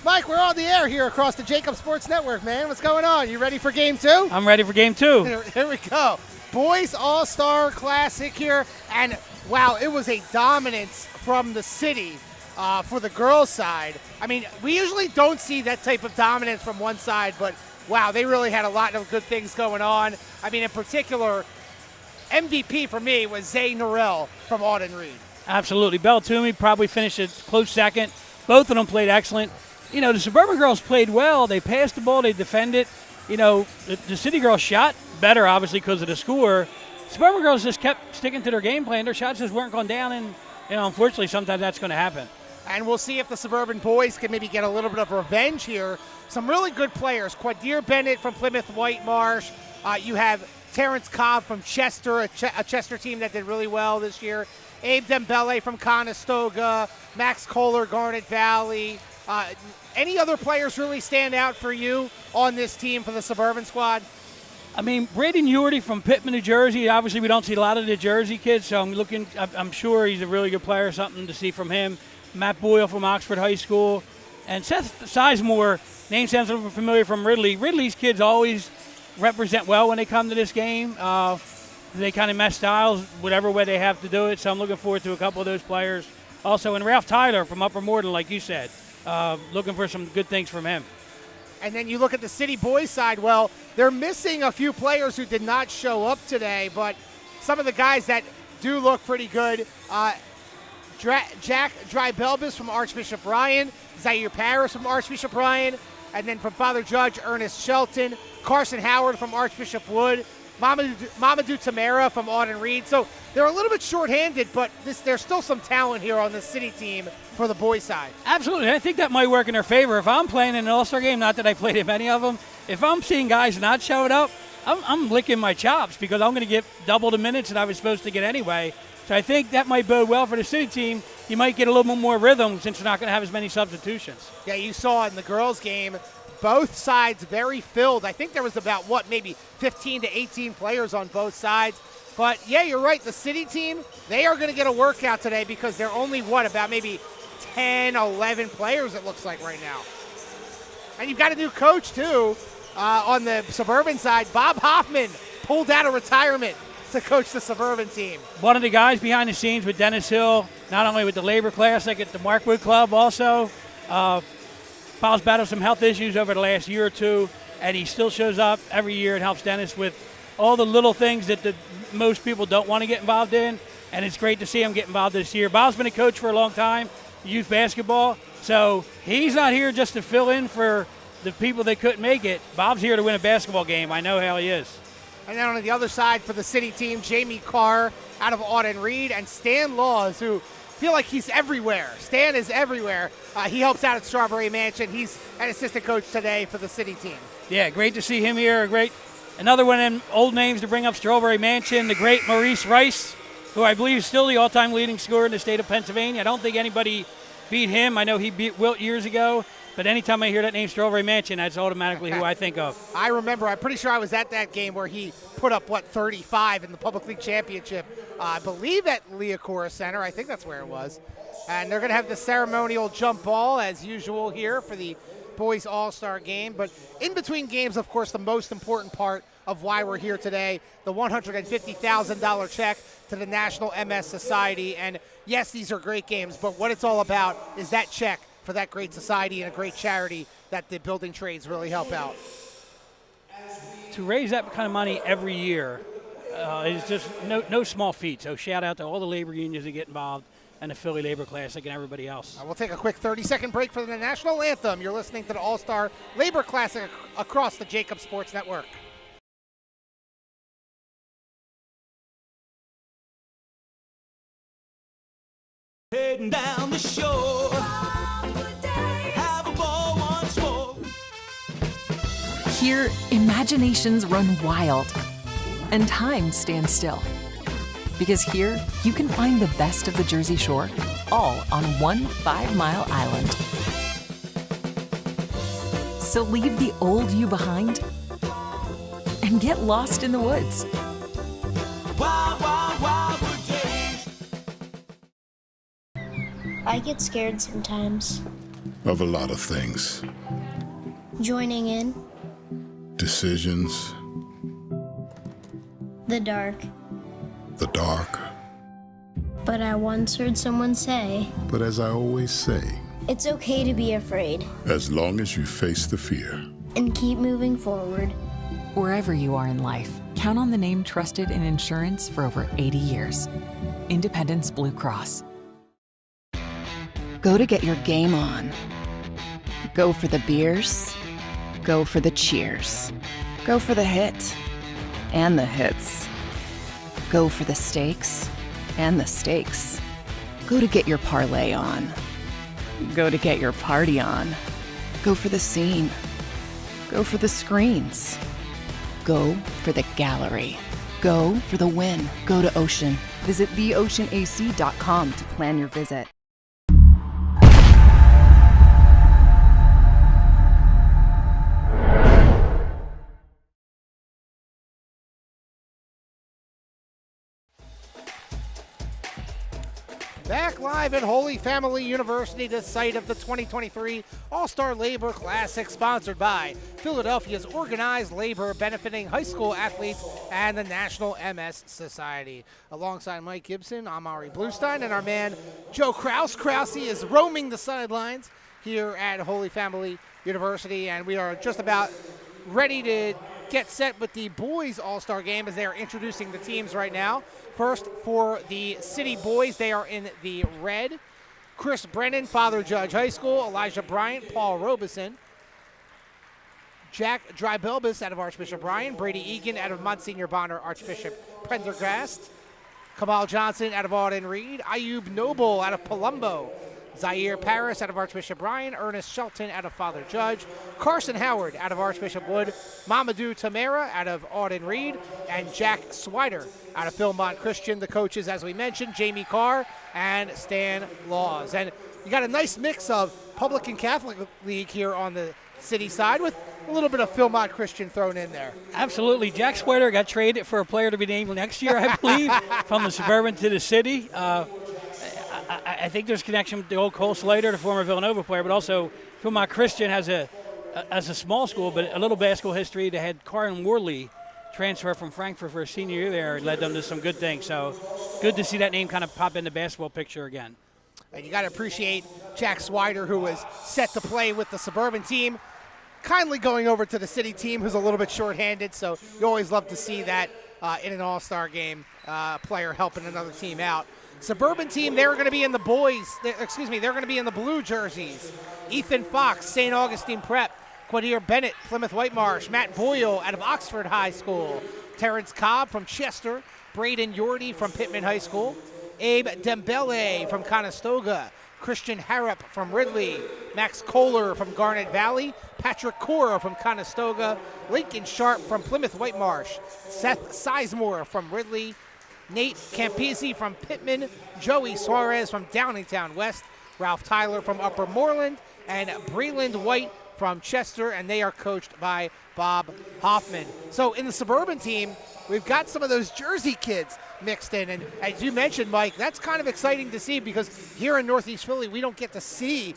G: we're on the air here across the JAKIB Sports Network, man. What's going on? You ready for game two?
H: I'm ready for game two.
G: Here we go. Boys All-Star Classic here. And, wow, it was a dominance from the city for the girls' side. I mean, we usually don't see that type of dominance from one side, but, wow, they really had a lot of good things going on. I mean, in particular, MVP for me was Zay Norell from Auden Reed.
H: Absolutely. Bell Toomey probably finished a close second. Both of them played excellent. You know, the Suburban girls played well. They passed the ball. They defended. You know, the City girls shot better, obviously, because of the score. Suburban girls just kept sticking to their game plan. Their shots just weren't going down, and, you know, unfortunately, sometimes that's going to happen.
G: And we'll see if the Suburban boys can maybe get a little bit of revenge here. Some really good players. Quadir Bennett from Plymouth Whitemarsh. You have Terrence Cobb from Chester, a Chester team that did really well this year. Abe Dembele from Conestoga. Max Kohler, Garnet Valley. Any other players really stand out for you on this team for the Suburban squad?
H: I mean, Braden Uherty from Pittman, New Jersey. Obviously, we don't see a lot of the Jersey kids, so I'm sure he's a really good player. Something to see from him. Matt Boyle from Oxford High School. And Seth Sizemore, name sounds a little familiar, from Ridley. Ridley's kids always represent well when they come to this game. They kind of mesh styles, whatever way they have to do it, so I'm looking forward to a couple of those players. Also, and Ralph Tyler from Upper Morden, like you said, looking for some good things from him.
G: And then you look at the City boys side, well, they're missing a few players who did not show up today, but some of the guys that do look pretty good, Jack Drybelbis from Archbishop Ryan, Zaire Paris from Archbishop Ryan, and then from Father Judge, Ernest Shelton, Carson Howard from Archbishop Wood, Mamadou Tamara from Auden Reed. So they're a little bit shorthanded, but there's still some talent here on the City team for the boys' side.
H: Absolutely. I think that might work in their favor. If I'm playing in an All-Star game, not that I played in many of them, if I'm seeing guys not showing up, I'm licking my chops because I'm going to get double the minutes that I was supposed to get anyway. So I think that might bode well for the City team. You might get a little bit more rhythm since you're not going to have as many substitutions.
G: Yeah, you saw in the girls' game, both sides very filled. I think there was about, maybe 15 to 18 players on both sides. But, yeah, you're right. The City team, they are going to get a workout today because they're only, about maybe 10, 11 players, it looks like right now. And you've got a new coach, too, on the Suburban side. Bob Hoffman pulled out of retirement to coach the Suburban team.
H: One of the guys behind the scenes with Dennis Hill, not only with the Labor Classic at the Markwood Club also. Bob's battled some health issues over the last year or two, and he still shows up every year and helps Dennis with all the little things that most people don't want to get involved in, and it's great to see him get involved this year. Bob's been a coach for a long time, youth basketball, so he's not here just to fill in for the people that couldn't make it. Bob's here to win a basketball game. I know how he is.
G: And then on the other side for the City team, Jamie Carr out of Auden Reed and Stan Laws, who feel like he's everywhere. Stan is everywhere. He helps out at Strawberry Mansion. He's an assistant coach today for the City team.
H: Yeah, great to see him here. Another one of them old names to bring up, Strawberry Mansion, the great Maurice Rice, who I believe is still the all-time leading scorer in the state of Pennsylvania. I don't think anybody beat him. I know he beat Wilt years ago. But anytime I hear that name, Strawberry Mansion, that's automatically who I think of.
G: I remember, I'm pretty sure I was at that game where he put up, 35 in the Public League Championship. I believe at Leocora Center. I think that's where it was. And they're going to have the ceremonial jump ball, as usual, here for the boys All-Star game. But in between games, of course, the most important part of why we're here today, the $150,000 check to the National MS Society. And yes, these are great games, but what it's all about is that check for that great society and a great charity that the building trades really help out.
H: To raise that kind of money every year is just no small feat. So shout out to all the labor unions that get involved and the Philly Labor Classic and everybody else.
G: We'll take a quick 30-second break for the national anthem. You're listening to the All-Star Labor Classic across the JAKIB Sports Network.
I: Hey. heading down the shore. Have a ball once more.
E: Here, imaginations run wild and time stands still. Because here, you can find the best of the Jersey Shore, all on one 5-mile island. So leave the old you behind and get lost in the woods.
I: Wild, wild, wildwood days.
C: I get scared sometimes.
D: Of a lot of things.
C: Joining in,
D: Decisions,
C: the dark.
D: the dark.
C: But I once heard someone say,
D: But as I always say,
C: it's okay to be afraid
D: as long as you face the fear.
C: and keep moving forward.
E: Wherever you are in life, count on the name trusted in insurance for over 80 years. Independence Blue Cross.
F: Go to get your game on. Go for the beers. Go for the cheers. Go for the hit and the hits. Go for the stakes and the stakes. Go to get your parlay on. Go to get your party on. Go for the scene. Go for the screens. Go for the gallery. Go for the win. Go to Ocean. Visit theoceanac.com to plan your visit.
G: Back live at Holy Family University, the site of the 2023 All-Star Labor Classic, sponsored by Philadelphia's Organized Labor, benefiting high school athletes and the National MS Society. Alongside Mike Gibson, I'm Ari Bluestein, and our man Joe Kraus. Krause is roaming the sidelines here at Holy Family University, and we are just about ready to get set with the boys All-Star game as they are introducing the teams right now. First, for the City boys, they are in the red. Chris Brennan, Father Judge High School. Elijah Bryant, Paul Robeson. Jack Drybelbis out of Archbishop Bryan. Brady Egan out of Monsignor Bonner, Archbishop Prendergast. Kamal Johnson out of Auden Reed. Ayub Noble out of Palumbo. Zaire Paris out of Archbishop Bryan. Ernest Shelton out of Father Judge. Carson Howard out of Archbishop Wood. Mamadou Tamara out of Auden Reed. And Jack Swider out of Philmont Christian. The coaches, as we mentioned, Jamie Carr and Stan Laws. And you got a nice mix of public and Catholic league here on the City side with a little bit of Philmont Christian thrown in there.
H: Absolutely. Jack Sweater got traded for a player to be named next year, I believe, from the Suburban to the City. I think there's a connection with the old Cole Slater, the former Villanova player, but also Philmont Christian has as a small school, but a little basketball history. They had Karin Worley transfer from Frankfurt for a senior year there. It led them to some good things. So good to see that name kind of pop in the basketball picture again.
G: And you got to appreciate Jack Swider, who was set to play with the Suburban team, kindly going over to the City team, who's a little bit shorthanded. So you always love to see that in an all-star game, player helping another team out. Suburban team, they're going to be in the they're going to be in the blue jerseys. Ethan Fox, St. Augustine Prep. Quadir Bennett, Plymouth Whitemarsh. Matt Boyle out of Oxford High School. Terrence Cobb from Chester. Braden Yorty from Pittman High School. Abe Dembele from Conestoga. Christian Harrop from Ridley. Max Kohler from Garnet Valley. Patrick Cora from Conestoga. Lincoln Sharp from Plymouth Whitemarsh. Seth Sizemore from Ridley. Nate Campisi from Pittman. Joey Suarez from Downingtown West. Ralph Tyler from Upper Moreland. And Breland White from Chester, and they are coached by Bob Hoffman. So in the Suburban team, we've got some of those Jersey kids mixed in. And as you mentioned, Mike, that's kind of exciting to see because here in Northeast Philly, we don't get to see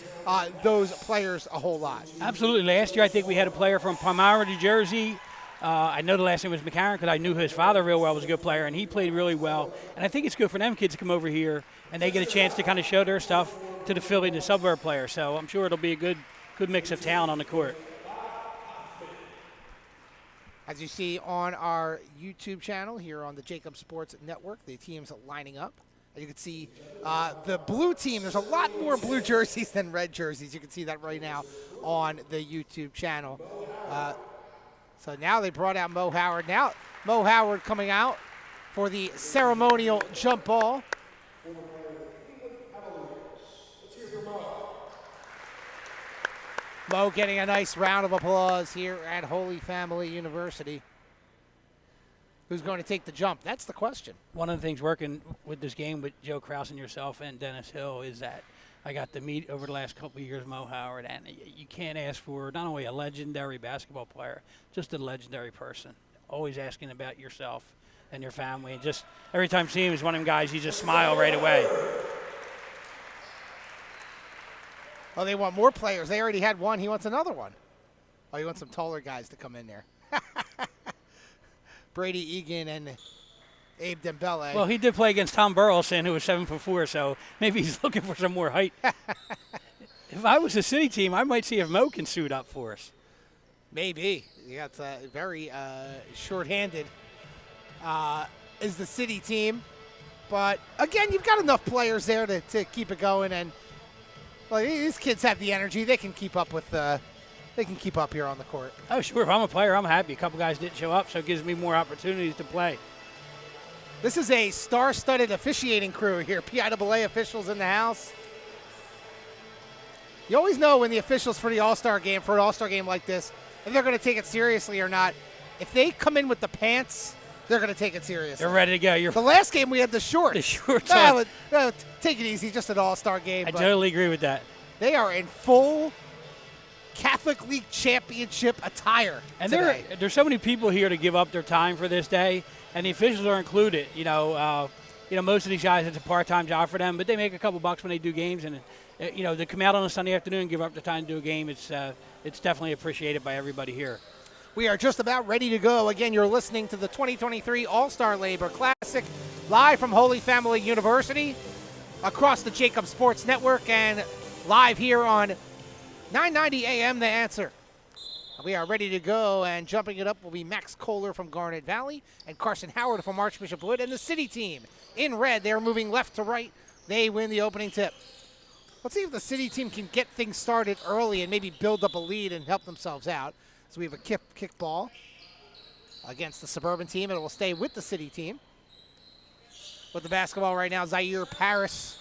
G: those players a whole lot.
H: Absolutely. Last year, I think we had a player from Palmyra, New Jersey. I know the last name was McCarron because I knew his father real well, was a good player, and he played really well. And I think it's good for them kids to come over here, and they get a chance to kind of show their stuff to the Philly and the suburb players. So I'm sure it'll be a good mix of talent on the court.
G: As you see on our YouTube channel here on the JAKIB Sports Network, the teams lining up. You can see the blue team, there's a lot more blue jerseys than red jerseys. You can see that right now on the YouTube channel. So now they brought out Mo Howard. Now Mo Howard coming out for the ceremonial jump ball. Mo getting a nice round of applause here at Holy Family University. Who's going to take the jump? That's the question.
H: One of the things working with this game with Joe Kraus and yourself and Dennis Hill is that I got to meet over the last couple of years Mo Howard, and you can't ask for not only a legendary basketball player, just a legendary person. Always asking about yourself and your family. And just every time you see him, he's one of them guys, you just smile right away.
G: Oh, they want more players. They already had one. He wants another one. Oh, he wants some taller guys to come in there. Brady Egan and Abe Dembele.
H: Well, he did play against Tom Burleson, who was 7'4", so maybe he's looking for some more height. If I was a city team, I might see if Mo can suit up for us.
G: Maybe. You got very short-handed is the city team. But, again, you've got enough players there to keep it going. And, well, these kids have the energy. They can keep up with they can keep up here on the court.
H: Oh, sure. If I'm a player, I'm happy. A couple guys didn't show up, so it gives me more opportunities to play.
G: This is a star-studded officiating crew here. PIAA officials in the house. You always know when the officials for the All-Star game, for an All-Star game like this, if they're going to take it seriously or not. If they come in with the pants, they're going to take it seriously.
H: They're ready to go.
G: The last game we had the shorts.
H: The shorts.
G: Take it easy, just an All-Star game.
H: I totally agree with that.
G: They are in full Catholic League Championship attire
H: and
G: today.
H: there's so many people here to give up their time for this day, and the officials are included. Most of these guys, it's a part-time job for them, but they make a couple bucks when they do games, and to come out on a Sunday afternoon and give up the time to do a game, it's definitely appreciated by everybody here.
G: We are just about ready to go. Again, you're listening to the 2023 All-Star Labor Classic live from Holy Family University across the JAKIB Sports Network and live here on 990 AM The Answer. We are ready to go, and jumping it up will be Max Kohler from Garnet Valley and Carson Howard from Archbishop Wood, and the city team in red. They're moving left to right. They win the opening tip. Let's see if the city team can get things started early and maybe build up a lead and help themselves out. So we have a kick ball against the suburban team, and it will stay with the city team. With the basketball right now, Zaire Paris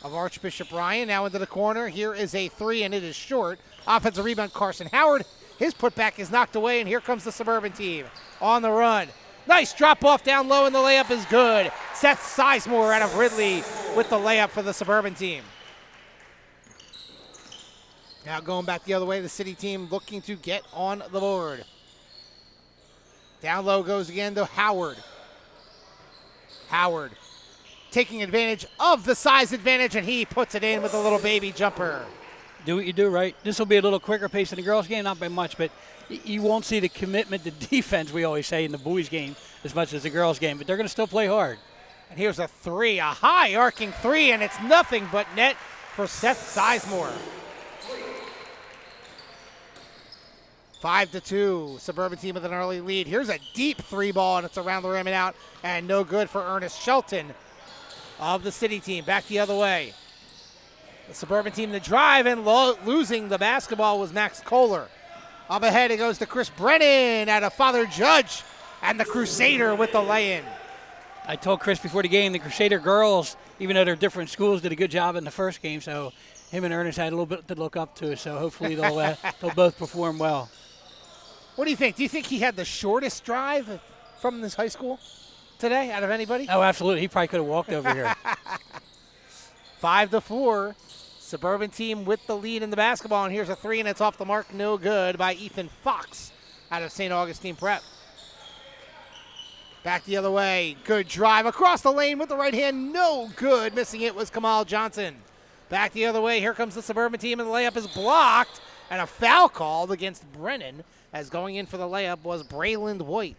G: of Archbishop Ryan now into the corner. Here is a three, and it is short. Offensive rebound, Carson Howard. His putback is knocked away, and here comes the suburban team on the run. Nice drop off down low, and the layup is good. Seth Sizemore out of Ridley with the layup for the suburban team. Now going back the other way, the city team looking to get on the board. Down low goes again to Howard. Howard taking advantage of the size advantage, and he puts it in with a little baby jumper.
H: Do what you do, right? This will be a little quicker pace in the girls' game, not by much, but you won't see the commitment to defense, we always say, in the boys' game as much as the girls' game, but they're going to still play hard.
G: And here's a three, a high arcing three, and it's nothing but net for Seth Sizemore. 5-2, suburban team with an early lead. Here's a deep three ball, and it's around the rim and out, and no good for Ernest Shelton of the city team. Back the other way. The suburban team to drive, and losing the basketball was Max Kohler. Up ahead, it goes to Chris Brennan out of Father Judge, and the Crusader with the lay-in.
H: I told Chris before the game, the Crusader girls, even though they're different schools, did a good job in the first game, so him and Ernest had a little bit to look up to, so hopefully they'll both perform well.
G: What do you think? Do you think he had the shortest drive from this high school today out of anybody?
H: Oh, absolutely. He probably could have walked over here.
G: 5-4. Suburban team with the lead in the basketball, and here's a three, and it's off the mark, no good, by Ethan Fox out of St. Augustine Prep. Back the other way. Good drive across the lane with the right hand, no good. Missing it was Kamal Johnson. Back the other way. Here comes the suburban team, and the layup is blocked, and a foul called against Brennan, as going in for the layup was Brayland White.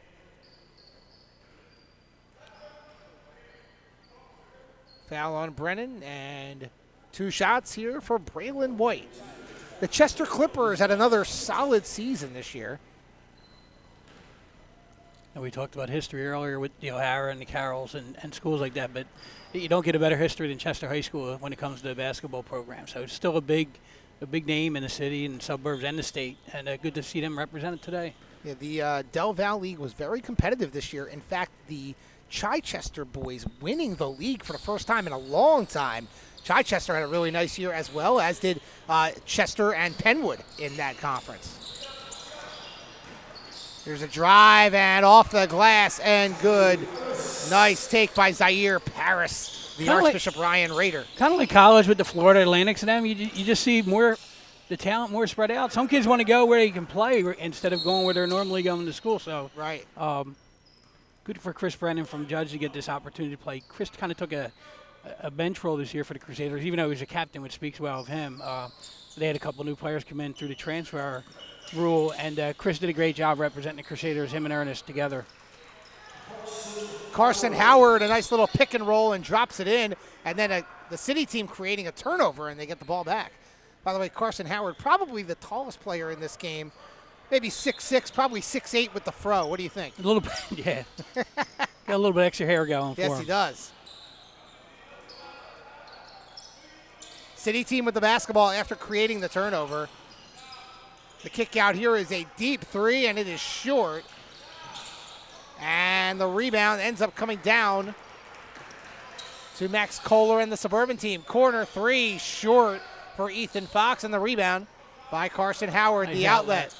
G: Foul on Brennan, and 2 shots here for Brayland White. The Chester Clippers had another solid season this year.
H: And we talked about history earlier with the O'Hara and the Carrolls and schools like that, but you don't get a better history than Chester High School when it comes to the basketball program. So it's still a big name in the city and suburbs and the state, and good to see them represented today.
G: Yeah, the Del Val League was very competitive this year. In fact, the Chichester boys winning the league for the first time in a long time. Chichester had a really nice year as well, as did Chester and Penwood in that conference. Here's a drive and off the glass and good. Nice take by Zaire Paris, the Archbishop Ryan Raider.
H: Kind of like college with the Florida Atlantics and them. You just see more the talent more spread out. Some kids want to go where they can play instead of going where they're normally going to school. So
G: right.
H: Good for Chris Brennan from Judge to get this opportunity to play. Chris kind of took a bench role this year for the Crusaders, even though he was a captain, which speaks well of him. They had a couple new players come in through the transfer rule, and Chris did a great job representing the Crusaders, him and Ernest together.
G: Carson Howard, a nice little pick and roll, and drops it in, and then the City team creating a turnover, and they get the ball back. By the way, Carson Howard, probably the tallest player in this game, maybe 6'6", probably 6'8" with the fro. What do you think?
H: A little bit, yeah. Got a little bit extra hair going for him.
G: Yes, he does. City team with the basketball after creating the turnover. The kick out here is a deep three, and it is short. And the rebound ends up coming down to Max Kohler and the Suburban team. Corner three, short for Ethan Fox, and the rebound by Carson Howard, the outlet.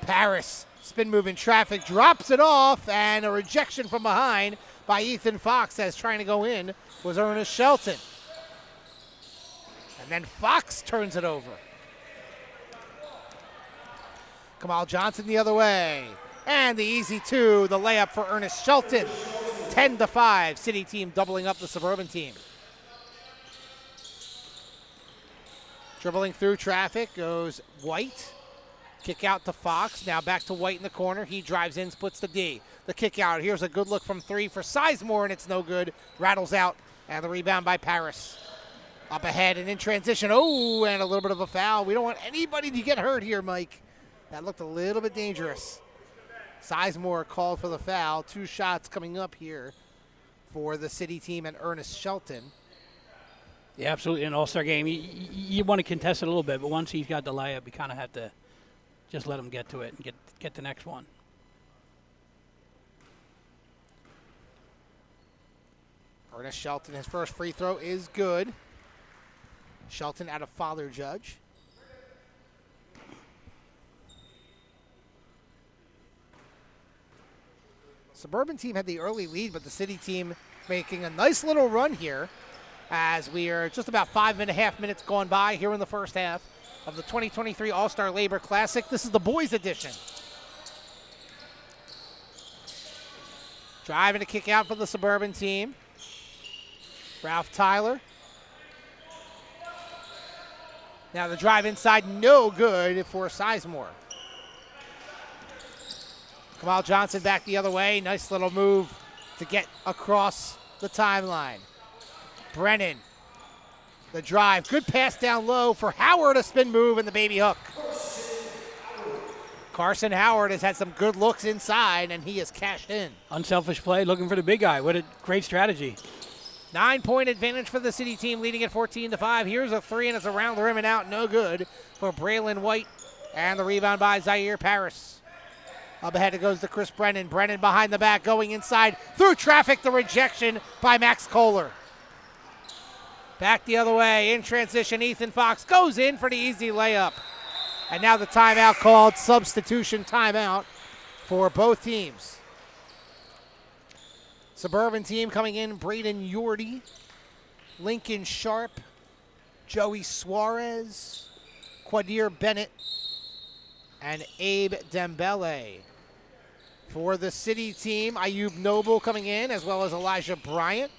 G: Paris, spin move in traffic, drops it off, and a rejection from behind by Ethan Fox as trying to go in was Ernest Shelton. And then Fox turns it over. Kamal Johnson the other way. And the easy two, the layup for Ernest Shelton. 10-5, City team doubling up the Suburban team. Dribbling through traffic goes White. Kick out to Fox. Now back to White in the corner. He drives in, splits the D. The kick out. Here's a good look from three for Sizemore, and it's no good. Rattles out. And the rebound by Paris. Up ahead and in transition. Oh, and a little bit of a foul. We don't want anybody to get hurt here, Mike. That looked a little bit dangerous. Sizemore called for the foul. 2 shots coming up here for the City team and Ernest Shelton.
H: Yeah, absolutely. An all-star game, you want to contest it a little bit, but once he's got the layup, you kind of have to just let him get to it and get the next one.
G: Ernest Shelton, his first free throw is good. Shelton out of Father Judge. Suburban team had the early lead, but the City team making a nice little run here as we are just about 5.5 minutes gone by here in the first half of the 2023 All-Star Labor Classic. This is the boys edition. Driving to kick out for the Suburban team. Ralph Tyler. Now the drive inside, no good for Sizemore. Kamal Johnson back the other way. Nice little move to get across the timeline. Brennan, the drive. Good pass down low for Howard, a spin move and the baby hook. Carson Howard has had some good looks inside, and he has cashed in.
H: Unselfish play, looking for the big guy. What a great strategy.
G: 9-point advantage for the City team, leading at 14-5. Here's a three, and it's around the rim and out. No good for Braylon White. And the rebound by Zaire Paris. Up ahead it goes to Chris Brennan. Brennan behind the back, going inside. Through traffic, the rejection by Max Kohler. Back the other way, in transition, Ethan Fox goes in for the easy layup. And now the timeout called, substitution timeout for both teams. Suburban team coming in, Braden Yordy, Lincoln Sharp, Joey Suarez, Quadir Bennett, and Abe Dembele. For the City team, Ayub Noble coming in, as well as Elijah Bryant.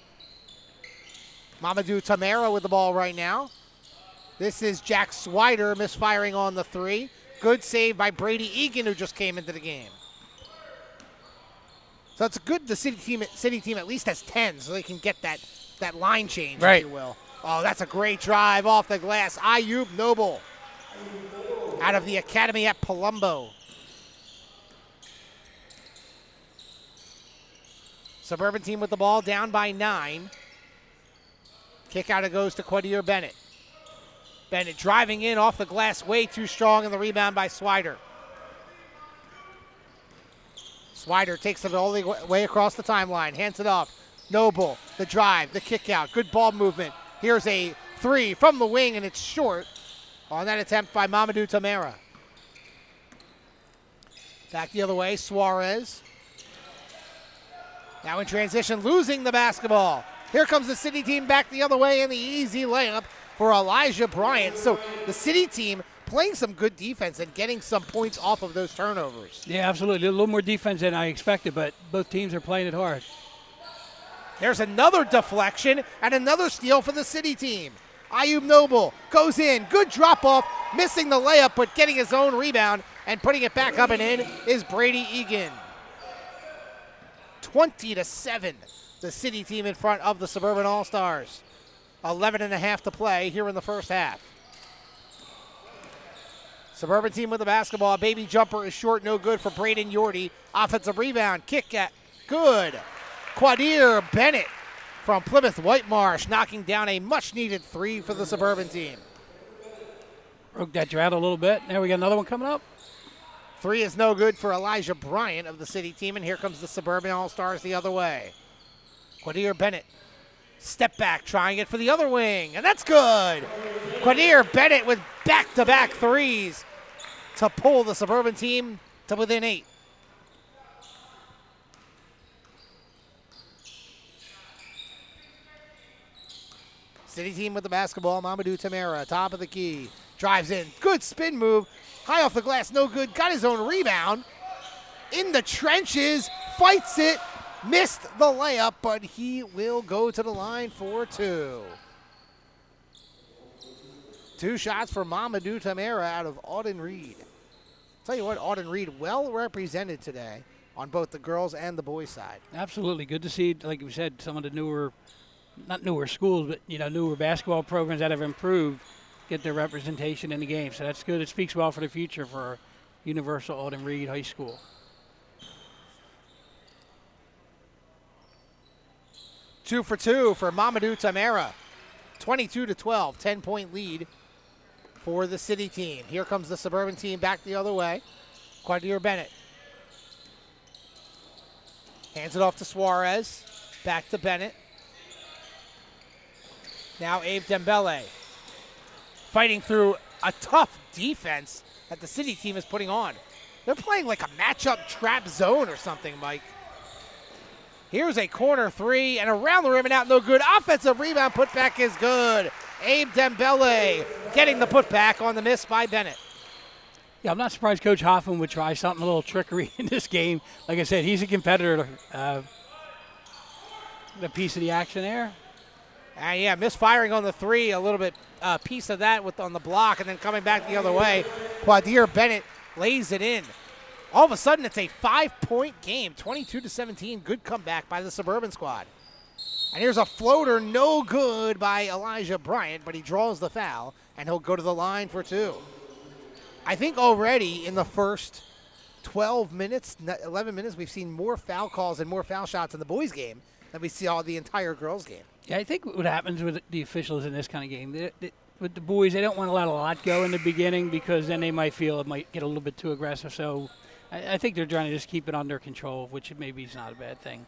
G: Mamadou Tamara with the ball right now. This is Jack Swider misfiring on the three. Good save by Brady Egan, who just came into the game. So it's good the City team at least has 10, so they can get that line change,
H: right,
G: if you will. Oh, that's a great drive off the glass. Ayub Noble out of the academy at Palumbo. Suburban team with the ball, down by 9. Kick out, it goes to Quadir Bennett. Bennett driving in off the glass, way too strong, and the rebound by Swider. Swider takes it all the way across the timeline, hands it off. Noble, the drive, the kick out, good ball movement. Here's a three from the wing, and it's short on that attempt by Mamadou Tamara. Back the other way, Suarez. Now in transition, losing the basketball. Here comes the City team back the other way, and the easy layup for Elijah Bryant. So the City team playing some good defense and getting some points off of those turnovers.
H: Yeah, absolutely. A little more defense than I expected, but both teams are playing it hard.
G: There's another deflection and another steal for the City team. Ayub Noble goes in. Good drop off, missing the layup, but getting his own rebound and putting it back up and in is Brady Egan. 20-7, the City team in front of the Suburban All-Stars. 11.5 to play here in the first half. Suburban team with the basketball. Baby jumper is short, no good for Braden Yorty. Offensive rebound, kick at good. Quadir Bennett from Plymouth Whitemarsh knocking down a much-needed three for the Suburban team.
H: Broke that drought a little bit. There we got another one coming up.
G: Three is no good for Elijah Bryant of the City team, and here comes the Suburban All-Stars the other way. Quadir Bennett, step back, trying it for the other wing, and that's good. Quadir Bennett with back-to-back threes to pull the Suburban team to within 8. City team with the basketball. Mamadou Tamara, top of the key. Drives in. Good spin move. High off the glass, no good. Got his own rebound. In the trenches. Fights it. Missed the layup, but he will go to the line for two. Two shots for Mamadou Tamara out of Auden Reed. Tell you what, Auden Reed well represented today on both the girls and the boys side.
H: Absolutely. Good to see, like we said, some of the newer, not newer schools, but newer basketball programs that have improved get their representation in the game. So that's good. It speaks well for the future for Universal Auden Reed High School.
G: Two for two for Mamadou Tamara. 22-12, 10-point lead for the City team. Here comes the Suburban team back the other way. Quadir Bennett. Hands it off to Suarez. Back to Bennett. Now Abe Dembele. Fighting through a tough defense that the City team is putting on. They're playing like a matchup trap zone or something, Mike. Here's a corner three, and around the rim and out, no good. Offensive rebound, putback is good. Abe Dembele getting the putback on the miss by Bennett.
H: Yeah, I'm not surprised Coach Hoffman would try something, a little trickery in this game. Like I said, he's a competitor. A piece of the action there.
G: Yeah, misfiring on the three, a little bit piece of that on the block, and then coming back the other way. Quadir Bennett lays it in. All of a sudden, it's a 5-point game, 22-17. Good comeback by the Suburban squad. And here's a floater, no good by Elijah Bryant, but he draws the foul, and he'll go to the line for two. I think already in the first 11 minutes, we've seen more foul calls and more foul shots in the boys' game than we see all the entire girls' game.
H: Yeah, I think what happens with the officials in this kind of game, with the boys, they don't want to let a lot go in the beginning because then they might feel it might get a little bit too aggressive. So I think they're trying to just keep it under control, which maybe is not a bad thing.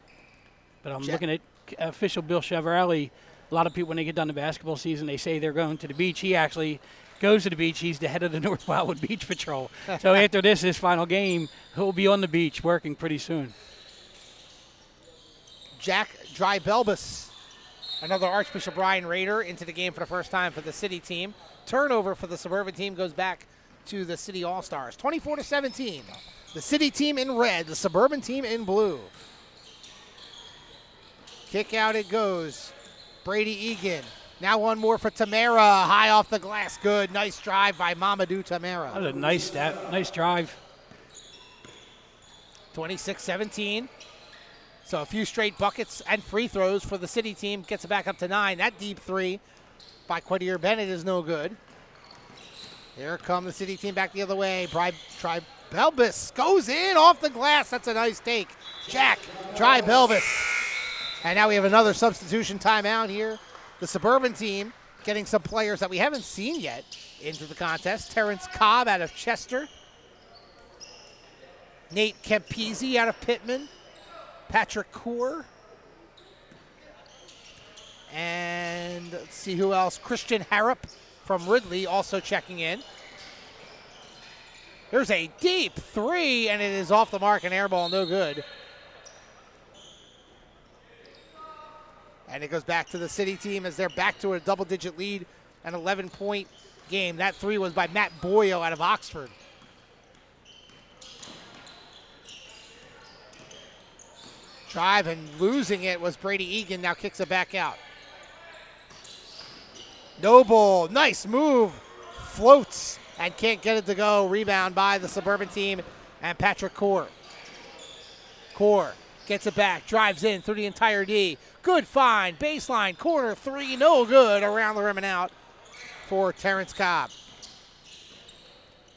H: But I'm looking at official Bill Chevarelli. A lot of people, when they get done the basketball season, they say they're going to the beach. He actually goes to the beach. He's the head of the North Wildwood Beach Patrol. So after this final game, he'll be on the beach working pretty soon.
G: Jack Drybelbus, another Archbishop Ryan Raider, into the game for the first time for the City team. Turnover for the Suburban team goes back to the City All-Stars. 24-17. The City team in red, the Suburban team in blue. Kick out it goes. Brady Egan. Now one more for Tamara. High off the glass. Good. Nice drive by Mamadou Tamara.
H: That was a nice step. Nice drive.
G: 26-17. So a few straight buckets and free throws for the City team. Gets it back up to 9. That deep three by Quadir Bennett is no good. Here come the City team back the other way. Drybelbus goes in off the glass. That's a nice take. Jack Drybelbus. And now we have another substitution timeout here. The Suburban team getting some players that we haven't seen yet into the contest. Terrence Cobb out of Chester. Nate Campese out of Pittman. Patrick Coor. And let's see who else. Christian Harrop from Ridley also checking in. There's a deep three, and it is off the mark, an air ball, no good. And it goes back to the City team as they're back to a double-digit lead, an 11-point game. That three was by Matt Boyo out of Oxford. Drive and losing it was Brady Egan, now kicks it back out. Noble, nice move, floats and can't get it to go. Rebound by the Suburban team and Patrick Core. Core gets it back, drives in through the entire D. Good find, baseline, corner three, no good, around the rim and out for Terrence Cobb.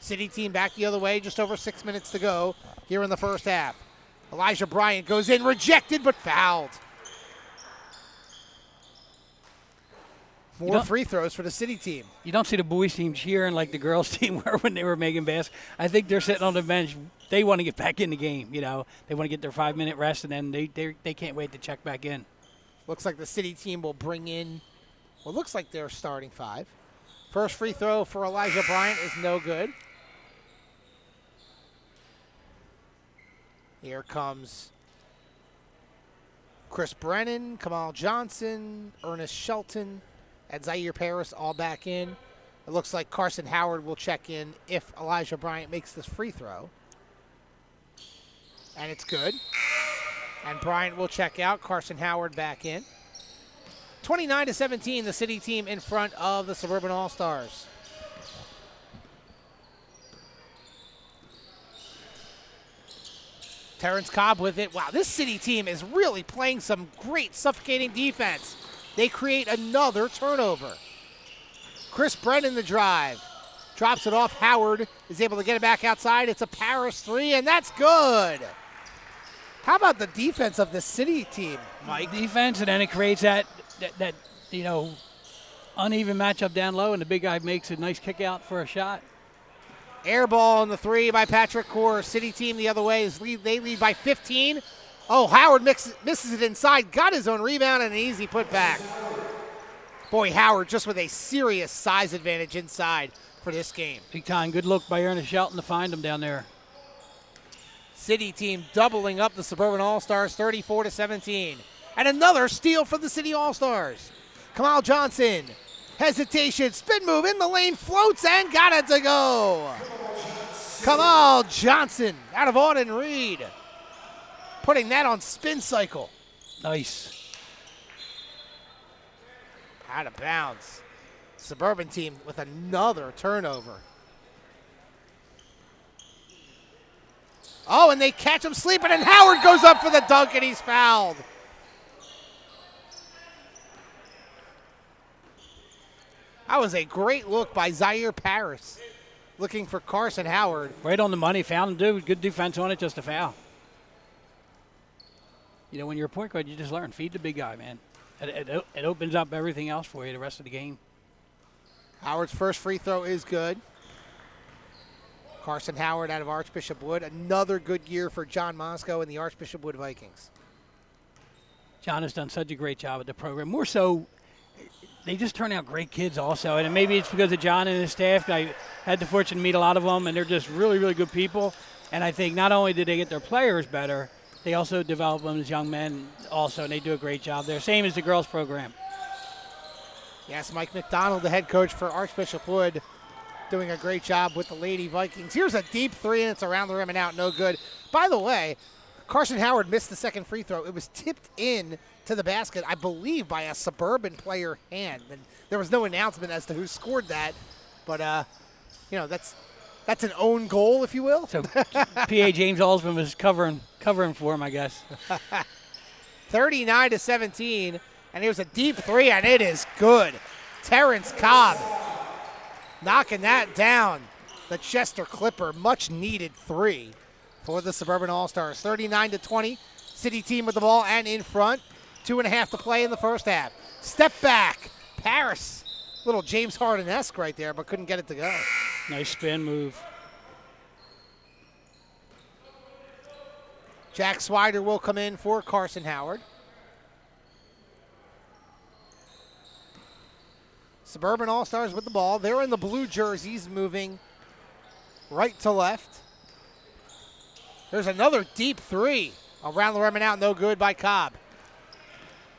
G: City team back the other way, just over 6 minutes to go here in the first half. Elijah Bryant goes in, rejected but fouled. More free throws for the City team.
H: You don't see the boys team cheering like the girls team were when they were making baskets. I think they're sitting on the bench. They want to get back in the game. You know, they want to get their 5-minute rest, and then they can't wait to check back in.
G: Looks like the City team will bring in, well, looks like they're starting 5. First free throw for Elijah Bryant is no good. Here comes Chris Brennan, Kamal Johnson, Ernest Shelton, and Zaire Paris all back in. It looks like Carson Howard will check in if Elijah Bryant makes this free throw. And it's good. And Bryant will check out. Carson Howard back in. 29-17, the City team in front of the Suburban All-Stars. Terrence Cobb with it. Wow, this City team is really playing some great suffocating defense. They create another turnover. Chris Brennan the drive. Drops it off. Howard is able to get it back outside. It's a Paris three, and that's good. How about the defense of the City team, Mike?
H: Defense, and then it creates that you know, uneven matchup down low, and the big guy makes a nice kick out for a shot.
G: Air ball on the three by Patrick Core. City team the other way. They lead by 15. Oh, Howard misses it inside. Got his own rebound and an easy putback. Boy, Howard just with a serious size advantage inside for this game.
H: Big time. Good look by Ernest Shelton to find him down there.
G: City team doubling up the Suburban All-Stars 34-17. And another steal for the City All-Stars. Kamal Johnson. Hesitation, spin move in the lane, floats and got it to go. Kamal Johnson out of Auden Reed. Putting that on spin cycle.
H: Nice.
G: Out of bounds. Suburban team with another turnover. Oh, and they catch him sleeping, and Howard goes up for the dunk, and he's fouled. That was a great look by Zaire Paris, looking for Carson Howard.
H: Right on the money, found him, dude. Good defense on it, just a foul. You know, when you're a point guard, you just learn. Feed the big guy, man. It opens up everything else for you the rest of the game.
G: Howard's first free throw is good. Carson Howard out of Archbishop Wood. Another good year for John Moscow and the Archbishop Wood Vikings.
H: John has done such a great job with the program. More so, they just turn out great kids also. And maybe it's because of John and his staff. I had the fortune to meet a lot of them, and they're just really, really good people. And I think not only did they get their players better, they also develop them as young men also, and they do a great job there. Same as the girls program.
G: Yes, Mike McDonald, the head coach for Archbishop Wood, doing a great job with the Lady Vikings. Here's a deep three, and it's around the rim and out, no good. By the way, Carson Howard missed the second free throw. It was tipped in to the basket, I believe, by a Suburban player hand. And there was no announcement as to who scored that, but you know, that's an own goal, if you will.
H: So P.A. James Alsman was covering for him, I guess.
G: 39-17, and here's a deep three, and it is good. Terrence Cobb knocking that down. The Chester Clipper, much needed three for the Suburban All-Stars. 39-20, City team with the ball and in front. 2.5 to play in the first half. Step back, Paris. Little James Harden-esque right there, but couldn't get it to go.
H: Nice spin move.
G: Jack Swider will come in for Carson Howard. Suburban All-Stars with the ball. They're in the blue jerseys, moving right to left. There's another deep three. Around the rim and out, no good by Cobb.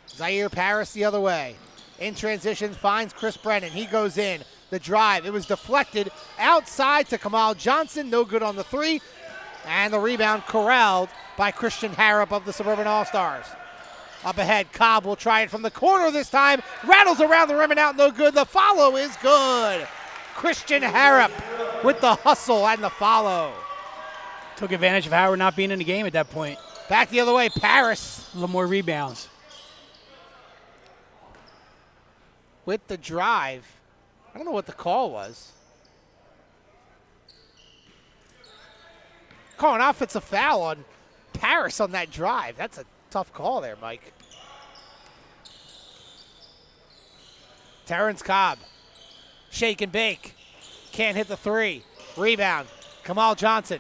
G: Zaire Paris the other way. In transition, finds Chris Brennan. He goes in. The drive, it was deflected outside to Kamal Johnson. No good on the three. And the rebound corralled by Christian Harrop of the Suburban All-Stars. Up ahead, Cobb will try it from the corner this time. Rattles around the rim and out, no good. The follow is good. Christian Harrop with the hustle and the follow.
H: Took advantage of Howard not being in the game at that point.
G: Back the other way, Paris.
H: A little more rebounds.
G: With the drive. I don't know what the call was. Calling offensive foul on Paris on that drive. That's a tough call there, Mike. Terrence Cobb. Shake and bake. Can't hit the three. Rebound. Kamal Johnson.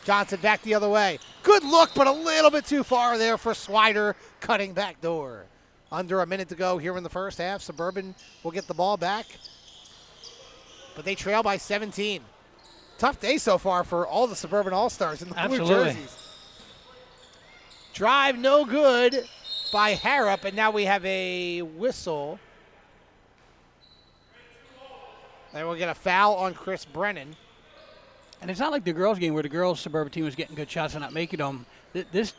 G: Johnson back the other way. Good look, but a little bit too far there for Swider, cutting back door. Under a minute to go here in the first half. Suburban will get the ball back, but they trail by 17. Tough day so far for all the Suburban All-Stars in the blue jerseys. Drive no good by Harrop, and now we have a whistle. And we'll get a foul on Chris Brennan.
H: And it's not like the girls' game where the girls' Suburban team was getting good shots and not making them. This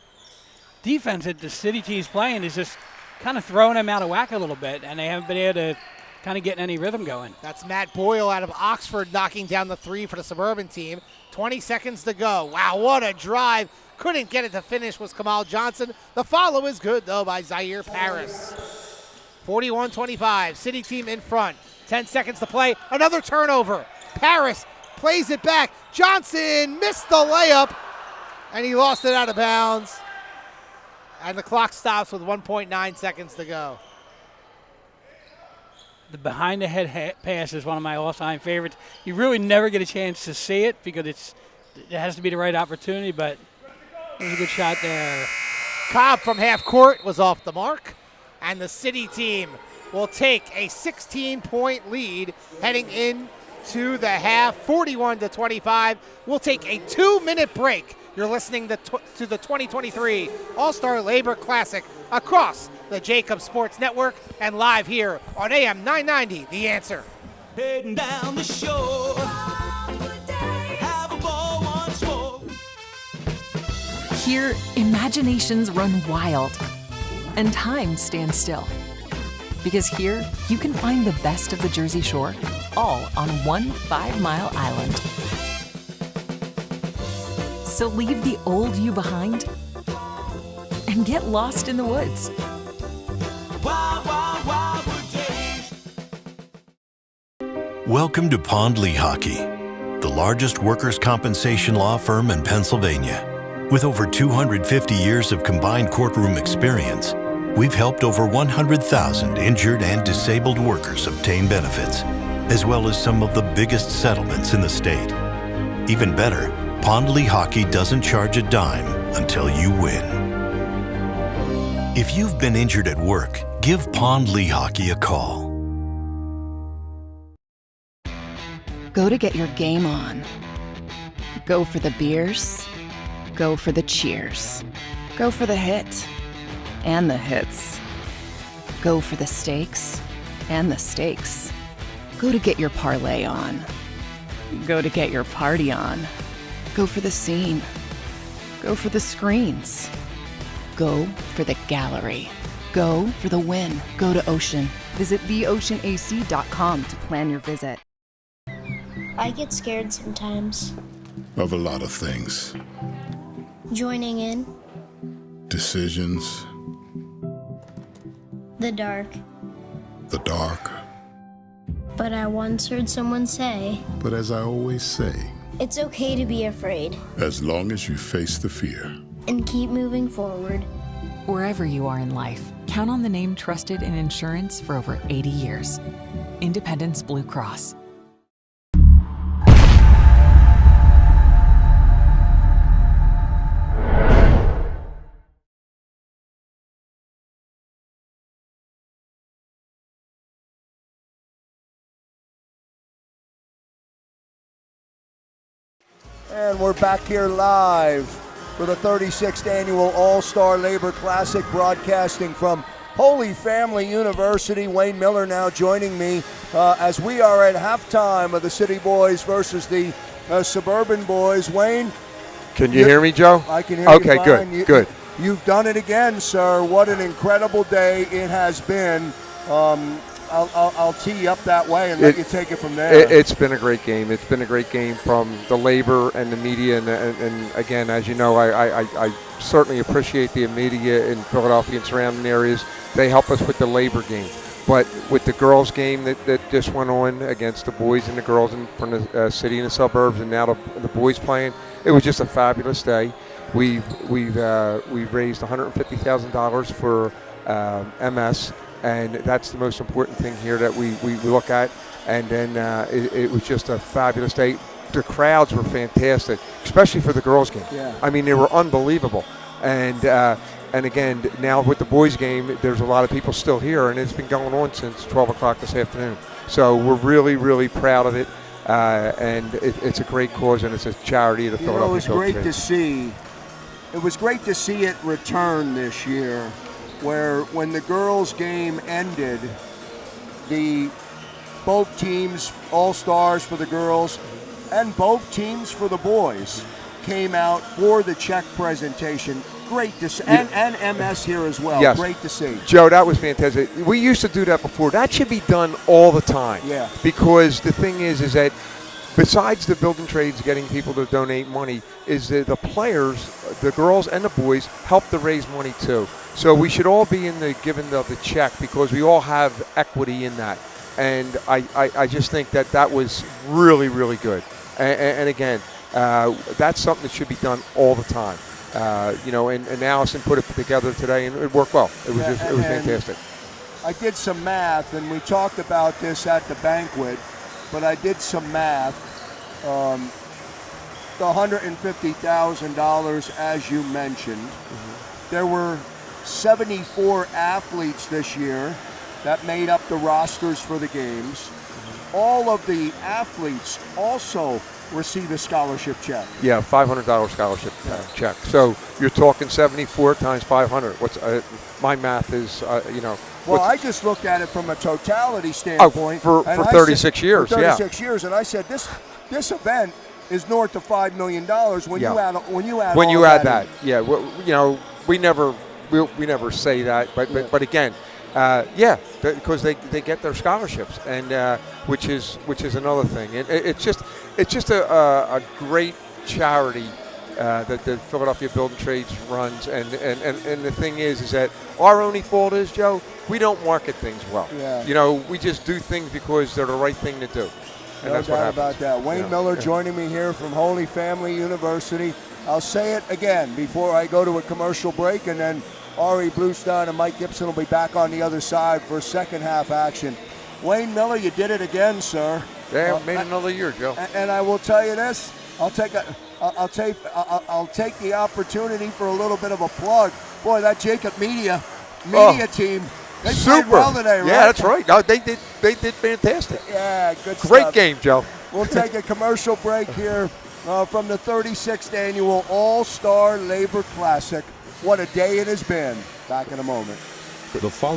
H: defense that the city team's playing is just kind of throwing them out of whack a little bit, and they haven't been able to kind of get any rhythm going.
G: That's Matt Boyle out of Oxford knocking down the three for the Suburban team. 20 seconds to go. Wow, what a drive. Couldn't get it to finish was Kamal Johnson. The follow is good, though, by Zaire Paris. 41-25, city team in front. 10 seconds to play. Another turnover. Paris plays it back. Johnson missed the layup, and he lost it out of bounds. And the clock stops with 1.9 seconds to go.
H: The behind-the-head pass is one of my all-time favorites. You really never get a chance to see it because it has to be the right opportunity, but it was a good shot there.
G: Cobb from half court was off the mark, and the city team will take a 16-point lead heading into the half, 41-25. We'll take a 2-minute break. You're listening to the 2023 All-Star Labor Classic across the JAKIB Sports Network and live here on AM 990, The Answer.
I: Heading down the shore, have a ball once more.
E: Here, imaginations run wild and time stands still. Because here, you can find the best of the Jersey Shore, all on one 5-mile island. So leave the old you behind and get lost in the woods.
I: Wild, wild, wildwood days.
J: Welcome to Pond Lehocky, the largest workers' compensation law firm in Pennsylvania. With over 250 years of combined courtroom experience, we've helped over 100,000 injured and disabled workers obtain benefits, as well as some of the biggest settlements in the state. Even better, Pond Lehocky doesn't charge a dime until you win. If you've been injured at work, give Pond Lehocky a call.
F: Go to get your game on. Go for the beers. Go for the cheers. Go for the hit and the hits. Go for the stakes and the stakes. Go to get your parlay on. Go to get your party on. Go for the scene. Go for the screens. Go for the gallery. Go for the win. Go to Ocean. Visit theoceanac.com to plan your visit.
C: I get scared sometimes.
D: Of a lot of things.
C: Joining in.
D: Decisions.
C: The dark.
D: The dark.
C: But I once heard someone say,
D: But as I always say,
C: it's okay to be afraid.
D: as long as you face the fear.
C: And keep moving forward.
E: Wherever you are in life, count on the name trusted in insurance for over 80 years. Independence Blue Cross.
A: And we're back here live for the 36th Annual All-Star Labor Classic, broadcasting from Holy Family University. Wayne Miller now joining me as we are at halftime of the City Boys versus the Suburban Boys. Wayne?
P: Can you hear me, Joe?
A: I can hear you fine.
P: Okay, good.
A: You've done it again, sir. What an incredible day it has been. I'll tee you up that way and let you take it from there.
P: It's been a great game. It's been a great game from the labor and the media. And again, as you know, I certainly appreciate the media in Philadelphia and surrounding areas. They help us with the labor game. But with the girls' game that just went on against the boys and the girls from the city and the suburbs, and now the boys playing, it was just a fabulous day. We've raised $150,000 for MS. And that's the most important thing here that we look at. And then it was just a fabulous day. The crowds were fantastic, especially for the girls' game.
A: Yeah.
P: I mean, they were unbelievable. And again, now with the boys' game, there's a lot of people still here, and it's been going on since 12 o'clock this afternoon. So we're really, really proud of it. And it's a great cause, and it's a charity to Philadelphia.
A: It was great to see. It was great to see it return this year, where when the girls' game ended, both teams, all-stars for the girls and both teams for the boys, came out for the check presentation. Great to see. And MS here as well.
P: Yes.
A: Great to see.
P: Joe, that was fantastic. We used to do that before. That should be done all the time.
A: Yeah.
P: Because the thing is that besides the building trades getting people to donate money, is that the players, the girls and the boys, help to raise money too. So we should all be in the giving of the check because we all have equity in that. And I just think that was really, really good. And again, that's something that should be done all the time. And Allison put it together today, and it worked well. It was fantastic.
A: I did some math, and we talked about this at the banquet, but I did some math. The $150,000, as you mentioned, there were 74 athletes this year that made up the rosters for the games. All of the athletes also receive a scholarship check.
P: Yeah, $500 scholarship check. So you're talking 74 times 500. What's my math is,
A: Well, I just looked at it from a totality standpoint.
P: For 36 years,
A: for 36 years, and I said this event is north of $5 million when you add that.
P: Yeah. We never say that, but again, because they get their scholarships, and which is another thing. It's just a great charity that the Philadelphia Building Trades runs, and the thing is that our only fault is, Joe, we don't market things well.
A: Yeah.
P: We just do things because they're the right thing to do. And
A: no
P: that's what
A: doubt
P: happens.
A: about that. Wayne Miller joining me here from Holy Family University. I'll say it again before I go to a commercial break, and then Ari Bluestein and Mike Gibson will be back on the other side for second half action. Wayne Miller, you did it again, sir.
P: Yeah, made another year, Joe.
A: And I will tell you this: I'll take the opportunity for a little bit of a plug. Boy, that JAKIB Media team. They played well today, right?
P: Yeah, that's right. No, they did fantastic.
A: Yeah, good stuff.
P: Great game, Joe.
A: We'll take a commercial break here from the 36th Annual All-Star Labor Classic. What a day it has been. Back in a moment.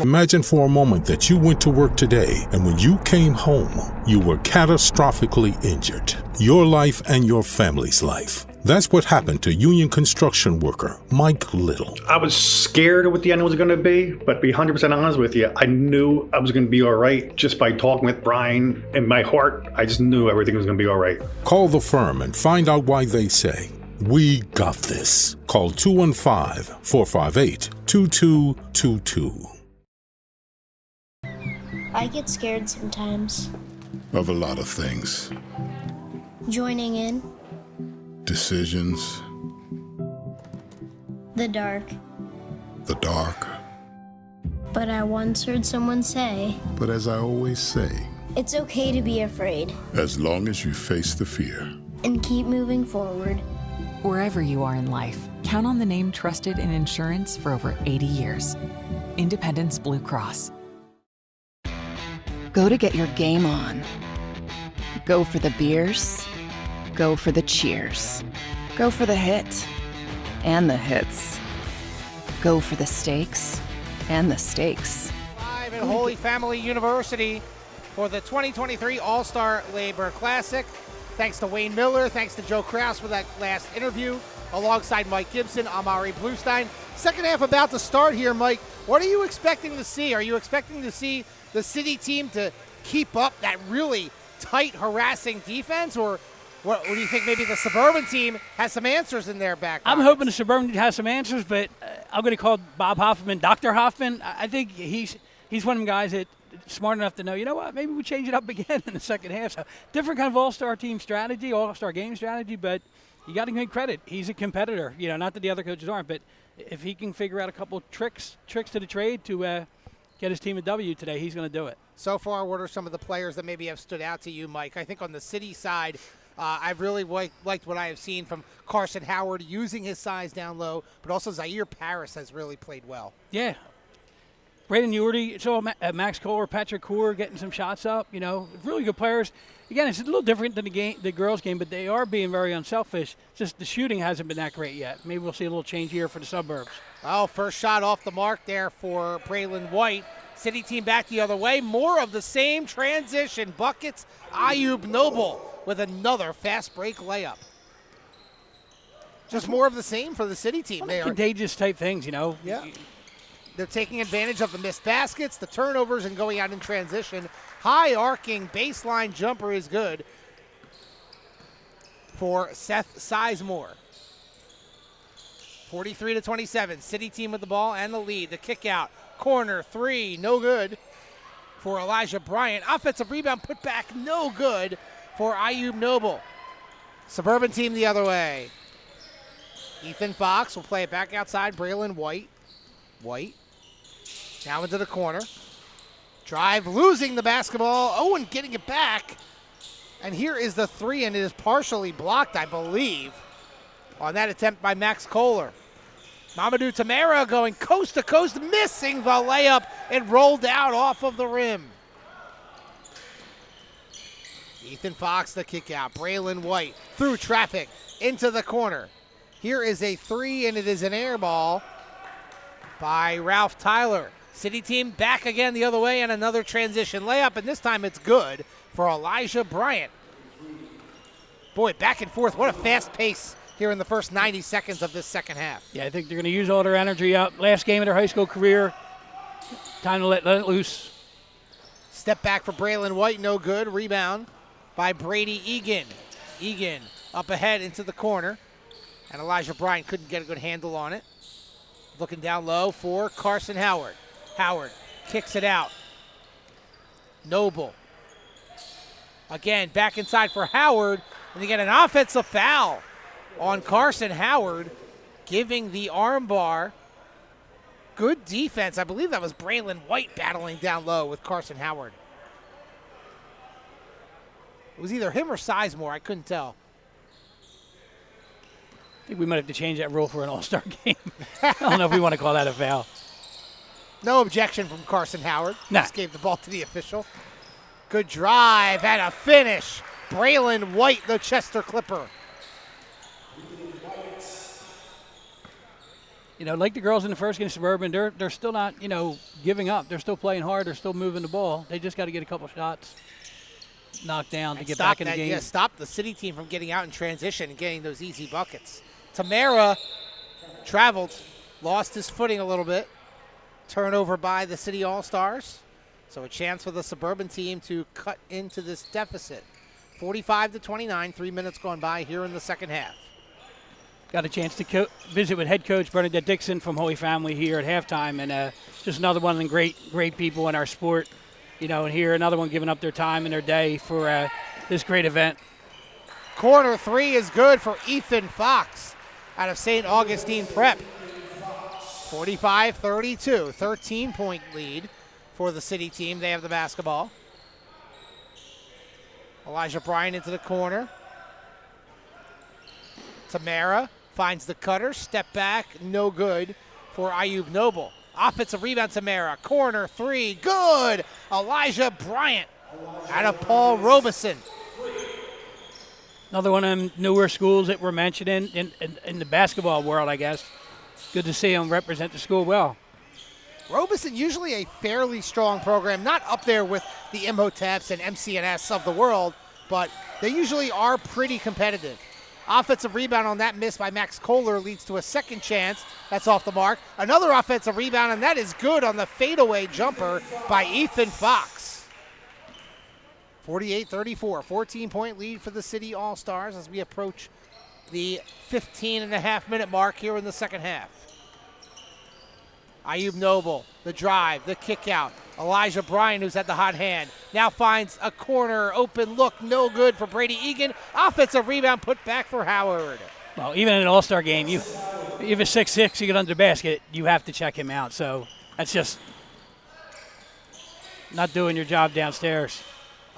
K: Imagine for a moment that you went to work today, and when you came home, you were catastrophically injured. Your life and your family's life. That's what happened to union construction worker Mike Little.
L: I was scared of what the end was going to be, but to be 100% honest with you, I knew I was going to be all right just by talking with Brian. In my heart, I just knew everything was going to be all right.
K: Call the firm and find out why they say, "We got this." Call 215-458-2222.
C: I get scared sometimes.
D: Of a lot of things.
C: Joining in.
D: Decisions.
C: The dark.
D: The dark.
C: But I once heard someone say,
D: But as I always say,
C: it's okay to be afraid.
D: as long as you face the fear.
C: And keep moving forward.
E: Wherever you are in life, count on the name trusted in insurance for over 80 years. Independence Blue Cross.
F: Go to get your game on. Go for the beers. Go for the cheers. Go for the hit and the hits. Go for the stakes and the stakes.
G: Live at Holy Family University for the 2023 All-Star Labor Classic. Thanks to Wayne Miller. Thanks to Joe Kraus for that last interview. Alongside Mike Gibson, Amari Bluestein. Second half about to start here, Mike. What are you expecting to see? Are you expecting to see the City team to keep up that really tight, harassing defense? Or what do you think maybe the Suburban team has some answers in their back pockets?
H: I'm hoping the Suburban team has some answers, but I'm going to call Bob Hoffman Dr. Hoffman. I think he's one of them guys that smart enough to know, you know what, maybe we change it up again in the second half. So different kind of all-star team strategy, all-star game strategy, but you got to give him credit. He's a competitor. Not that the other coaches aren't, but if he can figure out a couple tricks to the trade to get his team a W today, he's going to do it.
G: So far, what are some of the players that maybe have stood out to you, Mike? I think on the City side, I've really liked what I have seen from Carson Howard using his size down low, but also Zaire Paris has really played well.
H: Yeah. Braden Uherty, so Max Kohler, Patrick Coor getting some shots up, really good players. Again, it's a little different than the girls' game, but they are being very unselfish. Just the shooting hasn't been that great yet. Maybe we'll see a little change here for the Suburbs.
G: Oh, first shot off the mark there for Braylon White. City team back the other way. More of the same transition. Buckets, Ayub Noble with another fast break layup. Just more of the same for the City team.
H: They are contagious type things,
G: Yeah. They're taking advantage of the missed baskets, the turnovers, and going out in transition. High arcing baseline jumper is good for Seth Sizemore. 43-27. City team with the ball and the lead. The kick out. Corner three, no good for Elijah Bryant. Offensive rebound put back, no good for Ayub Noble. Suburban team the other way. Ethan Fox will play it back outside. Braylon White. Now into the corner. Drive, losing the basketball. Owen getting it back. And here is the three, and it is partially blocked, I believe, on that attempt by Max Kohler. Mamadou Tamara going coast to coast, missing the layup. It rolled out off of the rim. Ethan Fox the kick out. Braylon White through traffic into the corner. Here is a three, and it is an air ball by Ralph Tyler. City team back again the other way, and another transition layup, and this time it's good for Elijah Bryant. Boy, back and forth. What a fast pace here in the first 90 seconds of this second half.
H: Yeah, I think they're going to use all their energy up. Last game of their high school career. Time to let it loose.
G: Step back for Braylon White, no good. Rebound by Brady Egan. Egan up ahead into the corner, and Elijah Bryant couldn't get a good handle on it. Looking down low for Carson Howard. Howard kicks it out. Noble. Again, back inside for Howard, and they get an offensive foul on Carson Howard, giving the armbar. Good defense. I believe that was Braylon White battling down low with Carson Howard. It was either him or Sizemore. I couldn't tell.
H: I think we might have to change that rule for an all-star game. I don't know if we want to call that a foul.
G: No objection from Carson Howard.
H: Nah.
G: Just gave the ball to the official. Good drive and a finish. Braylon White, the Chester Clipper.
H: Like the girls in the first game, Suburban, they're still not, giving up. They're still playing hard. They're still moving the ball. They just got to get a couple shots knocked down to get back in the game.
G: Yeah, stop the City team from getting out in transition and getting those easy buckets. Tamara traveled, lost his footing a little bit. Turnover by the City All-Stars. So a chance for the Suburban team to cut into this deficit. 45-29, 3 minutes gone by here in the second half.
H: Got a chance to visit with head coach Bernadette Dixon from Holy Family here at halftime, and just another one of the great people in our sport. And here another one giving up their time and their day for this great event.
G: Corner three is good for Ethan Fox out of St. Augustine Prep. 45-32, 13-point lead for the City team. They have the basketball. Elijah Bryant into the corner. Tamara finds the cutter, step back, no good for Ayub Noble. Offensive rebound, Tamara. Corner three, good. Elijah Bryant out of Paul Robeson.
H: Another one of them newer schools that we're mentioning in the basketball world, I guess. Good to see them represent the school well.
G: Robeson, usually a fairly strong program, not up there with the Imhoteps and MCNS of the world, but they usually are pretty competitive. Offensive rebound on that miss by Max Kohler leads to a second chance. That's off the mark. Another offensive rebound, and that is good on the fadeaway jumper by Ethan Fox. 48-34, 14-point lead for the City All-Stars as we approach the 15-and-a-half-minute mark here in the second half. Ayub Noble, the drive, the kick out. Elijah Bryan, who's had the hot hand, now finds a corner, open look, no good for Brady Egan. Offensive rebound put back for Howard.
H: Well, even in an all-star game, you have a 6'6", you get under the basket, you have to check him out. So that's just not doing your job downstairs.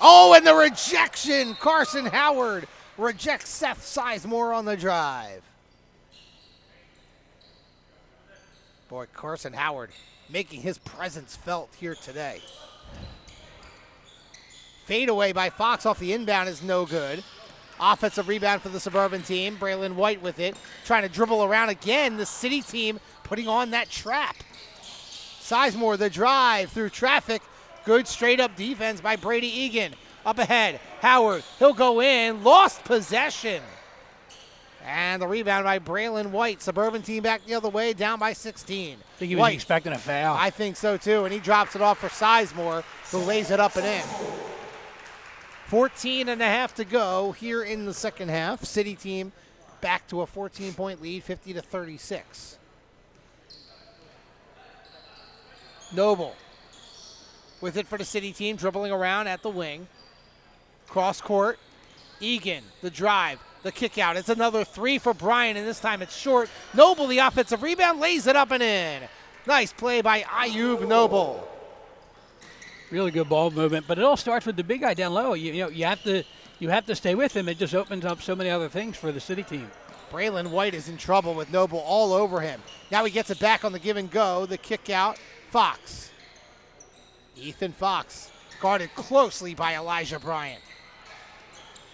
G: Oh, and the rejection. Carson Howard rejects Seth Sizemore on the drive. Boy, Carson Howard making his presence felt here today. Fadeaway by Fox off the inbound is no good. Offensive rebound for the Suburban team. Braylon White with it, trying to dribble around again. The City team putting on that trap. Sizemore, the drive through traffic. Good straight-up defense by Brady Egan. Up ahead, Howard, he'll go in. Lost possession. And the rebound by Braylon White. Suburban team back the other way, down by 16.
H: I think he was expecting a foul.
G: I think so, too, and he drops it off for Sizemore, who lays it up and in. 14.5 to go here in the second half. City team back to a 14-point lead, 50-36. Noble with it for the City team, dribbling around at the wing. Cross court, Egan, the drive, the kick out. It's another three for Bryan, and this time it's short. Noble, the offensive rebound, lays it up and in. Nice play by Ayub Noble.
H: Really good ball movement, but it all starts with the big guy down low. You have to stay with him. It just opens up so many other things for the City team.
G: Braylon White is in trouble with Noble all over him. Now he gets it back on the give and go. The kick out, Fox. Ethan Fox guarded closely by Elijah Bryan.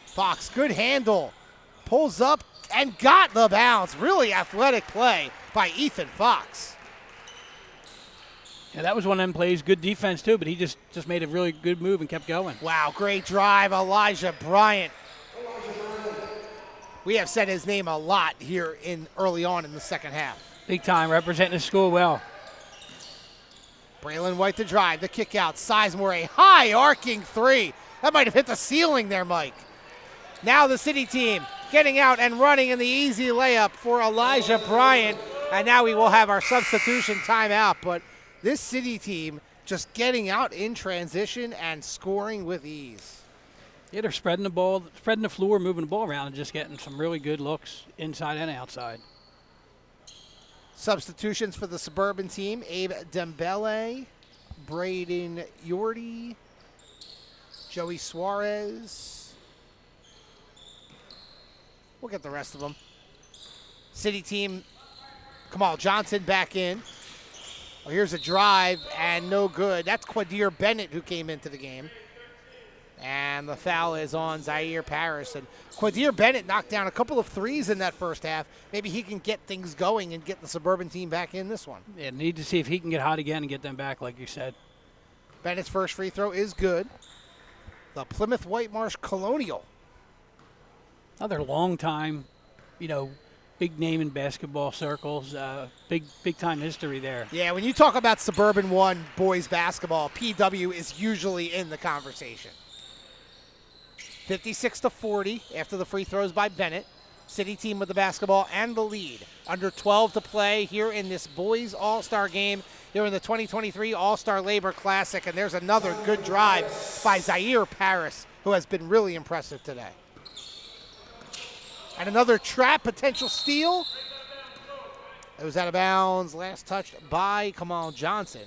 G: Fox, good handle. Pulls up and got the bounce. Really athletic play by Ethan Fox.
H: Yeah, that was one of them plays. Good defense, too, but he just made a really good move and kept going.
G: Wow, great drive, Elijah Bryant. We have said his name a lot here early on in the second half.
H: Big time, representing the school well.
G: Braylon White to drive, the kick out. Sizemore, a high arcing three. That might have hit the ceiling there, Mike. Now the City team getting out and running in the easy layup for Elijah Bryant. And now we will have our substitution timeout. But this City team just getting out in transition and scoring with ease.
H: Yeah, they're spreading the ball, spreading the floor, moving the ball around, and just getting some really good looks inside and outside.
G: Substitutions for the Suburban team: Abe Dembele, Braden Yordy, Joey Suarez. We'll get the rest of them. City team, Kamal Johnson back in. Well, here's a drive and no good. That's Quadir Bennett who came into the game. And the foul is on Zaire Paris. And Quadir Bennett knocked down a couple of threes in that first half. Maybe he can get things going and get the Suburban team back in this one.
H: Yeah, need to see if he can get hot again and get them back, like you said.
G: Bennett's first free throw is good. The Plymouth Whitemarsh Colonial.
H: Another long time, big name in basketball circles. Big time history there.
G: Yeah, when you talk about Suburban 1 boys basketball, PW is usually in the conversation. 56-40 after the free throws by Bennett. City team with the basketball and the lead. Under 12 to play here in this boys all-star game here in the 2023 All-Star Labor Classic. And there's another good drive by Zaire Paris, who has been really impressive today. And another trap, potential steal. It was out of bounds, last touched by Kamal Johnson.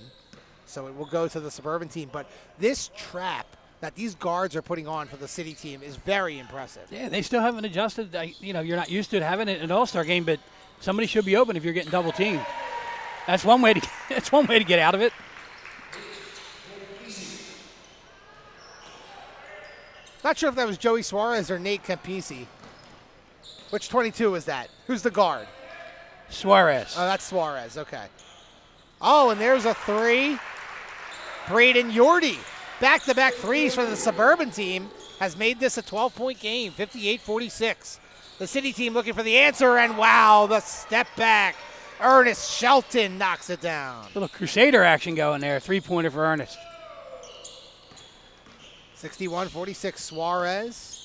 G: So it will go to the Suburban team. But this trap that these guards are putting on for the City team is very impressive.
H: Yeah, they still haven't adjusted. You're not used to having it in an all-star game, but somebody should be open if you're getting double teamed. That's one way to get out of it.
G: Not sure if that was Joey Suarez or Nate Campisi. Which 22 is that? Who's the guard?
H: Suarez.
G: Oh, that's Suarez. Okay. Oh, and there's a three. Braden Yordy. Back-to-back threes for the Suburban team has made this a 12-point game, 58-46. The City team looking for the answer, and wow, the step back. Ernest Shelton knocks it down.
H: Little Crusader action going there. Three-pointer for Ernest.
G: 61-46 Suarez.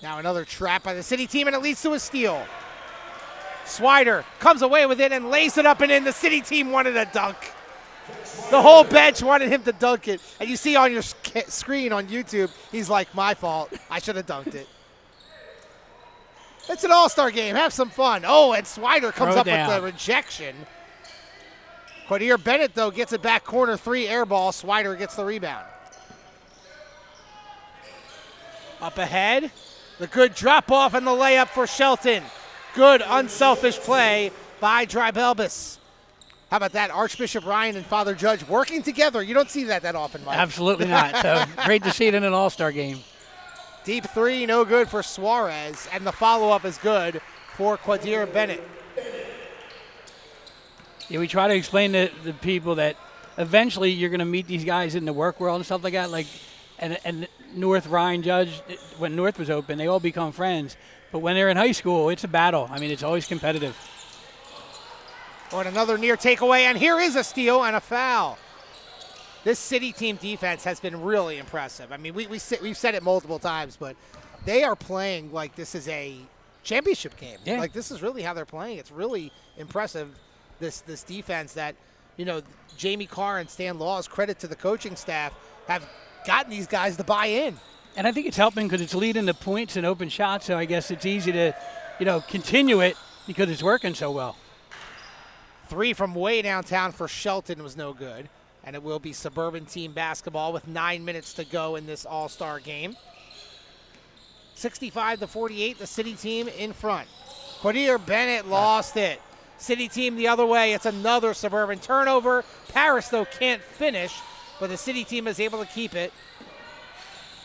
G: Now another trap by the City team, and it leads to a steal. Swider comes away with it and lays it up and in. The City team wanted a dunk. The whole bench wanted him to dunk it. And you see on your screen on YouTube, he's like, my fault. I should have dunked it. It's an all-star game. Have some fun. Oh, and Swider comes up with the rejection. Quadir Bennett, though, gets it back corner three, air ball. Swider gets the rebound. Up ahead, the good drop-off and the layup for Shelton. Good unselfish play by Drybelbis. How about that? Archbishop Ryan and Father Judge working together. You don't see that often, Mike.
H: Absolutely not. So great to see it in an all-star game.
G: Deep three, no good for Suarez, and the follow-up is good for Quadir Bennett.
H: Yeah, we try to explain to the people that eventually you're going to meet these guys in the work world and stuff like that. Like, and North Ryan Judge, when North was open, they all become friends. But when they're in high school, it's a battle. I mean, it's always competitive.
G: Oh, and another near takeaway, and here is a steal and a foul. This City team defense has been really impressive. I mean, we've said it multiple times, but they are playing like this is a championship game.
H: Yeah.
G: Like, this is really how they're playing. It's really impressive, this defense that, you know, Jamie Carr and Stan Laws, credit to the coaching staff, have gotten these guys to buy in.
H: And I think it's helping because it's leading to points and open shots, so I guess it's easy to, you know, continue it because it's working so well.
G: Three from way downtown for Shelton was no good. And it will be Suburban team basketball with 9 minutes to go in this all-star game. 65-48, the City team in front. Quadir Bennett lost it. City team the other way. It's another Suburban turnover. Paris, though, can't finish, but the City team is able to keep it.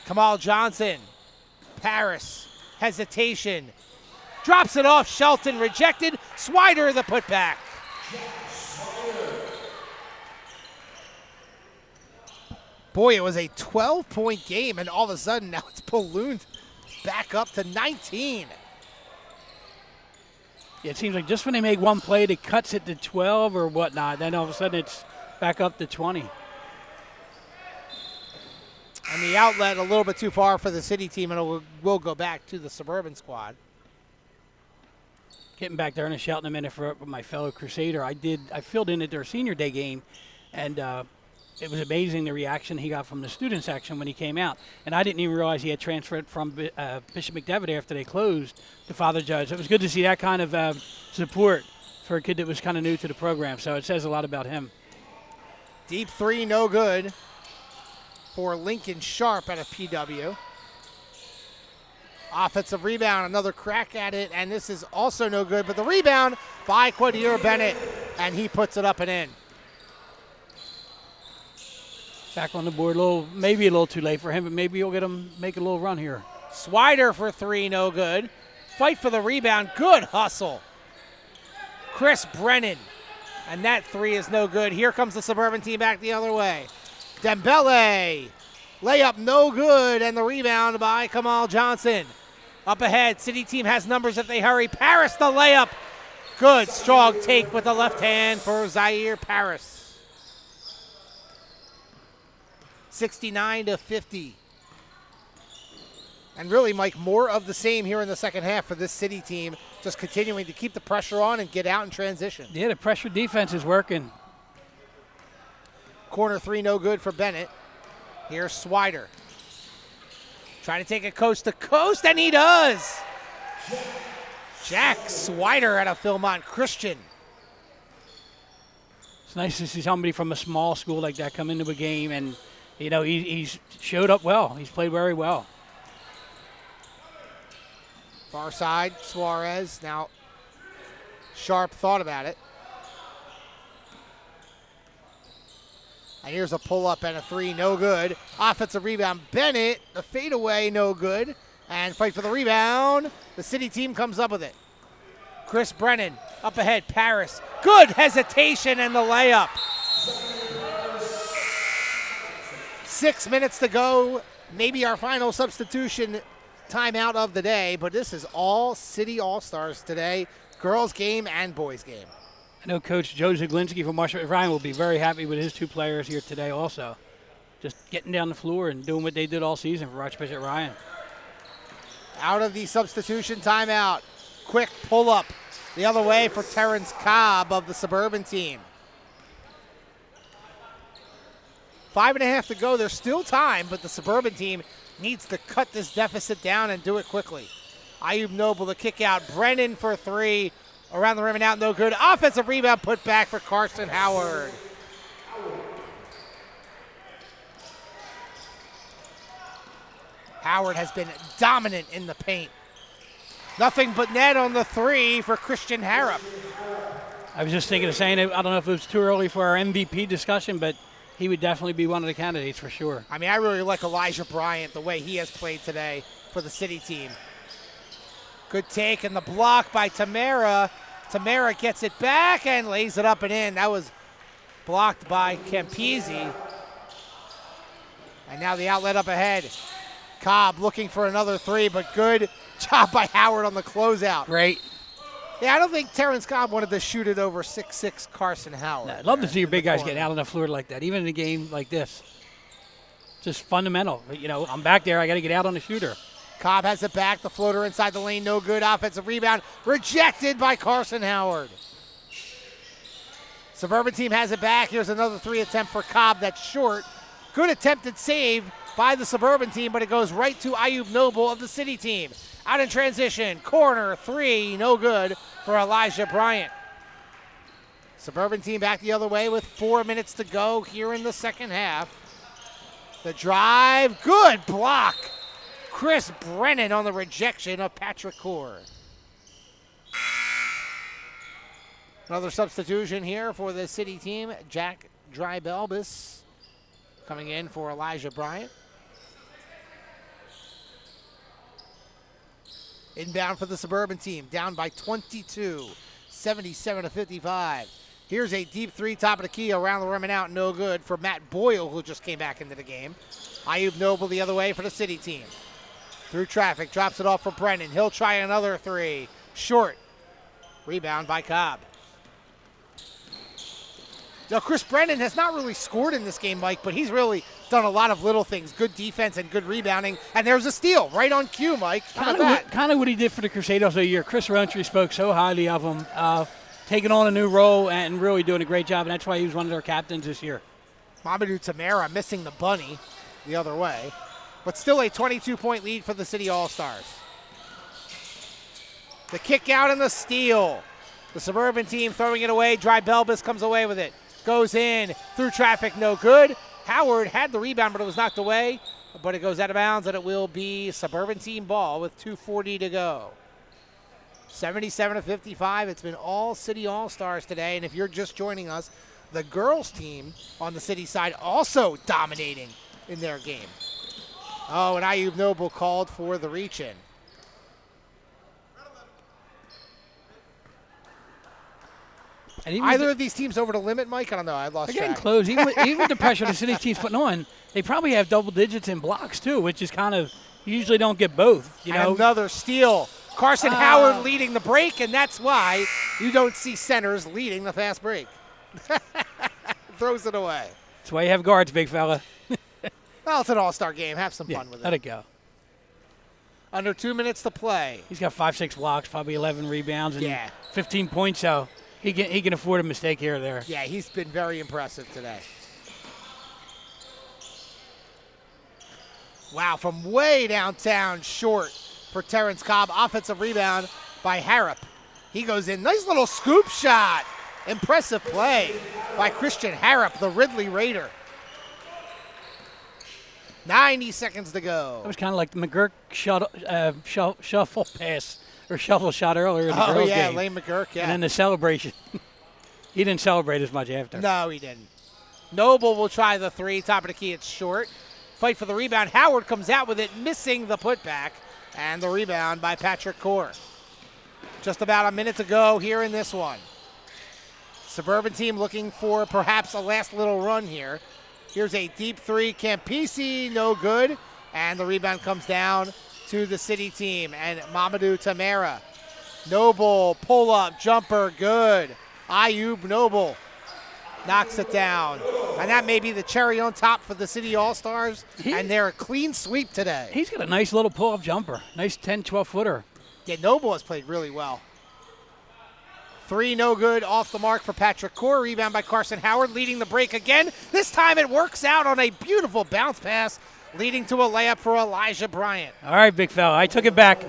G: Kamal Johnson. Paris. Hesitation. Drops it off. Shelton rejected. Swider the putback. Boy, it was a 12-point game, and all of a sudden now it's ballooned back up to 19.
H: Yeah, it seems like just when they make one play, it cuts it to 12 or whatnot. Then all of a sudden it's back up to 20.
G: And the outlet a little bit too far for the City team, and it will go back to the Suburban squad.
H: Getting back there in a shout in a minute for my fellow Crusader. I filled in at their senior day game, and it was amazing the reaction he got from the student section when he came out. And I didn't even realize he had transferred from Bishop McDevitt after they closed to Father Judge. It was good to see that kind of support for a kid that was kind of new to the program. So it says a lot about him.
G: Deep three, no good for Lincoln Sharp out of PW. Offensive rebound, another crack at it, and this is also no good. But the rebound by Quadir Bennett, and he puts it up and in.
H: Back on the board, maybe a little too late for him, but maybe he'll get him make a little run here.
G: Swider for three, no good. Fight for the rebound, good hustle. Chris Brennan, and that three is no good. Here comes the Suburban team back the other way. Dembele, layup no good, and the rebound by Kamal Johnson. Up ahead, City team has numbers if they hurry. Paris the layup, good strong take with the left hand for Zaire Paris. 69-50. And really, Mike, more of the same here in the second half for this City team, just continuing to keep the pressure on and get out in transition.
H: Yeah, the pressure defense is working.
G: Corner three, no good for Bennett. Here's Swider. Trying to take it coast to coast, and he does. Jack Swider out of Philmont Christian.
H: It's nice to see somebody from a small school like that come into a game, and you know, he's showed up well. He's played very well.
G: Far side, Suarez. Now, Sharp thought about it. And here's a pull-up and a three, no good. Offensive rebound, Bennett, the fadeaway, no good. And fight for the rebound. The city team comes up with it. Chris Brennan up ahead, Paris. Good hesitation and the layup. 6 minutes to go. Maybe our final substitution timeout of the day, but this is all City All-Stars today, girls game and boys game.
H: I know Coach Joe Zaglinski from Marshall Ryan will be very happy with his two players here today also. Just getting down the floor and doing what they did all season for Archbishop Ryan.
G: Out of the substitution timeout. Quick pull-up the other way for Terrence Cobb of the Suburban team. 5.5 to go. There's still time, but the Suburban team needs to cut this deficit down and do it quickly. Ayub Noble the kick out. Brennan for three. Around the rim and out, no good. Offensive rebound put back for Carson Howard. Howard has been dominant in the paint. Nothing but net on the three for Christian Harrop.
H: I was just thinking of saying, I don't know if it was too early for our MVP discussion, but he would definitely be one of the candidates for sure.
G: I mean, I really like Elijah Bryant, the way he has played today for the city team. Good take and the block by Tamara. Tamara gets it back and lays it up and in. That was blocked by Campisi. And now the outlet up ahead. Cobb looking for another three, but good job by Howard on the closeout.
H: Great.
G: Yeah, I don't think Terrence Cobb wanted to shoot it over 6'6" Carson Howard.
H: No, I'd love to see your big guys get out on the floor like that, even in a game like this. Just fundamental. You know, I'm back there. I got to get out on the shooter.
G: Cobb has it back. The floater inside the lane. No good. Offensive rebound. Rejected by Carson Howard. Suburban team has it back. Here's another three attempt for Cobb. That's short. Good attempted save by the Suburban team, but it goes right to Ayub Noble of the city team. Out in transition. Corner three. No good for Elijah Bryant. Suburban team back the other way with 4 minutes to go here in the second half. The drive. Good block. Chris Brennan on the rejection of Patrick Core. Another substitution here for the city team. Jack Drybelbis coming in for Elijah Bryant. Inbound for the Suburban team, down by 22, 77-55. Here's a deep three, top of the key, around the rim and out, no good for Matt Boyle, who just came back into the game. Ayub Noble the other way for the city team. Through traffic, drops it off for Brennan. He'll try another three. Short. Rebound by Cobb. Now, Chris Brennan has not really scored in this game, Mike, but he's really done a lot of little things. Good defense and good rebounding. And there's a steal right on cue, Mike. How about that?
H: Kind of what he did for the Crusaders a year. Chris Rountree spoke so highly of him, taking on a new role and really doing a great job, and that's why he was one of their captains this year.
G: Mamadou Tamara missing the bunny the other way. But still a 22-point lead for the City All-Stars. The kick out and the steal. The Suburban team throwing it away. Drybelbis comes away with it. Goes in through traffic, no good. Howard had the rebound, but it was knocked away. But it goes out of bounds, and it will be Suburban team ball with 2:40 to go. 77-55. It's been all City All-Stars today. And if you're just joining us, the girls team on the City side also dominating in their game. Oh, and Ayub Noble called for the reach-in. Either of these teams over the limit, Mike? I don't know. I lost
H: They're
G: track.
H: getting close. Even with the pressure the city team's putting on, they probably have double digits in blocks, too, which is kind of – you usually don't get both. You know?
G: Another steal. Carson Howard leading the break, and that's why you don't see centers leading the fast break. Throws it away.
H: That's why you have guards, big fella.
G: Well, it's an all-star game. Have some fun with it.
H: Let it go.
G: Under 2 minutes to play.
H: He's got 5-6 blocks, probably 11 rebounds, and 15 points, so he can afford a mistake here or there.
G: Yeah, he's been very impressive today. Wow, from way downtown, short for Terrence Cobb. Offensive rebound by Harrop. He goes in. Nice little scoop shot. Impressive play by Christian Harrop, the Ridley Raider. 90 seconds to go.
H: That was kind of like the McGurk shuffle pass or shovel shot earlier in the girls' game.
G: Lane McGurk,
H: And then the celebration. He didn't celebrate as much after.
G: No, he didn't. Noble will try the three. Top of the key, it's short. Fight for the rebound. Howard comes out with it, missing the putback. And the rebound by Patrick Core. Just about a minute to go here in this one. Suburban team looking for perhaps a last little run here. Here's a deep three. Campisi, no good. And the rebound comes down to the city team. And Mamadou Tamara. Noble, pull up, jumper, good. Ayub Noble knocks it down. And that may be the cherry on top for the City All-Stars. And they're a clean sweep today.
H: He's got a nice little pull-up jumper. Nice 10, 12-footer.
G: Yeah, Noble has played really well. Three no good, off the mark for Patrick Core. Rebound by Carson Howard, leading the break again. This time it works out on a beautiful bounce pass, leading to a layup for Elijah Bryant.
H: All right, big fella. I took it back.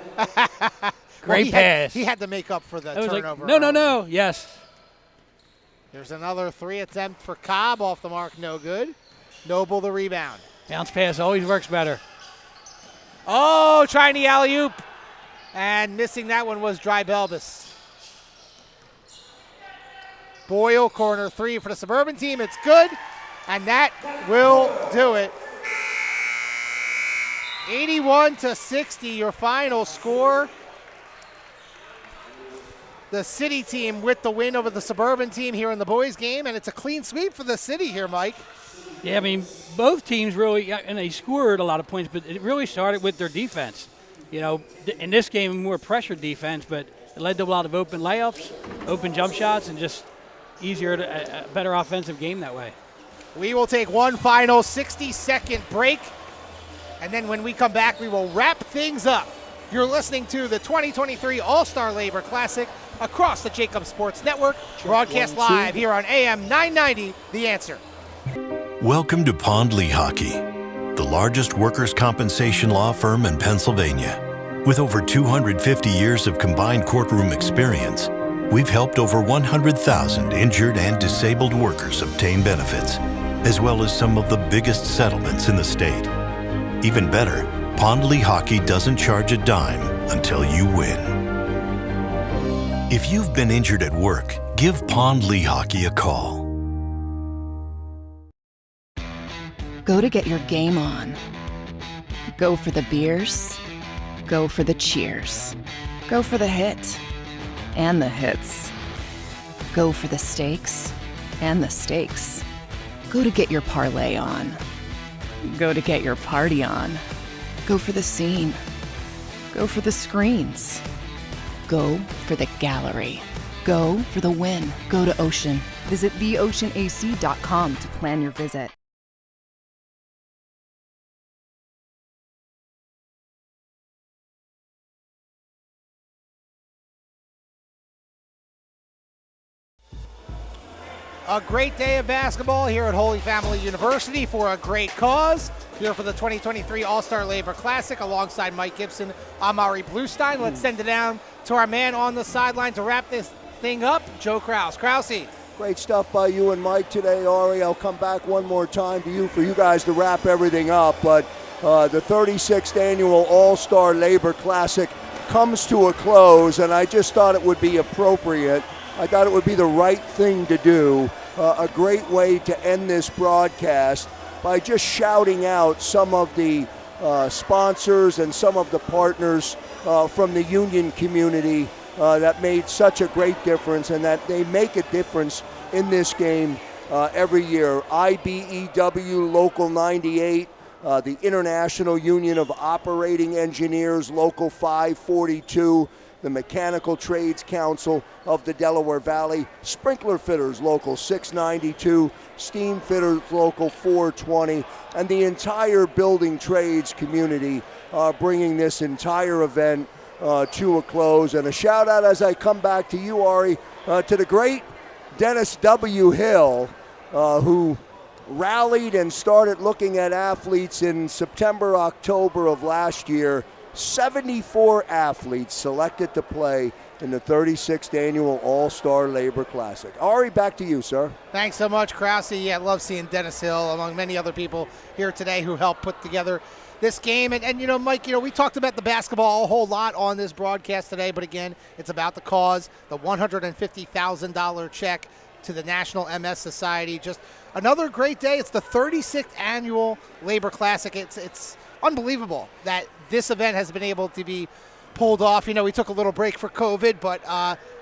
H: Great pass.
G: He had to make up for the turnover.
H: No. Yes.
G: There's another three attempt for Cobb, off the mark, no good. Noble the rebound.
H: Bounce pass always works better.
G: Oh, trying the alley-oop. And missing that one was Dry Belbis. Boyle, corner three for the Suburban team. It's good, and that will do it. 81-60, your final score. The City team with the win over the Suburban team here in the boys game, and it's a clean sweep for the City here, Mike.
H: Yeah, I mean, both teams really, and they scored a lot of points, but it really started with their defense. You know, in this game, more pressured defense, but it led to a lot of open layups, open jump shots, and just easier, a better offensive game that way.
G: We will take one final 60-second break, and then when we come back, we will wrap things up. You're listening to the 2023 All-Star Labor Classic across the JAKIB Sports Network, broadcast live here on AM 990, The Answer.
J: Welcome to Pond Lehocky, the largest workers' compensation law firm in Pennsylvania. With over 250 years of combined courtroom experience, we've helped over 100,000 injured and disabled workers obtain benefits, as well as some of the biggest settlements in the state. Even better, Pond Lehocky doesn't charge a dime until you win. If you've been injured at work, give Pond Lehocky a call.
F: Go to get your game on. Go for the beers. Go for the cheers. Go for the hit and the hits. Go for the stakes and the stakes. Go to get your parlay on. Go to get your party on. Go for the scene. Go for the screens. Go for the gallery. Go for the win. Go to Ocean. Visit theoceanac.com to plan your visit.
G: A great day of basketball here at Holy Family University for a great cause. Here for the 2023 All-Star Labor Classic alongside Mike Gibson, Amari Bluestein. Let's send it down to our man on the sideline to wrap this thing up, Joe Krause. Krause.
A: Great stuff by you and Mike today, Ari. I'll come back one more time to you for you guys to wrap everything up. But the 36th Annual All-Star Labor Classic comes to a close, and I just thought it would be appropriate. I thought it would be the right thing to do, a great way to end this broadcast by just shouting out some of the sponsors and some of the partners from the union community that made such a great difference and that they make a difference in this game every year. IBEW Local 98, the International Union of Operating Engineers Local 542, the Mechanical Trades Council of the Delaware Valley, Sprinkler Fitters Local 692, Steam Fitters Local 420, and the entire building trades community bringing this entire event to a close. And a shout out as I come back to you, Ari, to the great Dennis W. Hill, who rallied and started looking at athletes in September, October of last year. 74 athletes selected to play in the 36th Annual All-Star Labor Classic. Ari, back to you, sir.
G: Thanks so much, Krause. Yeah, I love seeing Dennis Hill, among many other people here today who helped put together this game. And you know, Mike, you know, we talked about the basketball a whole lot on this broadcast today, but again, it's about the cause, the $150,000 check to the National MS Society. Just another great day. It's the 36th annual Labor Classic. It's unbelievable that this event has been able to be pulled off. You know, we took a little break for COVID, but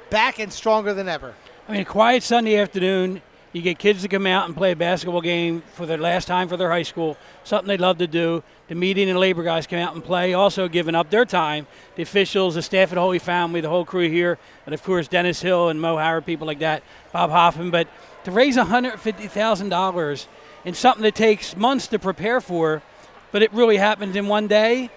G: back and stronger than ever.
H: I mean, a quiet Sunday afternoon, you get kids to come out and play a basketball game for their last time for their high school, something they love to do. The median and labor guys come out and play, also giving up their time. The officials, the staff at Holy Family, the whole crew here, and of course Dennis Hill and Mo Howard, people like that, Bob Hoffman. But to raise $150,000 in something that takes months to prepare for, but it really happens in one day,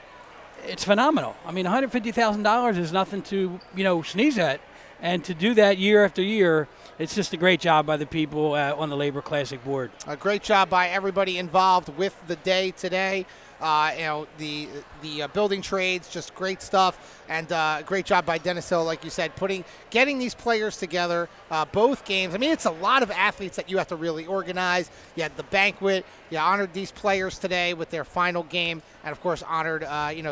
H: it's phenomenal. I mean, $150,000 is nothing to, sneeze at. And to do that year after year, it's just a great job by the people on the Labor Classic board.
G: A great job by everybody involved with the day today. The building trades, just great stuff, and great job by Dennis Hill, like you said, getting these players together, both games. I mean, it's a lot of athletes that you have to really organize. You had the banquet. You honored these players today with their final game, and of course honored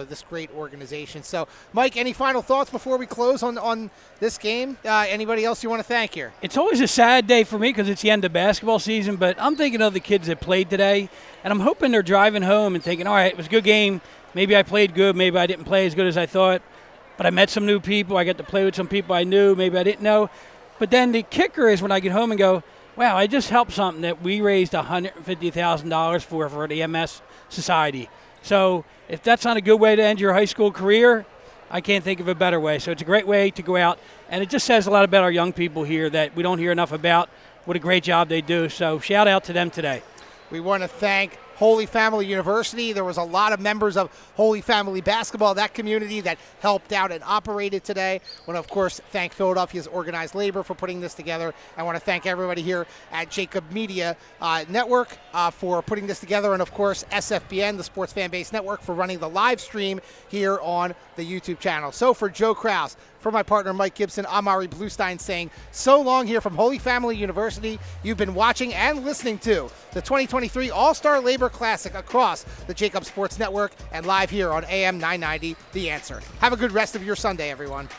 G: this great organization. So, Mike, any final thoughts before we close on this game? Anybody else you want to thank here?
H: It's always a sad day for me because it's the end of basketball season, but I'm thinking of the kids that played today, and I'm hoping they're driving home and thinking, all right, it was a good game. Maybe I played good. Maybe I didn't play as good as I thought. But I met some new people. I got to play with some people I knew. Maybe I didn't know. But then the kicker is when I get home and go, wow, I just helped something that we raised $150,000 for the MS Society. So if that's not a good way to end your high school career, I can't think of a better way. So it's a great way to go out. And it just says a lot about our young people here that we don't hear enough about. What a great job they do. So shout out to them today.
G: We want to thank Holy Family University. There was a lot of members of Holy Family Basketball, that community, that helped out and operated today. I want to, of course, thank Philadelphia's Organized Labor for putting this together. I want to thank everybody here at JAKIB Media Network for putting this together, and, of course, SFBN, the Sports Fan Base Network, for running the live stream here on the YouTube channel. So for Joe Kraus, for my partner Mike Gibson, I'm Ari Bluestein saying so long here from Holy Family University. You've been watching and listening to the 2023 All-Star Labor Classic across the JAKIB Sports Network and live here on AM 990, The Answer. Have a good rest of your Sunday, everyone.